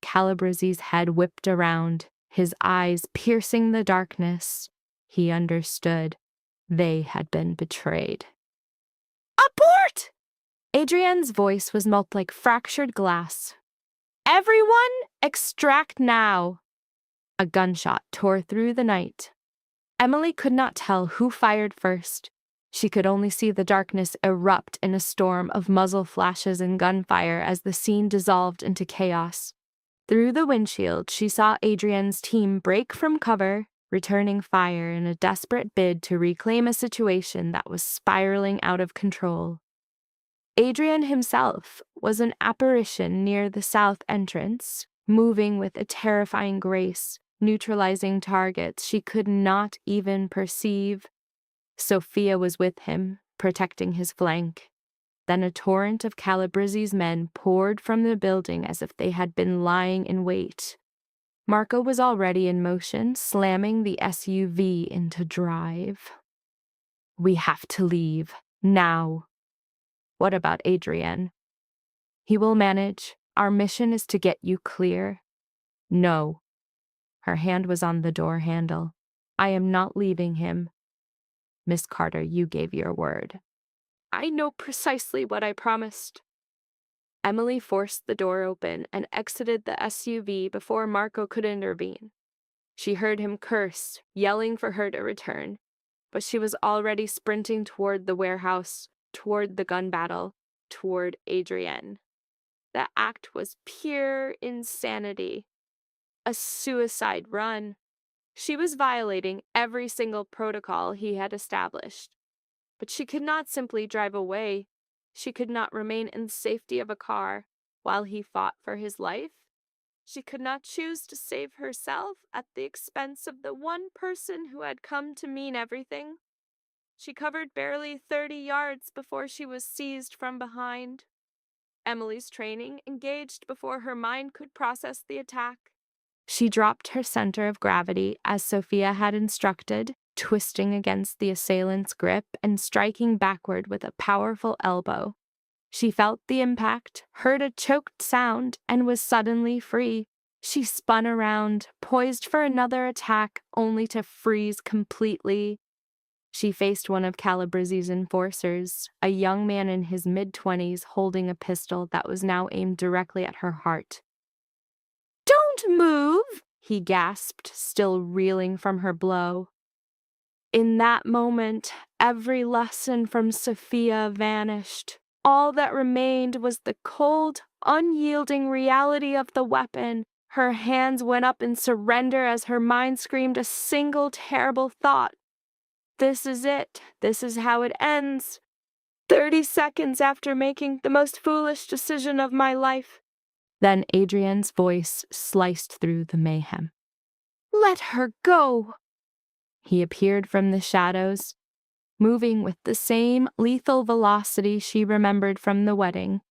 Calabrizzi's head whipped around, his eyes piercing the darkness. He understood. They had been betrayed. "Abort!" Adrian's voice was muffled like fractured glass. "Everyone, extract now!" A gunshot tore through the night. Emily could not tell who fired first. She could only see the darkness erupt in a storm of muzzle flashes and gunfire as the scene dissolved into chaos. Through the windshield, she saw Adrian's team break from cover, returning fire in a desperate bid to reclaim a situation that was spiraling out of control. Adrian himself was an apparition near the south entrance, moving with a terrifying grace, neutralizing targets she could not even perceive. Sophia was with him, protecting his flank. Then a torrent of Calabrizzi's men poured from the building as if they had been lying in wait. Marco was already in motion, slamming the SUV into drive. "We have to leave, now." "What about Adrian?" "He will manage. Our mission is to get you clear." "No." Her hand was on the door handle. "I am not leaving him." "Miss Carter, you gave your word." "I know precisely what I promised." Emily forced the door open and exited the SUV before Marco could intervene. She heard him curse, yelling for her to return, but she was already sprinting toward the warehouse, toward the gun battle, toward Adrienne. The act was pure insanity. A suicide run. She was violating every single protocol he had established. But she could not simply drive away. She could not remain in the safety of a car while he fought for his life. She could not choose to save herself at the expense of the one person who had come to mean everything. She covered barely 30 yards before she was seized from behind. Emily's training engaged before her mind could process the attack. She dropped her center of gravity as Sophia had instructed, twisting against the assailant's grip and striking backward with a powerful elbow. She felt the impact, heard a choked sound, and was suddenly free. She spun around, poised for another attack, only to freeze completely. She faced one of Calabrizzi's enforcers, a young man in his mid-20s holding a pistol that was now aimed directly at her heart. "Don't move!" he gasped, still reeling from her blow. In that moment, every lesson from Sophia vanished. All that remained was the cold, unyielding reality of the weapon. Her hands went up in surrender as her mind screamed a single terrible thought. This is it. This is how it ends. 30 seconds after making the most foolish decision of my life. Then Adrian's voice sliced through the mayhem. "Let her go!" He appeared from the shadows, moving with the same lethal velocity she remembered from the wedding.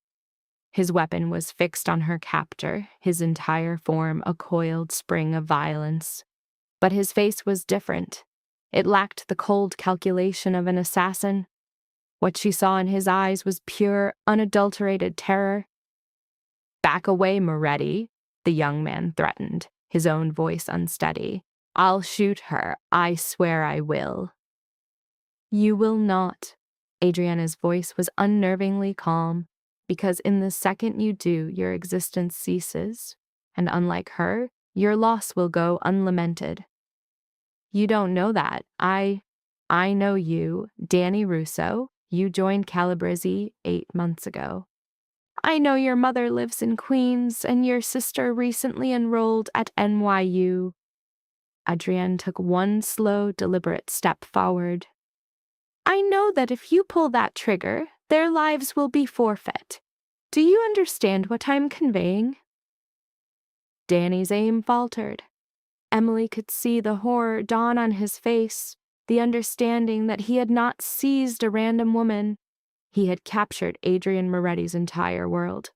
His weapon was fixed on her captor, his entire form a coiled spring of violence. But his face was different. It lacked the cold calculation of an assassin. What she saw in his eyes was pure, unadulterated terror. "Back away, Moretti," the young man threatened, his own voice unsteady. "I'll shoot her. I swear I will." "You will not." Adriana's voice was unnervingly calm, because in the second you do, your existence ceases, and unlike her, your loss will go unlamented. "You don't know that. I know you, Danny Russo. You joined Calabrese 8 months ago. I know your mother lives in Queens, and your sister recently enrolled at NYU. Adrienne took one slow, deliberate step forward. "I know that if you pull that trigger, their lives will be forfeit. Do you understand what I'm conveying?" Danny's aim faltered. Emily could see the horror dawn on his face, the understanding that he had not seized a random woman. He had captured Adrienne Moretti's entire world.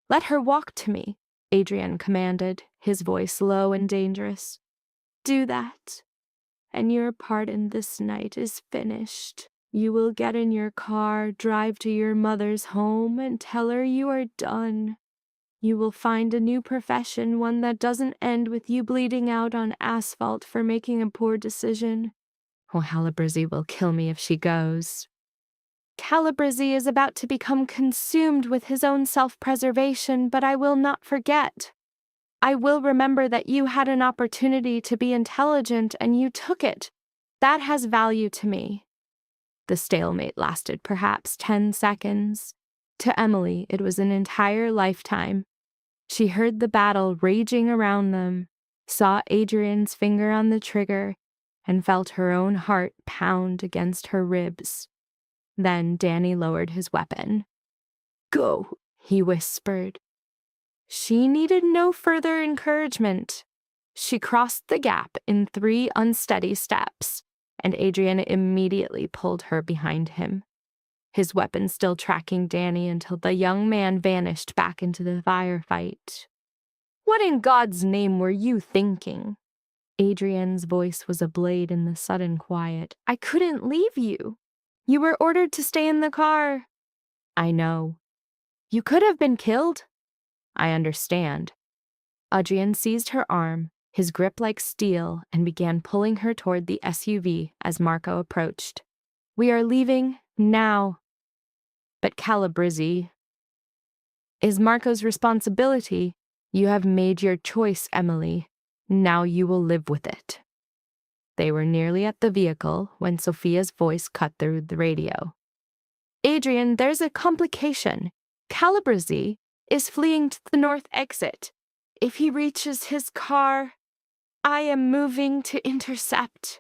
"Let her walk to me," Adrienne commanded, his voice low and dangerous. "Do that, and your part in this night is finished. You will get in your car, drive to your mother's home, and tell her you are done. You will find a new profession, one that doesn't end with you bleeding out on asphalt for making a poor decision. Oh, Calabrese will kill me if she goes." "Calabrese is about to become consumed with his own self-preservation, but I will not forget. I will remember that you had an opportunity to be intelligent and you took it. That has value to me." The stalemate lasted perhaps 10 seconds. To Emily, it was an entire lifetime. She heard the battle raging around them, saw Adrian's finger on the trigger, and felt her own heart pound against her ribs. Then Danny lowered his weapon. "Go," he whispered. She needed no further encouragement. She crossed the gap in 3 unsteady steps, and Adrian immediately pulled her behind him, his weapon still tracking Danny until the young man vanished back into the firefight. "What in God's name were you thinking?" Adrian's voice was a blade in the sudden quiet. "I couldn't leave you. You were ordered to stay in the car." "I know. You could have been killed." "I understand." Adrian seized her arm, his grip like steel, and began pulling her toward the SUV as Marco approached. "We are leaving now." "But Calabrese is Marco's responsibility. You have made your choice, Emily. Now you will live with it." They were nearly at the vehicle when Sophia's voice cut through the radio. "Adrian, there's a complication. Calabrese is fleeing to the north exit. If he reaches his car, I am moving to intercept."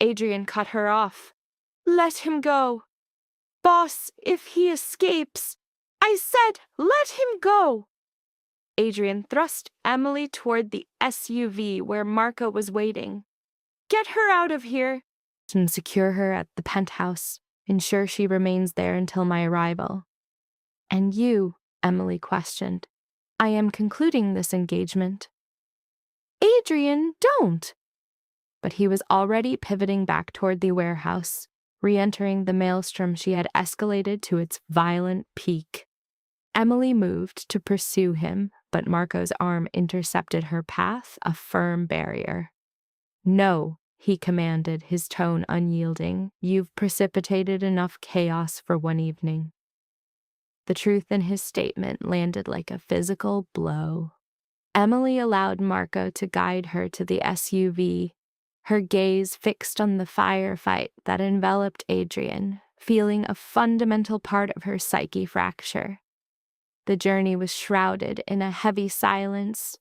Adrian cut her off. "Let him go. Boss, if he escapes, I said let him go." Adrian thrust Emily toward the SUV where Marco was waiting. "Get her out of here and secure her at the penthouse. Ensure she remains there until my arrival." "And you?" Emily questioned. "I am concluding this engagement." "Adrian, don't!" But he was already pivoting back toward the warehouse, re-entering the maelstrom she had escalated to its violent peak. Emily moved to pursue him, but Marco's arm intercepted her path, a firm barrier. "No," he commanded, his tone unyielding. "You've precipitated enough chaos for one evening." The truth in his statement landed like a physical blow. Emily allowed Marco to guide her to the SUV, her gaze fixed on the firefight that enveloped Adrian, feeling a fundamental part of her psyche fracture. The journey was shrouded in a heavy silence,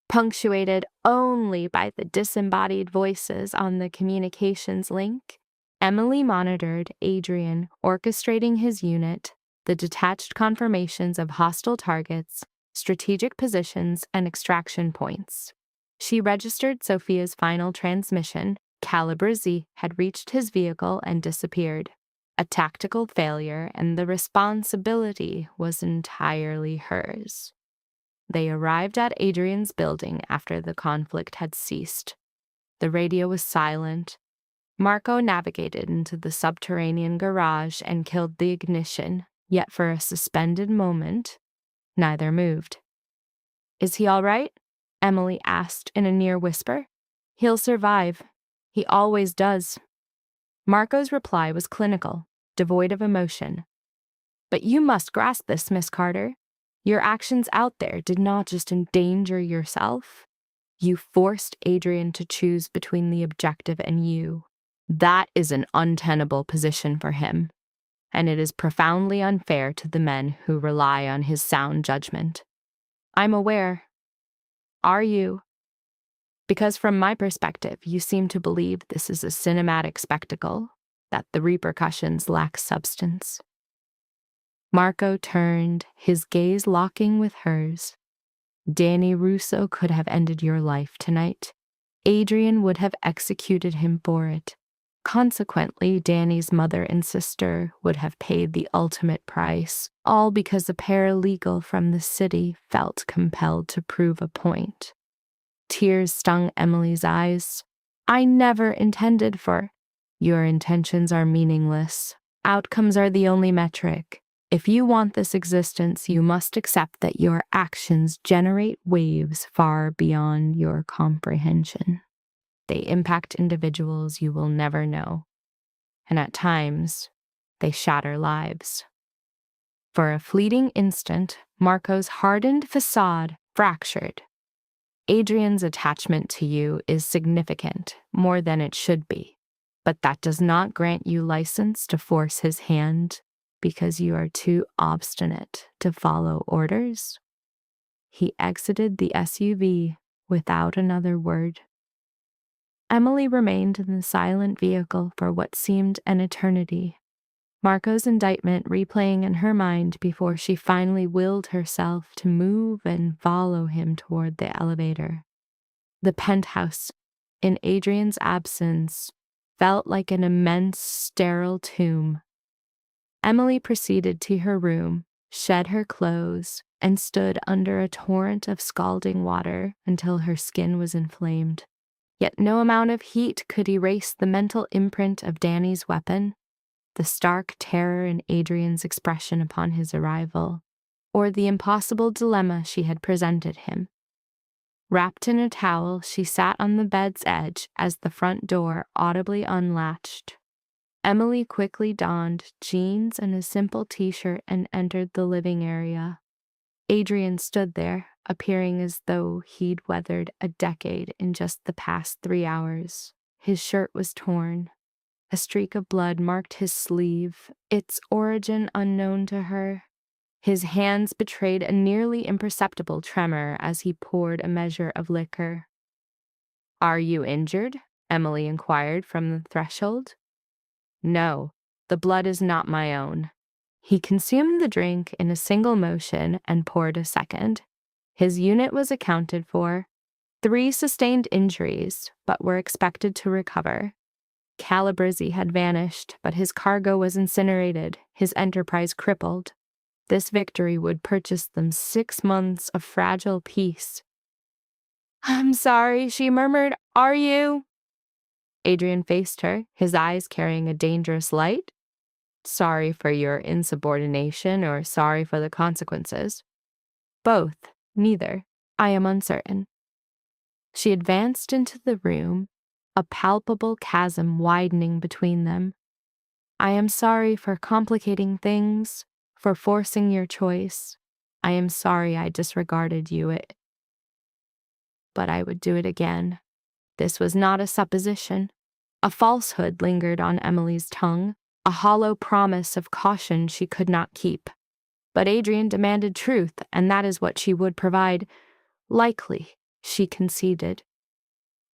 punctuated only by the disembodied voices on the communications link. Emily monitored Adrian orchestrating his unit, the detached confirmations of hostile targets, strategic positions, and extraction points. She registered Sophia's final transmission. Calabrese had reached his vehicle and disappeared. a tactical failure, and the responsibility was entirely hers. They arrived at Adrian's building after the conflict had ceased. The radio was silent. Marco navigated into the subterranean garage and killed the ignition, yet for a suspended moment, neither moved. "Is he all right?" Emily asked in a near whisper. "He'll survive. He always does." Marco's reply was clinical, devoid of emotion. "But you must grasp this, Miss Carter. Your actions out there did not just endanger yourself. You forced Adrian to choose between the objective and you. That is an untenable position for him, and it is profoundly unfair to the men who rely on his sound judgment." "I'm aware." "Are you?" "Because from my perspective, you seem to believe this is a cinematic spectacle, that the repercussions lack substance." Marco turned, his gaze locking with hers. "Danny Russo could have ended your life tonight. Adrian would have executed him for it. Consequently, Danny's mother and sister would have paid the ultimate price, all because a paralegal from the city felt compelled to prove a point." Tears stung Emily's eyes. "I never intended for—" "Your intentions are meaningless. Outcomes are the only metric. If you want this existence, you must accept that your actions generate waves far beyond your comprehension. They impact individuals you will never know, and at times, they shatter lives." For a fleeting instant, Marco's hardened facade fractured. "Adrian's attachment to you is significant, more than it should be, but that does not grant you license to force his hand because you are too obstinate to follow orders." He exited the SUV without another word. Emily remained in the silent vehicle for what seemed an eternity, Marco's indictment replaying in her mind before she finally willed herself to move and follow him toward the elevator. The penthouse, in Adrian's absence, felt like an immense sterile tomb. Emily proceeded to her room, shed her clothes, and stood under a torrent of scalding water until her skin was inflamed. Yet no amount of heat could erase the mental imprint of Danny's weapon, the stark terror in Adrian's expression upon his arrival, or the impossible dilemma she had presented him. Wrapped in a towel, she sat on the bed's edge as the front door audibly unlatched. Emily quickly donned jeans and a simple t-shirt and entered the living area. Adrian stood there, appearing as though he'd weathered a decade in just the past 3 hours. His shirt was torn. A streak of blood marked his sleeve, its origin unknown to her. His hands betrayed a nearly imperceptible tremor as he poured a measure of liquor. "Are you injured?" Emily inquired from the threshold. "No, the blood is not my own." He consumed the drink in a single motion and poured a second. His unit was accounted for. 3 sustained injuries, but were expected to recover. Calabrese had vanished, but his cargo was incinerated, his enterprise crippled. This victory would purchase them 6 months of fragile peace. "I'm sorry," she murmured. "Are you?" Adrian faced her, his eyes carrying a dangerous light. "Sorry for your insubordination or sorry for the consequences?" "Both. Neither. I am uncertain." She advanced into the room, a palpable chasm widening between them. "I am sorry for complicating things, for forcing your choice. I am sorry I disregarded you, but I would do it again." This was not a supposition. A falsehood lingered on Emily's tongue, a hollow promise of caution she could not keep. But Adrian demanded truth, and that is what she would provide. Likely, she conceded.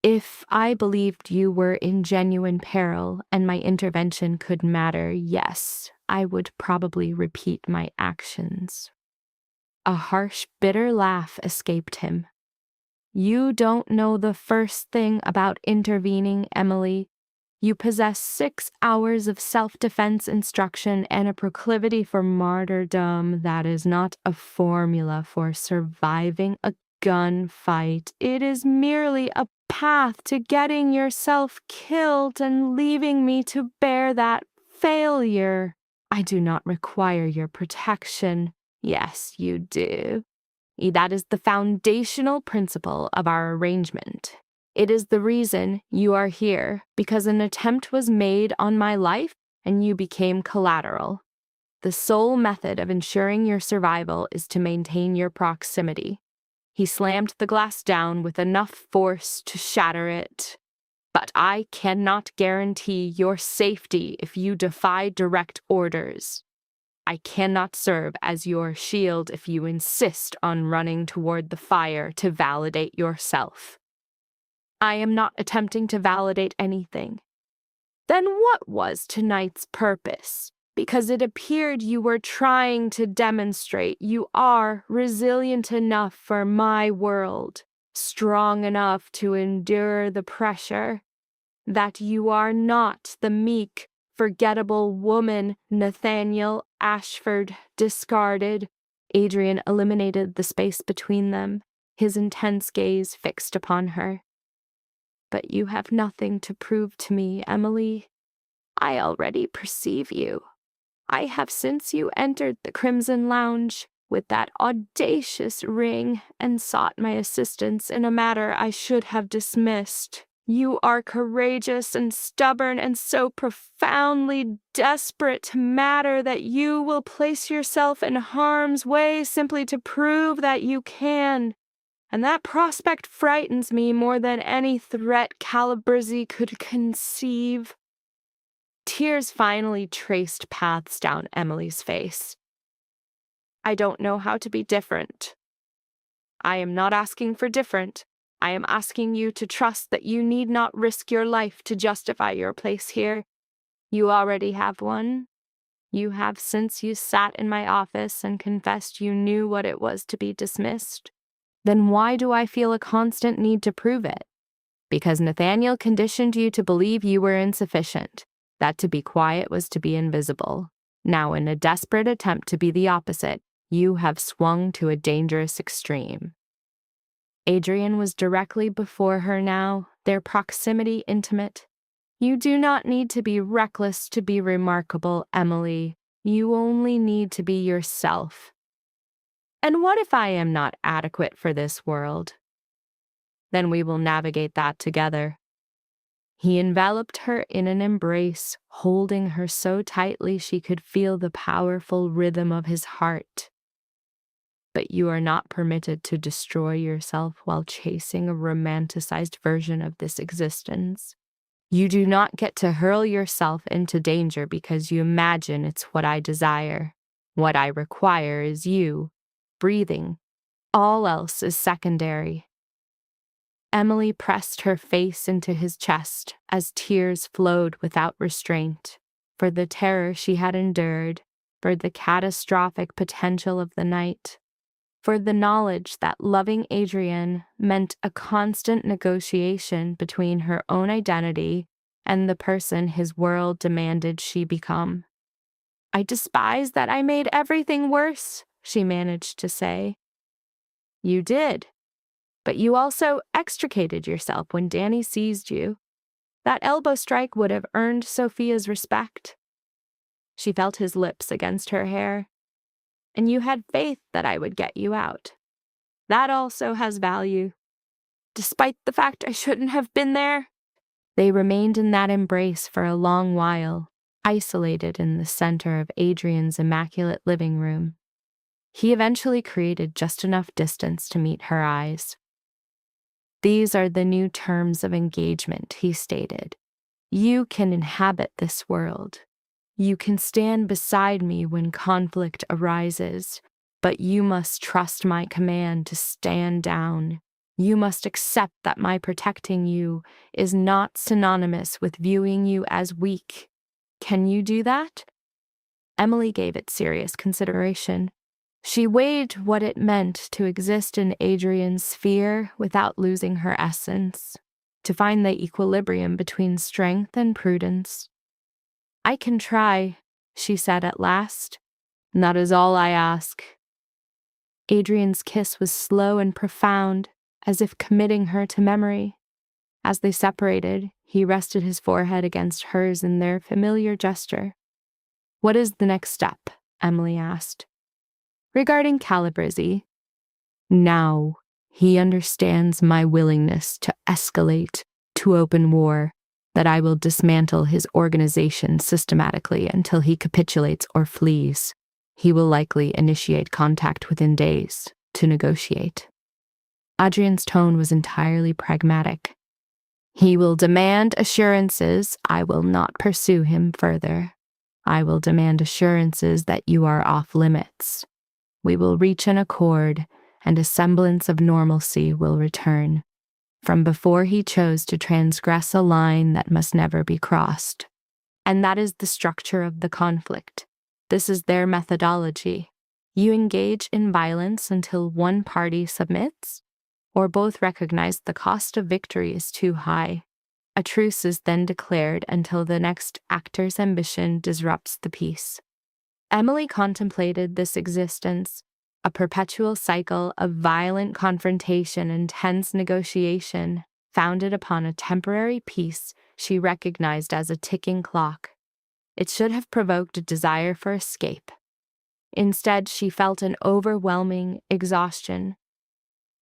"If I believed you were in genuine peril and my intervention could matter, yes, I would probably repeat my actions." A harsh, bitter laugh escaped him. "You don't know the first thing about intervening, Emily. You possess 6 hours of self-defense instruction and a proclivity for martyrdom that is not a formula for surviving a gunfight. It is merely a path to getting yourself killed and leaving me to bear that failure. I do not require your protection. Yes, you do. That is the foundational principle of our arrangement. It is the reason you are here, because an attempt was made on my life and you became collateral. The sole method of ensuring your survival is to maintain your proximity. He slammed the glass down with enough force to shatter it. But I cannot guarantee your safety if you defy direct orders. I cannot serve as your shield if you insist on running toward the fire to validate yourself. I am not attempting to validate anything. Then what was tonight's purpose? Because it appeared you were trying to demonstrate you are resilient enough for my world, strong enough to endure the pressure, that you are not the meek, forgettable woman Nathaniel Ashford discarded. Adrian eliminated the space between them, his intense gaze fixed upon her. But you have nothing to prove to me, Emily. I already perceive you. I have since you entered the Crimson Lounge with that audacious ring and sought my assistance in a matter I should have dismissed. You are courageous and stubborn and so profoundly desperate to matter that you will place yourself in harm's way simply to prove that you can. And that prospect frightens me more than any threat Calabrese could conceive. Tears finally traced paths down Emily's face. I don't know how to be different. I am not asking for different. I am asking you to trust that you need not risk your life to justify your place here. You already have one. You have since you sat in my office and confessed you knew what it was to be dismissed. Then why do I feel a constant need to prove it? Because Nathaniel conditioned you to believe you were insufficient, that to be quiet was to be invisible. Now, in a desperate attempt to be the opposite, you have swung to a dangerous extreme. Adrian was directly before her now, their proximity intimate. You do not need to be reckless to be remarkable, Emily. You only need to be yourself. And what if I am not adequate for this world? Then we will navigate that together. He enveloped her in an embrace, holding her so tightly she could feel the powerful rhythm of his heart. But you are not permitted to destroy yourself while chasing a romanticized version of this existence. You do not get to hurl yourself into danger because you imagine it's what I desire. What I require is you, breathing. All else is secondary. Emily pressed her face into his chest as tears flowed without restraint, for the terror she had endured, for the catastrophic potential of the night, for the knowledge that loving Adrian meant a constant negotiation between her own identity and the person his world demanded she become. I despise that I made everything worse, she managed to say. You did. But you also extricated yourself when Danny seized you. That elbow strike would have earned Sophia's respect. She felt his lips against her hair. And you had faith that I would get you out. That also has value. Despite the fact I shouldn't have been there. They remained in that embrace for a long while, isolated in the center of Adrian's immaculate living room. He eventually created just enough distance to meet her eyes. These are the new terms of engagement, he stated. You can inhabit this world. You can stand beside me when conflict arises, but you must trust my command to stand down. You must accept that my protecting you is not synonymous with viewing you as weak. Can you do that? Emily gave it serious consideration. She weighed what it meant to exist in Adrian's sphere without losing her essence. to find the equilibrium between strength and prudence. "I can try," she said at last. "And that is all I ask." Adrian's kiss was slow and profound, as if committing her to memory. As they separated, he rested his forehead against hers in their familiar gesture. "What is the next step?" Emily asked. "Regarding Calabrese, now he understands my willingness to escalate to open war, that I will dismantle his organization systematically until he capitulates or flees. He will likely initiate contact within days to negotiate." Adrian's tone was entirely pragmatic. "He will demand assurances I will not pursue him further. I will demand assurances that you are off limits. We will reach an accord, and a semblance of normalcy will return, from before he chose to transgress a line that must never be crossed." And that is the structure of the conflict. This is their methodology. You engage in violence until one party submits, or both recognize the cost of victory is too high. A truce is then declared until the next actor's ambition disrupts the peace. Emily contemplated this existence, a perpetual cycle of violent confrontation and tense negotiation, founded upon a temporary peace she recognized as a ticking clock. It should have provoked a desire for escape. Instead, she felt an overwhelming exhaustion.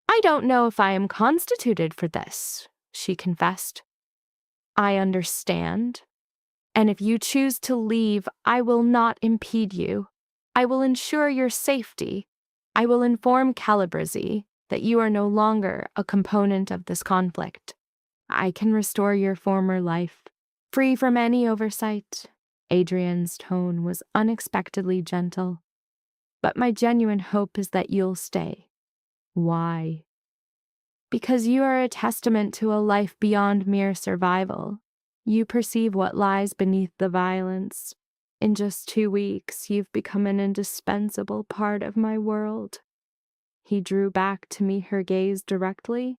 "I don't know if I am constituted for this," she confessed. "I understand. And if you choose to leave, I will not impede you. I will ensure your safety. I will inform Calabrese that you are no longer a component of this conflict. I can restore your former life, free from any oversight." Adrian's tone was unexpectedly gentle. "But my genuine hope is that you'll stay." "Why?" "Because you are a testament to a life beyond mere survival. You perceive what lies beneath the violence. In just 2 weeks, you've become an indispensable part of my world." He drew back to meet her gaze directly.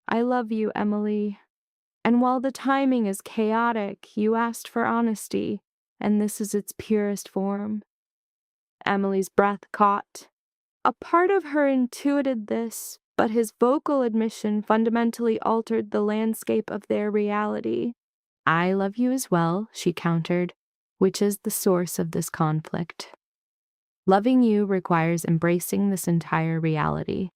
"I love you, Emily. And while the timing is chaotic, you asked for honesty, and this is its purest form." Emily's breath caught. A part of her intuited this, but his vocal admission fundamentally altered the landscape of their reality. "I love you as well," she countered, "which is the source of this conflict." Loving you requires embracing this entire reality.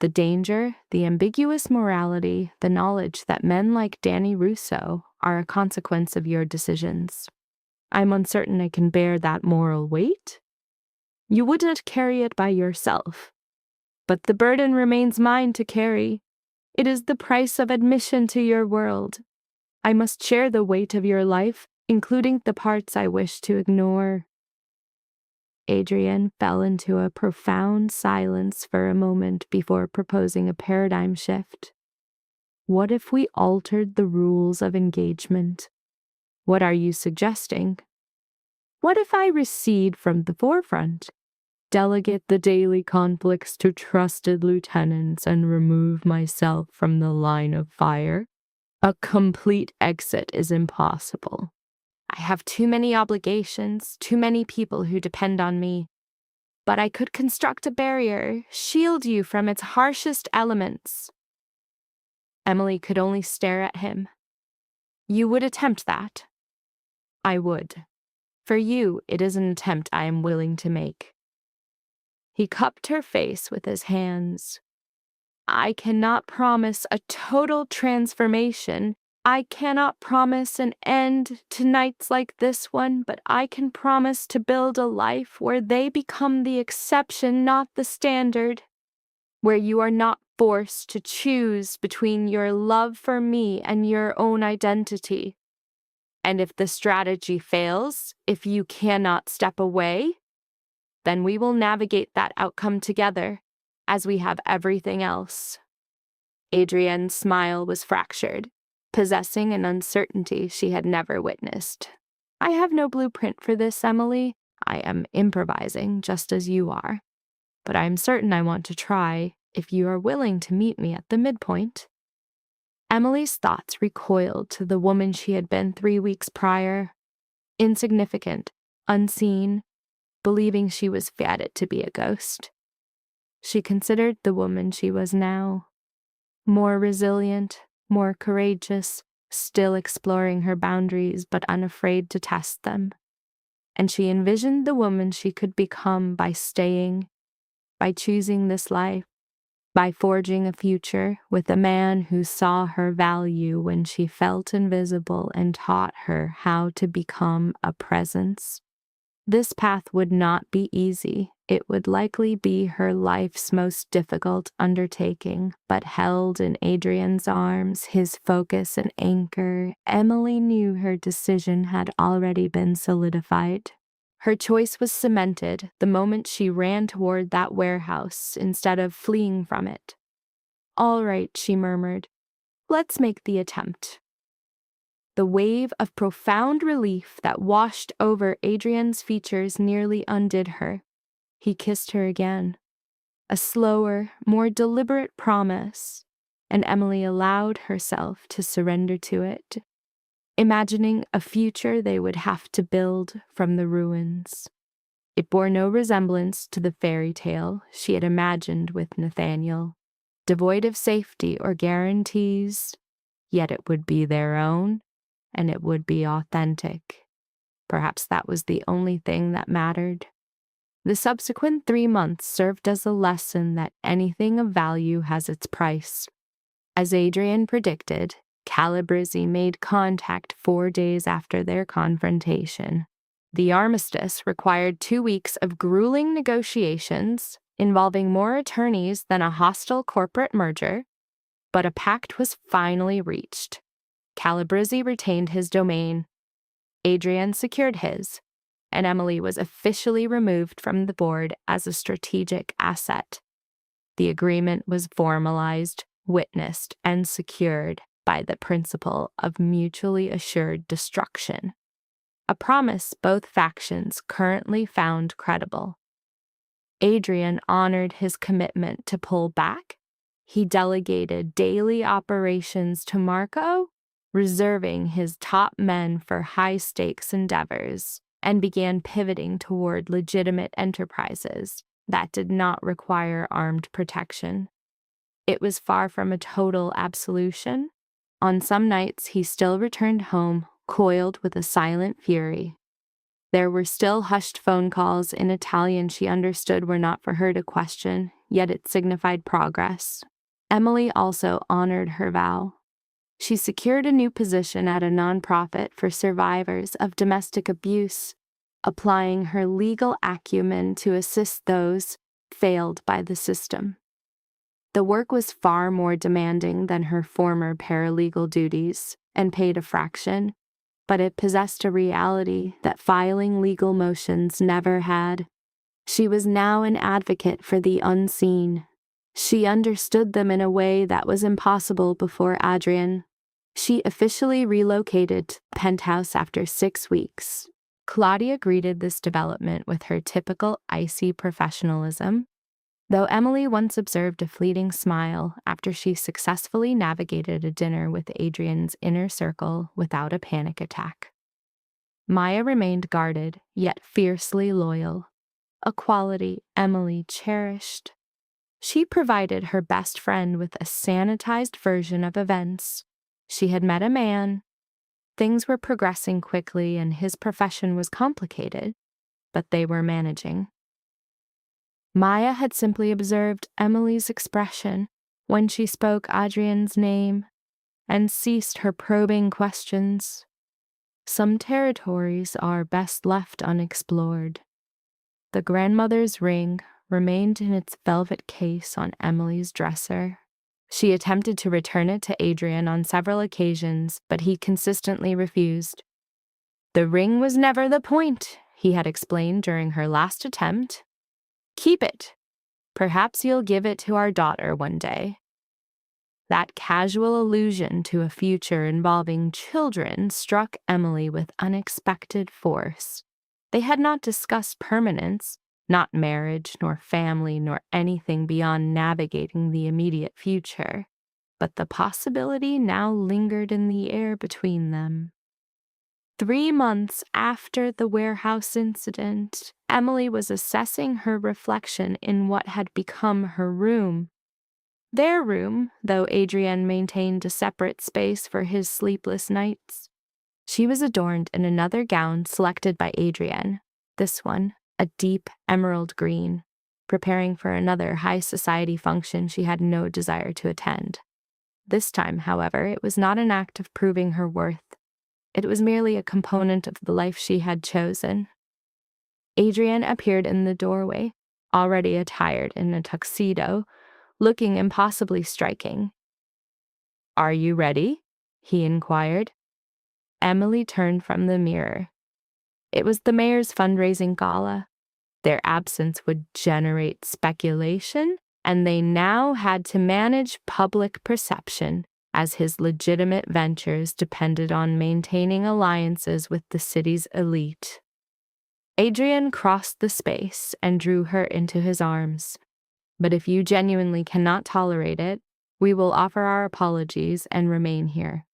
The danger, the ambiguous morality, the knowledge that men like Danny Russo are a consequence of your decisions. I'm uncertain I can bear that moral weight. You would not carry it by yourself, but the burden remains mine to carry. It is the price of admission to your world. I must share the weight of your life, including the parts I wish to ignore." Adrian fell into a profound silence for a moment before proposing a paradigm shift. "What if we altered the rules of engagement?" "What are you suggesting?" "What if I recede from the forefront, delegate the daily conflicts to trusted lieutenants, and remove myself from the line of fire? A complete exit is impossible. I have too many obligations, too many people who depend on me. But I could construct a barrier, shield you from its harshest elements." Emily could only stare at him. "You would attempt that?" "I would. For you, it is an attempt I am willing to make." He cupped her face with his hands. "I cannot promise a total transformation. I cannot promise an end to nights like this one, but I can promise to build a life where they become the exception, not the standard. Where you are not forced to choose between your love for me and your own identity. And if the strategy fails, if you cannot step away, then we will navigate that outcome together, as we have everything else." Adrian's smile was fractured, possessing an uncertainty she had never witnessed. "I have no blueprint for this, Emily. I am improvising, just as you are. But I am certain I want to try, if you are willing to meet me at the midpoint." Emily's thoughts recoiled to the woman she had been 3 weeks prior, insignificant, unseen, believing she was fated to be a ghost. She considered the woman she was now, more resilient, more courageous, still exploring her boundaries but unafraid to test them. And she envisioned the woman she could become by staying, by choosing this life, by forging a future with a man who saw her value when she felt invisible and taught her how to become a presence. This path would not be easy. It would likely be her life's most difficult undertaking, but held in Adrian's arms, his focus and anchor, Emily knew her decision had already been solidified. Her choice was cemented the moment she ran toward that warehouse instead of fleeing from it. "All right," she murmured. "Let's make the attempt." The wave of profound relief that washed over Adrian's features nearly undid her. He kissed her again. A slower, more deliberate promise, and Emily allowed herself to surrender to it, imagining a future they would have to build from the ruins. It bore no resemblance to the fairy tale she had imagined with Nathaniel, devoid of safety or guarantees, yet it would be their own, and it would be authentic. Perhaps that was the only thing that mattered. The subsequent 3 months served as a lesson that anything of value has its price. As Adrian predicted, Calabrese made contact 4 days after their confrontation. The armistice required 2 weeks of grueling negotiations involving more attorneys than a hostile corporate merger, but a pact was finally reached. Calabrese retained his domain, Adrian secured his, and Emily was officially removed from the board as a strategic asset. The agreement was formalized, witnessed, and secured by the principle of mutually assured destruction, a promise both factions currently found credible. Adrian honored his commitment to pull back. He delegated daily operations to Marco, reserving his top men for high-stakes endeavors, and began pivoting toward legitimate enterprises that did not require armed protection. It was far from a total absolution. On some nights, he still returned home, coiled with a silent fury. There were still hushed phone calls in Italian she understood were not for her to question, yet it signified progress. Emily also honored her vow. She secured a new position at a nonprofit for survivors of domestic abuse, applying her legal acumen to assist those failed by the system. The work was far more demanding than her former paralegal duties and paid a fraction, but it possessed a reality that filing legal motions never had. She was now an advocate for the unseen. She understood them in a way that was impossible before Adrian. She officially relocated to the penthouse after 6 weeks. Claudia greeted this development with her typical icy professionalism, though Emily once observed a fleeting smile after she successfully navigated a dinner with Adrian's inner circle without a panic attack. Maya remained guarded, yet fiercely loyal, a quality Emily cherished. She provided her best friend with a sanitized version of events. She had met a man. Things were progressing quickly and his profession was complicated, but they were managing. Maya had simply observed Emily's expression when she spoke Adrian's name and ceased her probing questions. Some territories are best left unexplored. The grandmother's ring remained in its velvet case on Emily's dresser. She attempted to return it to Adrian on several occasions, but he consistently refused. "The ring was never the point," he had explained during her last attempt. "Keep it. Perhaps you'll give it to our daughter one day." That casual allusion to a future involving children struck Emily with unexpected force. They had not discussed permanence, not marriage, nor family, nor anything beyond navigating the immediate future. but the possibility now lingered in the air between them. 3 months after the warehouse incident, Emily was assessing her reflection in what had become her room. Their room, though Adrienne maintained a separate space for his sleepless nights. She was adorned in another gown selected by Adrienne, this one, a deep emerald green, preparing for another high society function she had no desire to attend. This time, however, it was not an act of proving her worth. It was merely a component of the life she had chosen. Adrienne appeared in the doorway, already attired in a tuxedo, looking impossibly striking. "Are you ready?" he inquired. Emily turned from the mirror. It was the mayor's fundraising gala. Their absence would generate speculation, and they now had to manage public perception, as his legitimate ventures depended on maintaining alliances with the city's elite. Adrian crossed the space and drew her into his arms. "But if you genuinely cannot tolerate it, we will offer our apologies and remain here."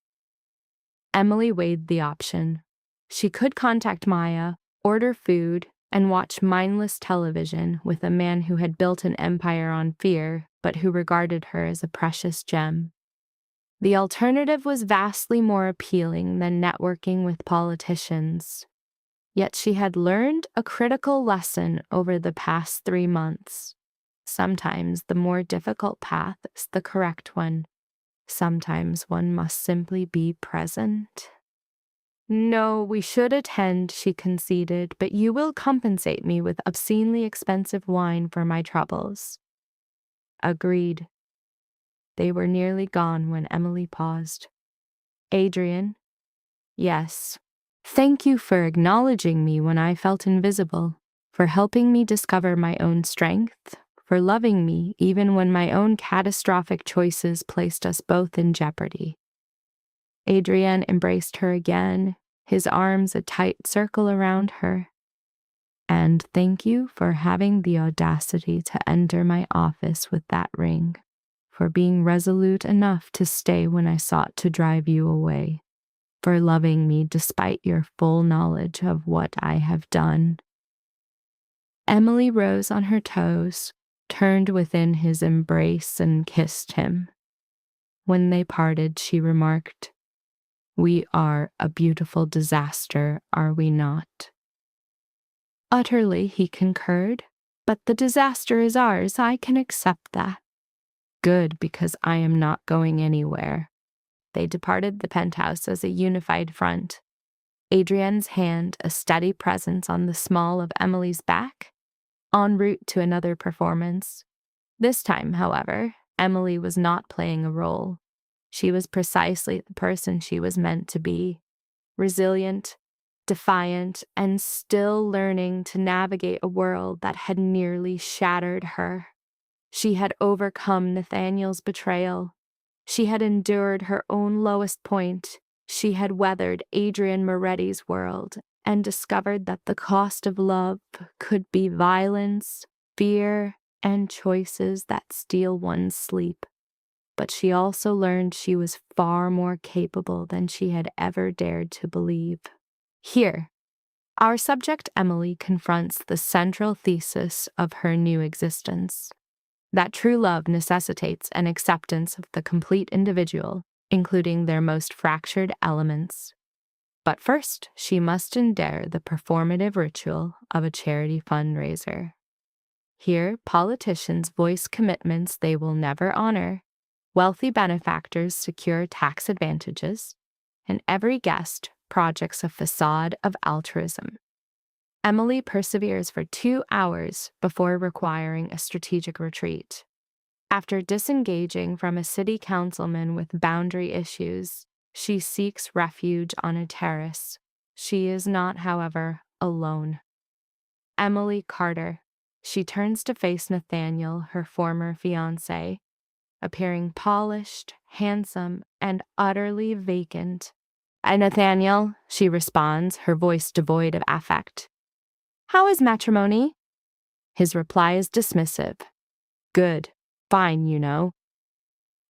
Emily weighed the option. She could contact Maya, order food, and watch mindless television with a man who had built an empire on fear, but who regarded her as a precious gem. The alternative was vastly more appealing than networking with politicians. Yet she had learned a critical lesson over the past 3 months. Sometimes the more difficult path is the correct one. Sometimes one must simply be present. "No, we should attend," she conceded, "but you will compensate me with obscenely expensive wine for my troubles." Agreed. They were nearly gone when Emily paused. "Adrian?" "Yes. Thank you for acknowledging me when I felt invisible, for helping me discover my own strength, for loving me even when my own catastrophic choices placed us both in jeopardy." Adrienne embraced her again, his arms a tight circle around her. "And thank you for having the audacity to enter my office with that ring, for being resolute enough to stay when I sought to drive you away, for loving me despite your full knowledge of what I have done." Emily rose on her toes, turned within his embrace, and kissed him. When they parted, she remarked, "We are a beautiful disaster, are we not?" "Utterly," he concurred, "but the disaster is ours. I can accept that." "Good, because I am not going anywhere." They departed the penthouse as a unified front. Adrienne's hand a steady presence on the small of Emily's back, en route to another performance. This time, however, Emily was not playing a role. She was precisely the person she was meant to be, resilient, defiant, and still learning to navigate a world that had nearly shattered her. She had overcome Nathaniel's betrayal. She had endured her own lowest point. She had weathered Adrian Moretti's world and discovered that the cost of love could be violence, fear, and choices that steal one's sleep. But she also learned she was far more capable than she had ever dared to believe. Here, our subject Emily confronts the central thesis of her new existence, that true love necessitates an acceptance of the complete individual, including their most fractured elements. But first, she must endure the performative ritual of a charity fundraiser. Here, politicians voice commitments they will never honor, wealthy benefactors secure tax advantages, and every guest projects a facade of altruism. Emily perseveres for 2 hours before requiring a strategic retreat. After disengaging from a city councilman with boundary issues, she seeks refuge on a terrace. She is not, however, alone. Emily Carter. She turns to face Nathaniel, her former fiancé, appearing polished, handsome, and utterly vacant. "Nathaniel," she responds, her voice devoid of affect. "How is matrimony?" His reply is dismissive. "Good. Fine, you know."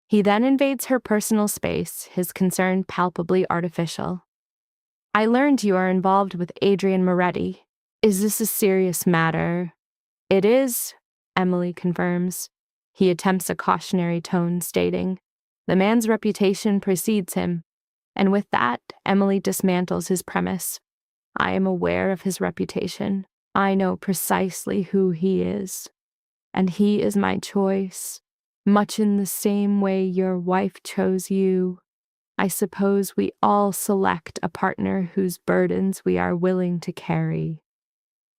He then invades her personal space, his concern palpably artificial. I learned you are involved with Adrian Moretti. Is this a serious matter? It is, Emily confirms. He attempts a cautionary tone, stating, the man's reputation precedes him. And with that, Emily dismantles his premise. I am aware of his reputation. I know precisely who he is. And he is my choice, much in the same way your wife chose you. I suppose we all select a partner whose burdens we are willing to carry.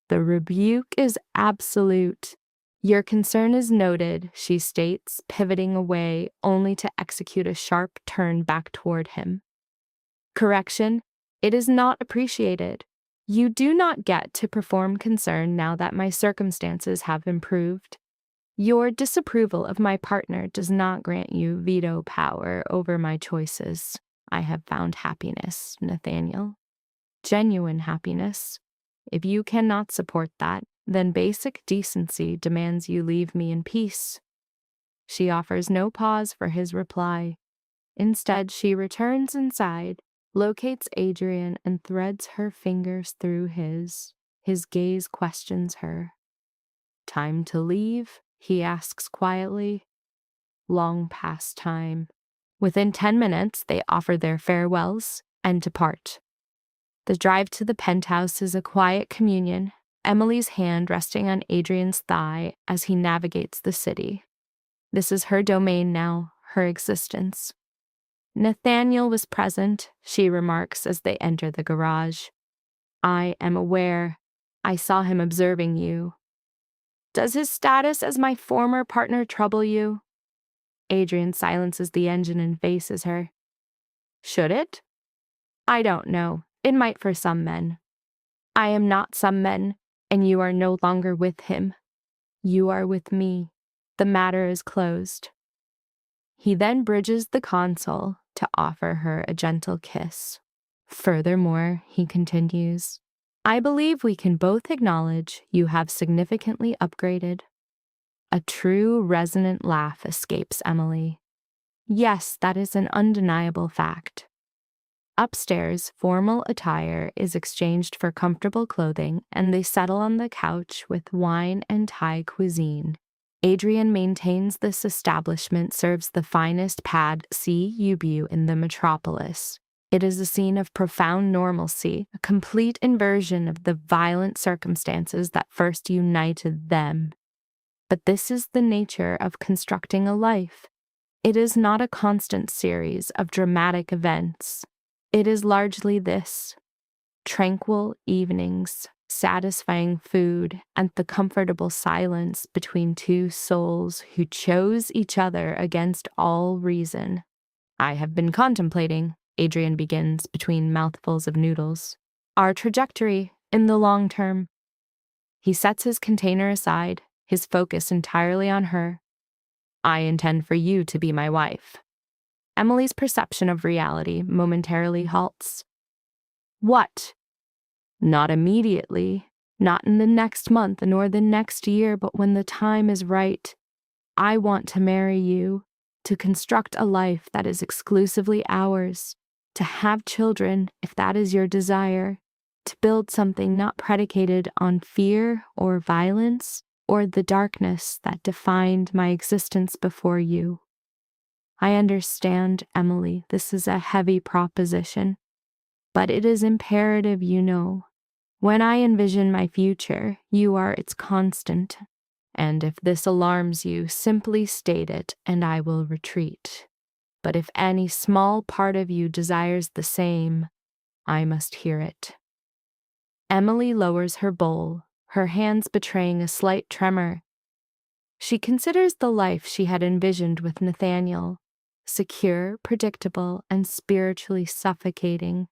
The rebuke is absolute. Your concern is noted, she states, pivoting away only to execute a sharp turn back toward him. Correction, it is not appreciated. You do not get to perform concern now that my circumstances have improved. Your disapproval of my partner does not grant you veto power over my choices. I have found happiness, Nathaniel. Genuine happiness. If you cannot support that, then basic decency demands you leave me in peace. She offers no pause for his reply. Instead, she returns inside, locates Adrian, and threads her fingers through his. His gaze questions her. Time to leave? He asks quietly. Long past time. Within 10 minutes, they offer their farewells and depart. The drive to the penthouse is a quiet communion, Emily's hand resting on Adrian's thigh as he navigates the city. This is her domain now, her existence. Nathaniel was present, she remarks as they enter the garage. I am aware. I saw him observing you. Does his status as my former partner trouble you? Adrian silences the engine and faces her. Should it? I don't know. It might for some men. I am not some men, and you are no longer with him. You are with me. The matter is closed. He then bridges the console to offer her a gentle kiss. Furthermore, he continues, I believe we can both acknowledge you have significantly upgraded. A true resonant laugh escapes Emily. Yes, that is an undeniable fact. Upstairs, formal attire is exchanged for comfortable clothing, and they settle on the couch with wine and Thai cuisine. Adrian maintains this establishment serves the finest pad see Ubu in the metropolis. It is a scene of profound normalcy, a complete inversion of the violent circumstances that first united them. But this is the nature of constructing a life. It is not a constant series of dramatic events. It is largely this: tranquil evenings, satisfying food, and the comfortable silence between two souls who chose each other against all reason. I have been contemplating, Adrian begins between mouthfuls of noodles, our trajectory in the long term. He sets his container aside, his focus entirely on her. I intend for you to be my wife. Emily's perception of reality momentarily halts. What? Not immediately, not in the next month nor the next year, but when the time is right. I want to marry you, to construct a life that is exclusively ours, to have children if that is your desire, to build something not predicated on fear or violence or the darkness that defined my existence before you. I understand, Emily, this is a heavy proposition, but it is imperative you know. When I envision my future, you are its constant, and if this alarms you, simply state it and I will retreat. But if any small part of you desires the same, I must hear it. Emily lowers her bowl, her hands betraying a slight tremor. She considers the life she had envisioned with Nathaniel, secure, predictable, and spiritually suffocating.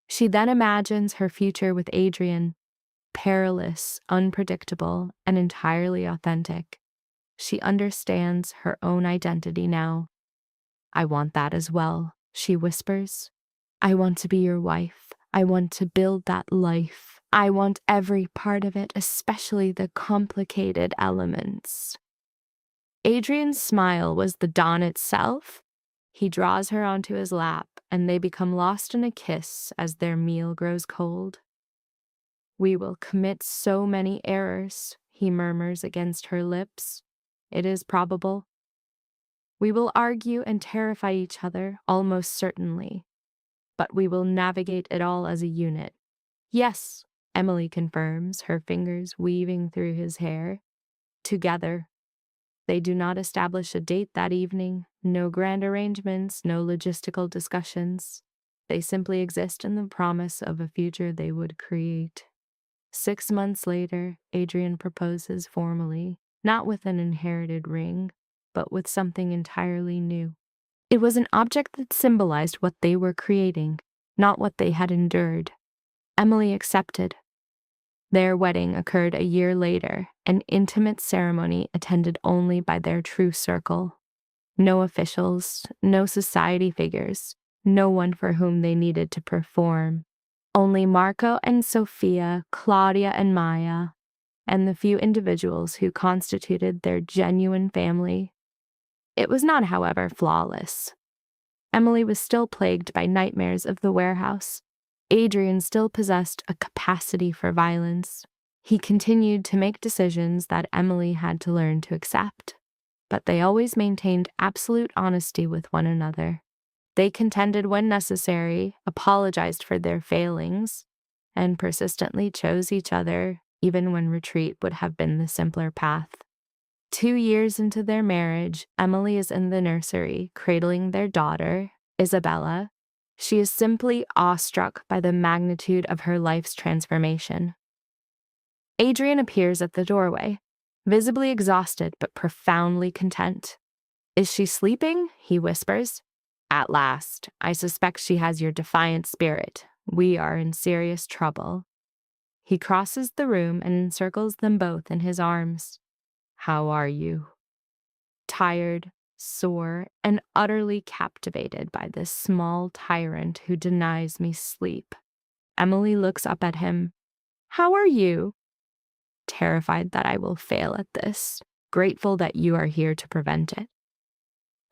She then imagines her future with Adrian, perilous, unpredictable, and entirely authentic. She understands her own identity now. I want that as well, she whispers. I want to be your wife. I want to build that life. I want every part of it, especially the complicated elements. Adrian's smile was the dawn itself. He draws her onto his lap, and they become lost in a kiss as their meal grows cold. "We will commit so many errors," he murmurs against her lips. "It is probable. We will argue and terrify each other, almost certainly. But we will navigate it all as a unit." "Yes," Emily confirms, her fingers weaving through his hair. "Together." They do not establish a date that evening, no grand arrangements, no logistical discussions. They simply exist in the promise of a future they would create. 6 months later, Adrian proposes formally, not with an inherited ring, but with something entirely new. It was an object that symbolized what they were creating, not what they had endured. Emily accepted. Their wedding occurred a year later, an intimate ceremony attended only by their true circle. No officials, no society figures, no one for whom they needed to perform. Only Marco and Sophia, Claudia and Maya, and the few individuals who constituted their genuine family. It was not, however, flawless. Emily was still plagued by nightmares of the warehouse. Adrian still possessed a capacity for violence. He continued to make decisions that Emily had to learn to accept, but they always maintained absolute honesty with one another. They contended when necessary, apologized for their failings, and persistently chose each other, even when retreat would have been the simpler path. 2 years into their marriage, Emily is in the nursery, cradling their daughter, Isabella. She is simply awestruck by the magnitude of her life's transformation. Adrian appears at the doorway, visibly exhausted but profoundly content. "Is she sleeping?" he whispers. "At last. I suspect she has your defiant spirit. We are in serious trouble." He crosses the room and encircles them both in his arms. "How are you?" Tired, sore, and utterly captivated by this small tyrant who denies me sleep. Emily looks up at him. "How are you?" "Terrified that I will fail at this, grateful that you are here to prevent it."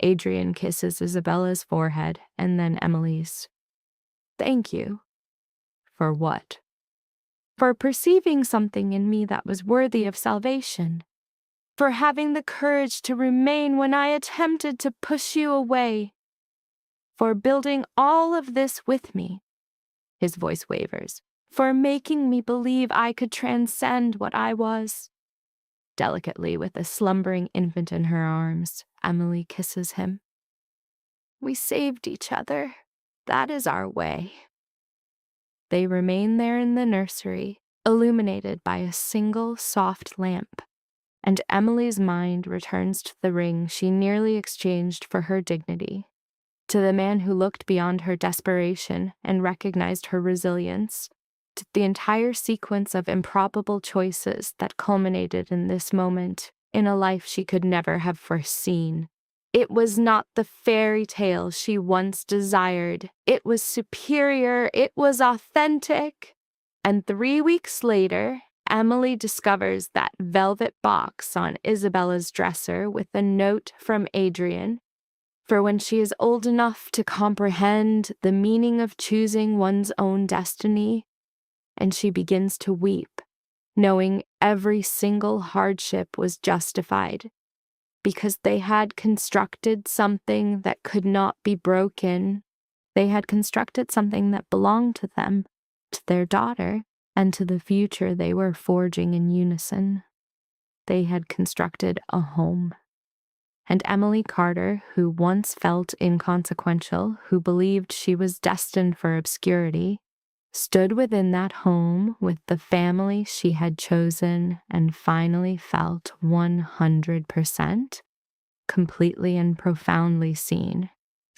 Adrian kisses Isabella's forehead and then Emily's. "Thank you." "For what?" "For perceiving something in me that was worthy of salvation. For having the courage to remain when I attempted to push you away. For building all of this with me." His voice wavers. "For making me believe I could transcend what I was." Delicately, with a slumbering infant in her arms, Emily kisses him. "We saved each other. That is our way." They remain there in the nursery, illuminated by a single soft lamp, and Emily's mind returns to the ring she nearly exchanged for her dignity, to the man who looked beyond her desperation and recognized her resilience, to the entire sequence of improbable choices that culminated in this moment, in a life she could never have foreseen. It was not the fairy tale she once desired. It was superior. It was authentic. And 3 weeks later, Emily discovers that velvet box on Isabella's dresser with a note from Adrian. For when she is old enough to comprehend the meaning of choosing one's own destiny, and she begins to weep, knowing every single hardship was justified, because they had constructed something that could not be broken. They had constructed something that belonged to them, to their daughter, and to the future they were forging in unison. They had constructed a home. And Emily Carter, who once felt inconsequential, who believed she was destined for obscurity, stood within that home with the family she had chosen and finally felt 100% completely and profoundly seen.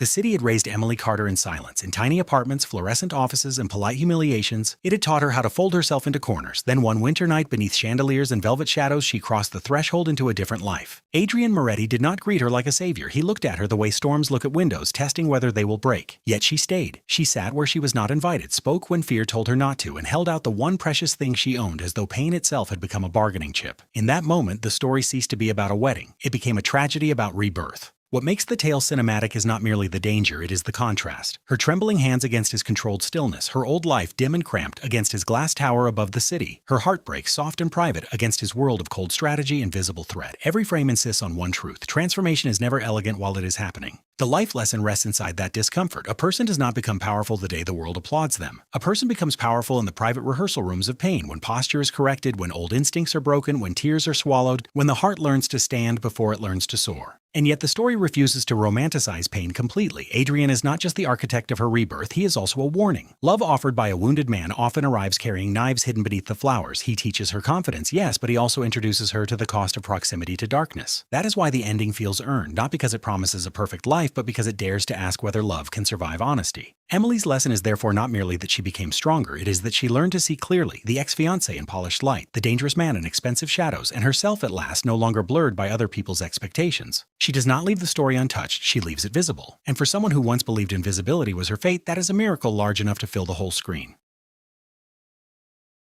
The city had raised Emily Carter in silence, in tiny apartments, fluorescent offices, and polite humiliations. It had taught her how to fold herself into corners. Then one winter night, beneath chandeliers and velvet shadows, she crossed the threshold into a different life. Adrian Moretti did not greet her like a savior. He looked at her the way storms look at windows, testing whether they will break. Yet she stayed. She sat where she was not invited, spoke when fear told her not to, and held out the one precious thing she owned as though pain itself had become a bargaining chip. In that moment, the story ceased to be about a wedding. It became a tragedy about rebirth. What makes the tale cinematic is not merely the danger, it is the contrast. Her trembling hands against his controlled stillness, her old life dim and cramped against his glass tower above the city, her heartbreak soft and private against his world of cold strategy and visible threat. Every frame insists on one truth: transformation is never elegant while it is happening. The life lesson rests inside that discomfort. A person does not become powerful the day the world applauds them. A person becomes powerful in the private rehearsal rooms of pain, when posture is corrected, when old instincts are broken, when tears are swallowed, when the heart learns to stand before it learns to soar. And yet the story refuses to romanticize pain completely. Adrian is not just the architect of her rebirth, he is also a warning. Love offered by a wounded man often arrives carrying knives hidden beneath the flowers. He teaches her confidence, yes, but he also introduces her to the cost of proximity to darkness. That is why the ending feels earned, not because it promises a perfect life, but because it dares to ask whether love can survive honesty. Emily's lesson is therefore not merely that she became stronger, it is that she learned to see clearly, the ex-fiancé in polished light, the dangerous man in expensive shadows, and herself at last no longer blurred by other people's expectations. She does not leave the story untouched, she leaves it visible. And for someone who once believed invisibility was her fate, that is a miracle large enough to fill the whole screen.